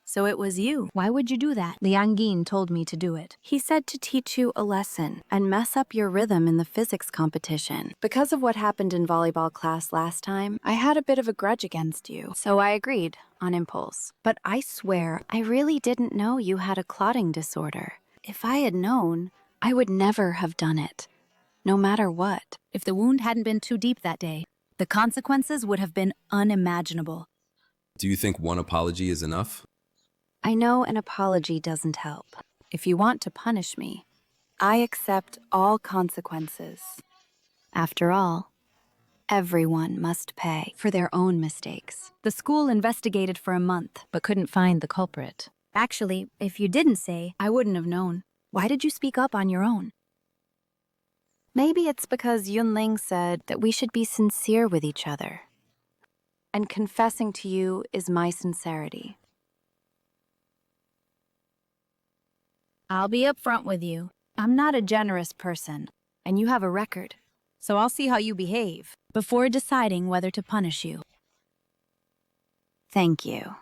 S9: So it was you. Why would you do that? Liang Yin told me to do it.
S10: He said to teach you a lesson and mess up your rhythm in the physics competition. Because of what happened in volleyball class last time, I had a bit of a grudge against you, so I agreed on impulse. But I swear, I really didn't know you had a clotting disorder. If I had known, I would never have done it, no matter what.
S9: If the wound hadn't been too deep that day, the consequences would have been unimaginable.
S19: Do you think one apology is enough?
S10: I know an apology doesn't help. If you want to punish me, I accept all consequences. After all, everyone must pay for their own mistakes.
S9: The school investigated for a month, but couldn't find the culprit. Actually, if you didn't say, I wouldn't have known. Why did you speak up on your own?
S10: Maybe it's because Yunling said that we should be sincere with each other. And confessing to you is my sincerity.
S9: I'll be upfront with you. I'm not a generous person, and you have a record. So I'll see how you behave before deciding whether to punish you.
S10: Thank you.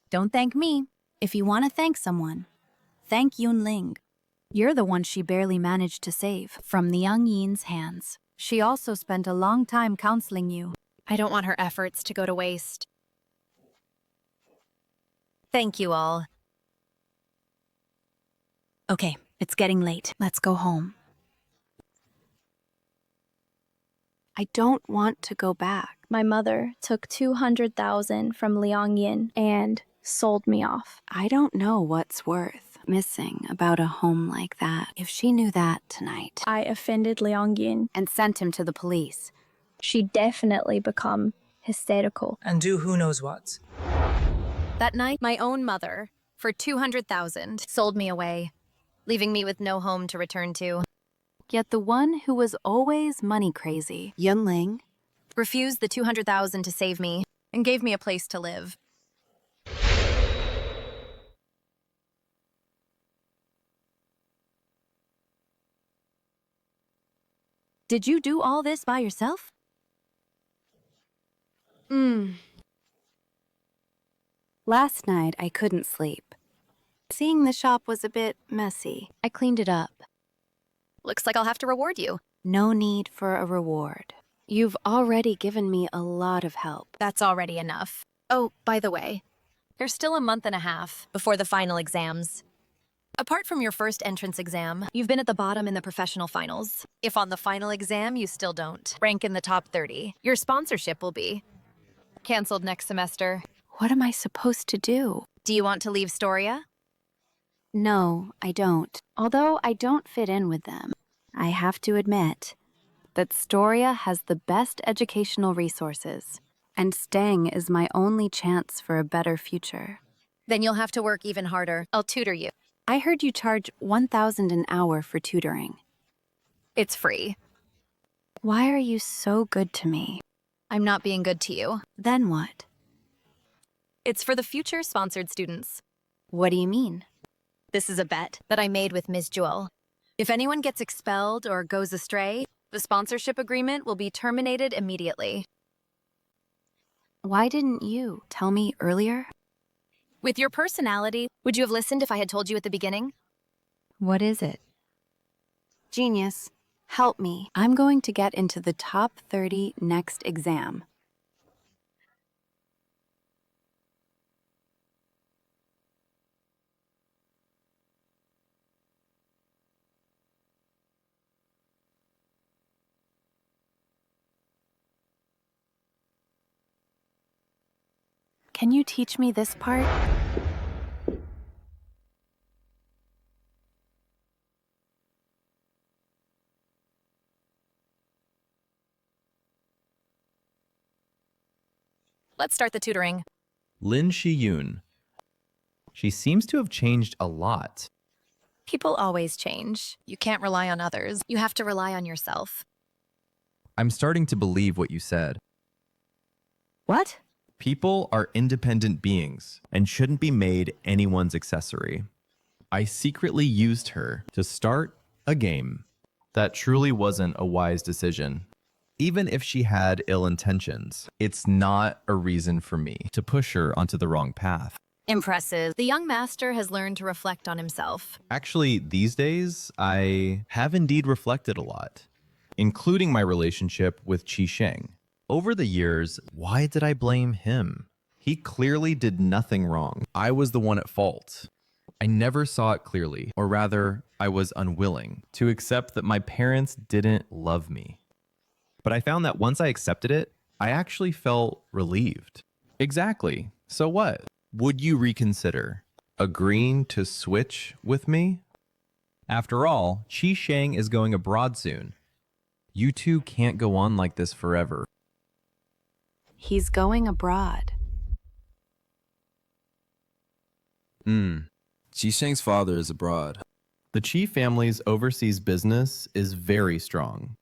S9: Don't thank me. If you want to thank someone, thank Yunling. You're the one she barely managed to save from Liang Yin's hands. She also spent a long time counseling you.
S3: I don't want her efforts to go to waste. Thank you all.
S9: Okay, it's getting late. Let's go home.
S10: I don't want to go back.
S15: My mother took 200,000 from Liang Yin and sold me off.
S10: I don't know what's worth missing about a home like that. If she knew that tonight.
S15: I offended Liang Yin
S10: and sent him to the police.
S15: She'd definitely become hysterical.
S21: And do who knows what.
S3: That night, my own mother, for 200,000, sold me away, leaving me with no home to return to.
S10: Yet the one who was always money crazy, Yunling,
S3: refused the 200,000 to save me and gave me a place to live.
S9: Did you do all this by yourself?
S10: Last night I couldn't sleep. Seeing the shop was a bit messy. I cleaned it up.
S3: Looks like I'll have to reward you.
S10: No need for a reward. You've already given me a lot of help.
S3: That's already enough. Oh, by the way, there's still a month and a half before the final exams. Apart from your first entrance exam, you've been at the bottom in the professional finals. If on the final exam you still don't rank in the top 30, your sponsorship will be canceled next semester.
S10: What am I supposed to do?
S3: Do you want to leave Storia?
S10: No, I don't. Although I don't fit in with them. I have to admit that Storia has the best educational resources, and staying is my only chance for a better future.
S3: Then you'll have to work even harder. I'll tutor you.
S10: I heard you charge 1,000 an hour for tutoring.
S3: It's free.
S10: Why are you so good to me?
S3: I'm not being good to you.
S9: Then what?
S3: It's for the future sponsored students.
S9: What do you mean?
S3: This is a bet that I made with Ms. Jewel. If anyone gets expelled or goes astray, the sponsorship agreement will be terminated immediately.
S9: Why didn't you tell me earlier?
S3: With your personality, would you have listened if I had told you at the beginning?
S9: What is it? Genius, help me. I'm going to get into the top 30 next exam. Can you teach me this part?
S3: Let's start the tutoring.
S11: Lin Shiyun. She seems to have changed a lot.
S3: People always change. You can't rely on others. You have to rely on yourself.
S11: I'm starting to believe what you said.
S9: What?
S11: People are independent beings and shouldn't be made anyone's accessory. I secretly used her to start a game. That truly wasn't a wise decision. Even if she had ill intentions, it's not a reason for me to push her onto the wrong path.
S3: Impressive. The young master has learned to reflect on himself.
S11: Actually, these days, I have indeed reflected a lot, including my relationship with Qi Sheng. Over the years, why did I blame him? He clearly did nothing wrong. I was the one at fault. I never saw it clearly, or rather, I was unwilling to accept that my parents didn't love me. But I found that once I accepted it, I actually felt relieved. Exactly. So what? Would you reconsider agreeing to switch with me? After all, Qi Sheng is going abroad soon. You two can't go on like this forever.
S9: He's going abroad.
S19: Qi Sheng's father is abroad.
S11: The Qi family's overseas business is very strong.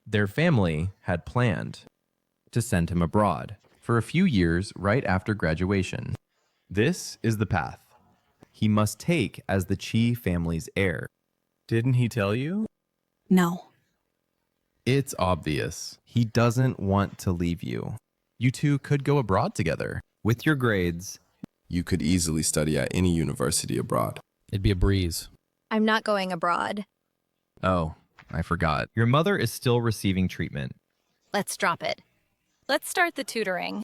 S11: Their family had planned to send him abroad for a few years right after graduation. This is the path he must take as the Qi family's heir. Didn't he tell you?
S9: No.
S11: It's obvious. He doesn't want to leave you. You two could go abroad together. With your grades,
S19: You could easily study at any university abroad.
S2: It'd be a breeze.
S3: I'm not going abroad.
S11: oh, I forgot. Your mother is still receiving treatment.
S3: Let's drop it. Let's start the tutoring.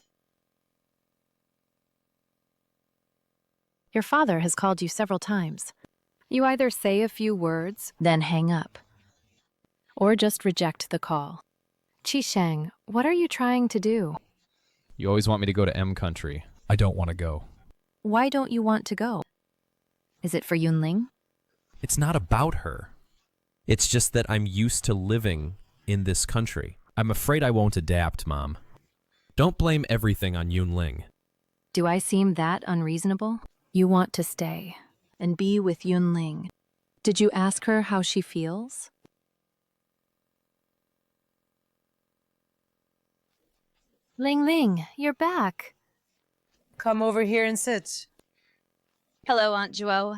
S9: Your father has called you several times. You either say a few words, then hang up, or just reject the call. Qi Sheng, what are you trying to do?
S2: You always want me to go to M country. I don't want to go.
S9: Why don't you want to go? Is it for Yunling?
S2: It's not about her. It's just that I'm used to living in this country. I'm afraid I won't adapt, Mom. Don't blame everything on Yunling.
S9: Do I seem that unreasonable? You want to stay and be with Yunling. Did you ask her how she feels? Ling Ling, you're back.
S21: Come over here and sit.
S18: Hello, Aunt Joe.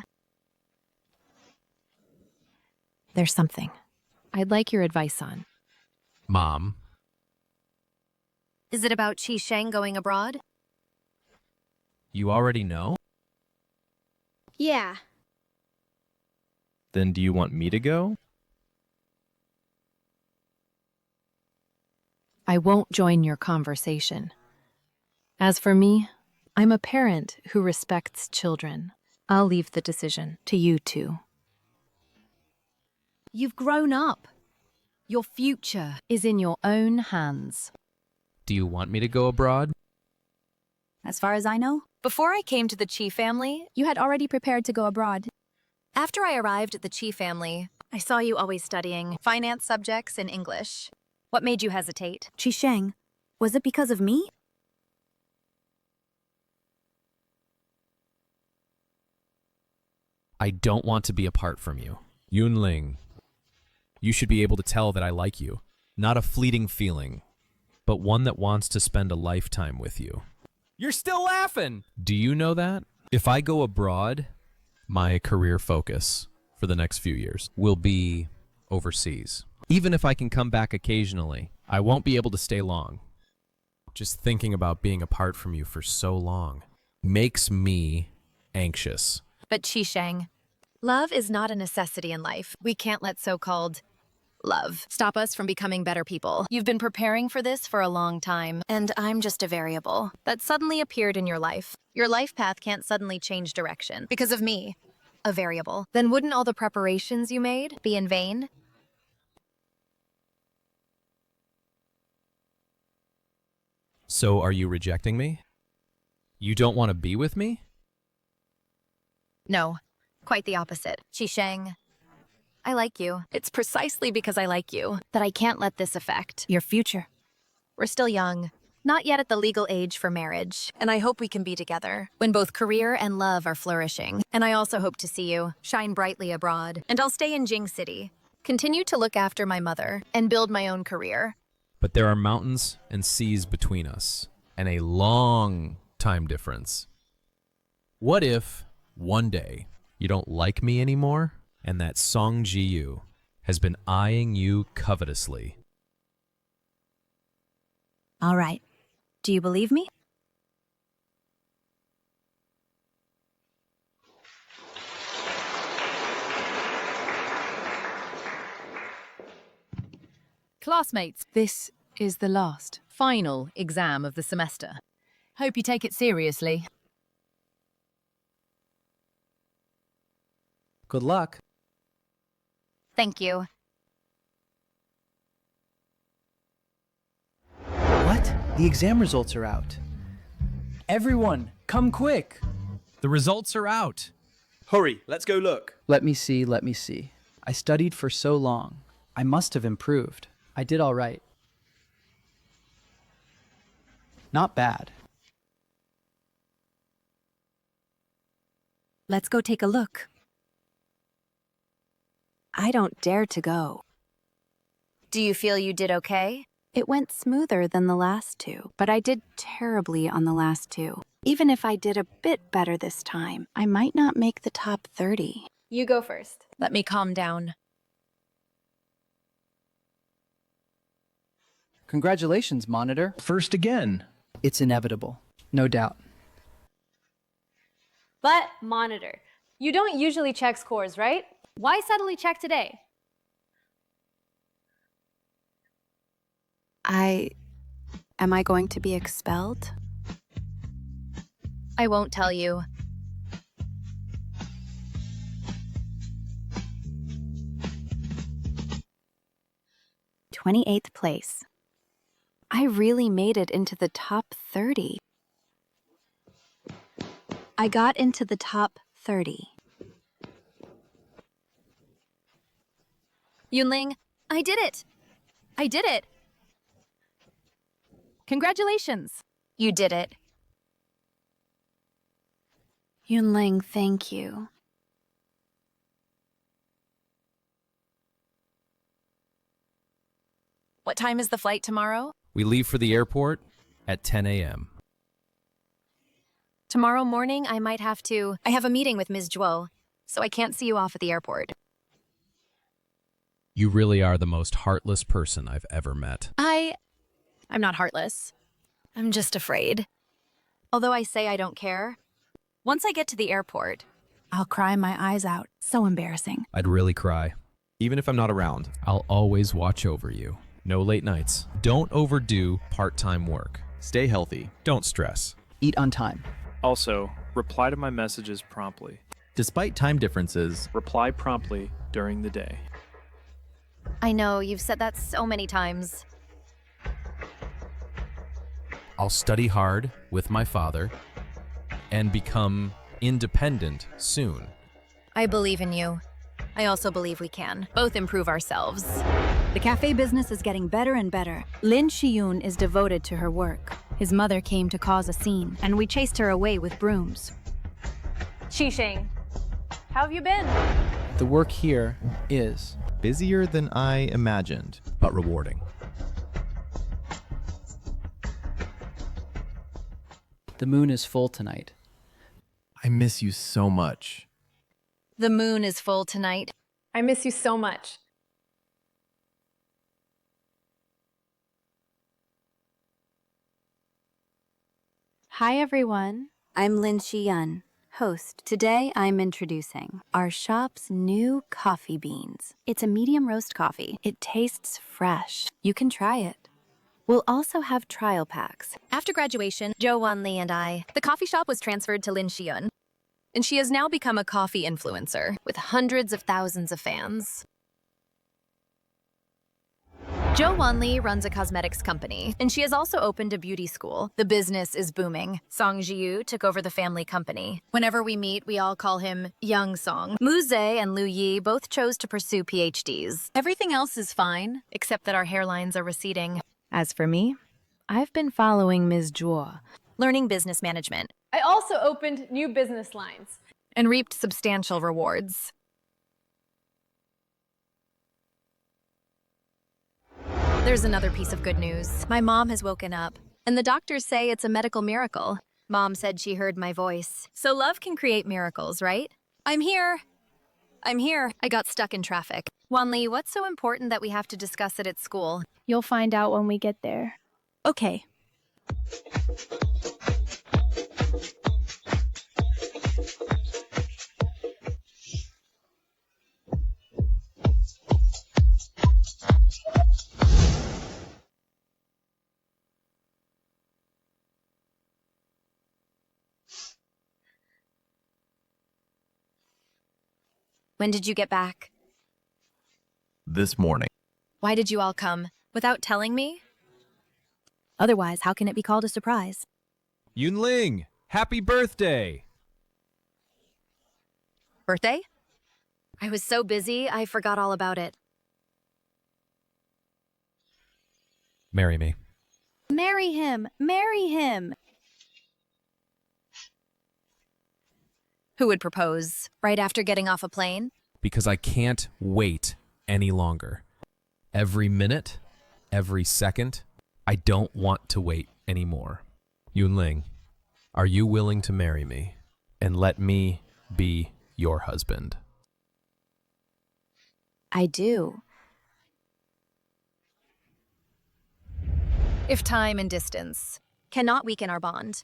S9: There's something I'd like your advice on.
S2: Mom.
S3: Is it about Qi Sheng going abroad?
S2: You already know?
S15: Yeah.
S11: Then do you want me to go?
S9: I won't join your conversation. As for me, I'm a parent who respects children. I'll leave the decision to you two.
S18: You've grown up. Your future
S9: is in your own hands.
S2: Do you want me to go abroad?
S18: As far as I know,
S3: Before I came to the Qi family,
S18: you had already prepared to go abroad.
S3: after I arrived at the Qi family, I saw you always studying finance subjects in English. What made you hesitate?
S18: Qi Sheng, was it because of me?
S2: I don't want to be apart from you. Yunling, you should be able to tell that I like you. Not a fleeting feeling, but one that wants to spend a lifetime with you.
S11: You're still laughing!
S2: Do you know that? If I go abroad, my career focus for the next few years will be overseas. Even if I can come back occasionally, I won't be able to stay long. Just thinking about being apart from you for so long makes me anxious.
S3: But Qisheng, love is not a necessity in life. We can't let so-called love stop us from becoming better people. You've been preparing for this for a long time, and I'm just a variable that suddenly appeared in your life. Your life path can't suddenly change direction because of me, a variable. Then wouldn't all the preparations you made be in vain?
S2: So are you rejecting me? You don't want to be with me?
S3: No, quite the opposite. Qisheng, I like you. It's precisely because I like you that I can't let this affect
S9: your future.
S3: We're still young, not yet at the legal age for marriage, and I hope we can be together when both career and love are flourishing. And I also hope to see you shine brightly abroad. And I'll stay in Jing City, continue to look after my mother, and build my own career.
S2: But there are mountains and seas between us, and a long time difference. What if one day you don't like me anymore, and that Song Ji-yu has been eyeing you covetously?
S9: All right. Do you believe me?
S5: Classmates, this is the last, final exam of the semester. Hope you take it seriously.
S7: Good luck.
S3: Thank you.
S7: What? The exam results are out. Everyone, come quick.
S2: The results are out.
S13: Hurry, let's go look.
S7: Let me see, let me see. I studied for so long. I must have improved. I did all right. Not bad.
S9: Let's go take a look.
S10: I don't dare to go.
S3: Do you feel you did okay?
S10: It went smoother than the last two, but I did terribly on the last two. Even if I did a bit better this time, I might not make the top 30.
S12: You go first.
S3: Let me calm down.
S7: Congratulations, Monitor.
S16: First again.
S7: It's inevitable, no doubt.
S12: But, Monitor, you don't usually check scores, right? Why suddenly check today?
S10: Am I going to be expelled?
S3: I won't tell you.
S10: '28th place. I really made it into the top 30. I got into the top 30.
S3: Yunling, I did it! I did it!
S5: Congratulations!
S3: You did it.
S10: Yunling, thank you.
S3: What time is the flight tomorrow?
S2: We leave for the airport at 10 a.m.
S3: Tomorrow morning, I might have to... I have a meeting with Ms. Zhuo, so I can't see you off at the airport.
S2: You really are the most heartless person I've ever met.
S3: I'm not heartless. I'm just afraid. Although I say I don't care, once I get to the airport,
S9: I'll cry my eyes out. So embarrassing.
S2: I'd really cry.
S11: Even if I'm not around.
S2: I'll always watch over you. No late nights. Don't overdo part-time work.
S11: Stay healthy.
S2: Don't stress.
S7: Eat on time.
S14: Also, reply to my messages promptly.
S11: Despite time differences,
S14: reply promptly during the day.
S3: I know, you've said that so many times.
S2: I'll study hard with my father and become independent soon.
S3: I believe in you. I also believe we can both improve ourselves.
S9: The cafe business is getting better and better. Lin Shiyun is devoted to her work. His mother came to cause a scene, and we chased her away with brooms.
S12: Qisheng, how have you been?
S7: The work here is
S11: busier than I imagined,
S2: but rewarding.
S7: The moon is full tonight.
S11: I miss you so much.
S3: The moon is full tonight.
S12: I miss you so much.
S10: Hi everyone, I'm Lin Shiyun, host. Today I'm introducing our shop's new coffee beans. It's a medium roast coffee. It tastes fresh. You can try it. We'll also have trial packs.
S3: After graduation, Yunling and the coffee shop was transferred to Lin Shiyun, and she has now become a coffee influencer with hundreds of thousands of fans. Yunling runs a cosmetics company, and she has also opened a beauty school. The business is booming. Song Jiu took over the family company. Whenever we meet, we all call him Young Song. Mu Zhe and Lu Yi both chose to pursue PhDs. Everything else is fine, except that our hairlines are receding.
S10: As for me, I've been following Ms. Zhuo,
S3: Learning business management,
S12: I also opened new business lines.
S3: and reaped substantial rewards. There's another piece of good news. My mom has woken up, and the doctors say it's a medical miracle. Mom said she heard my voice. So love can create miracles, right? I'm here. I'm here. I got stuck in traffic. Wanli, what's so important that we have to discuss it at school?
S18: You'll find out when we get there.
S10: Okay.
S3: When did you get back?
S11: This morning.
S3: Why did you all come? Without telling me?
S10: Otherwise, how can it be called a surprise?
S2: Yunling, happy birthday!
S3: Birthday? I was so busy, I forgot all about it.
S2: Marry me.
S18: Marry him! Marry him!
S3: Who would propose? Right after getting off a plane?
S2: Because I can't wait any longer. Every minute, every second, I don't want to wait anymore. Yunling, are you willing to marry me and let me be your husband?
S10: I do.
S3: If time and distance cannot weaken our bond,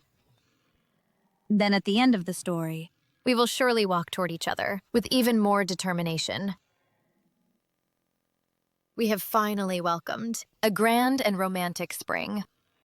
S10: Then at the end of the story,
S3: we will surely walk toward each other with even more determination. We have finally welcomed a grand and romantic spring.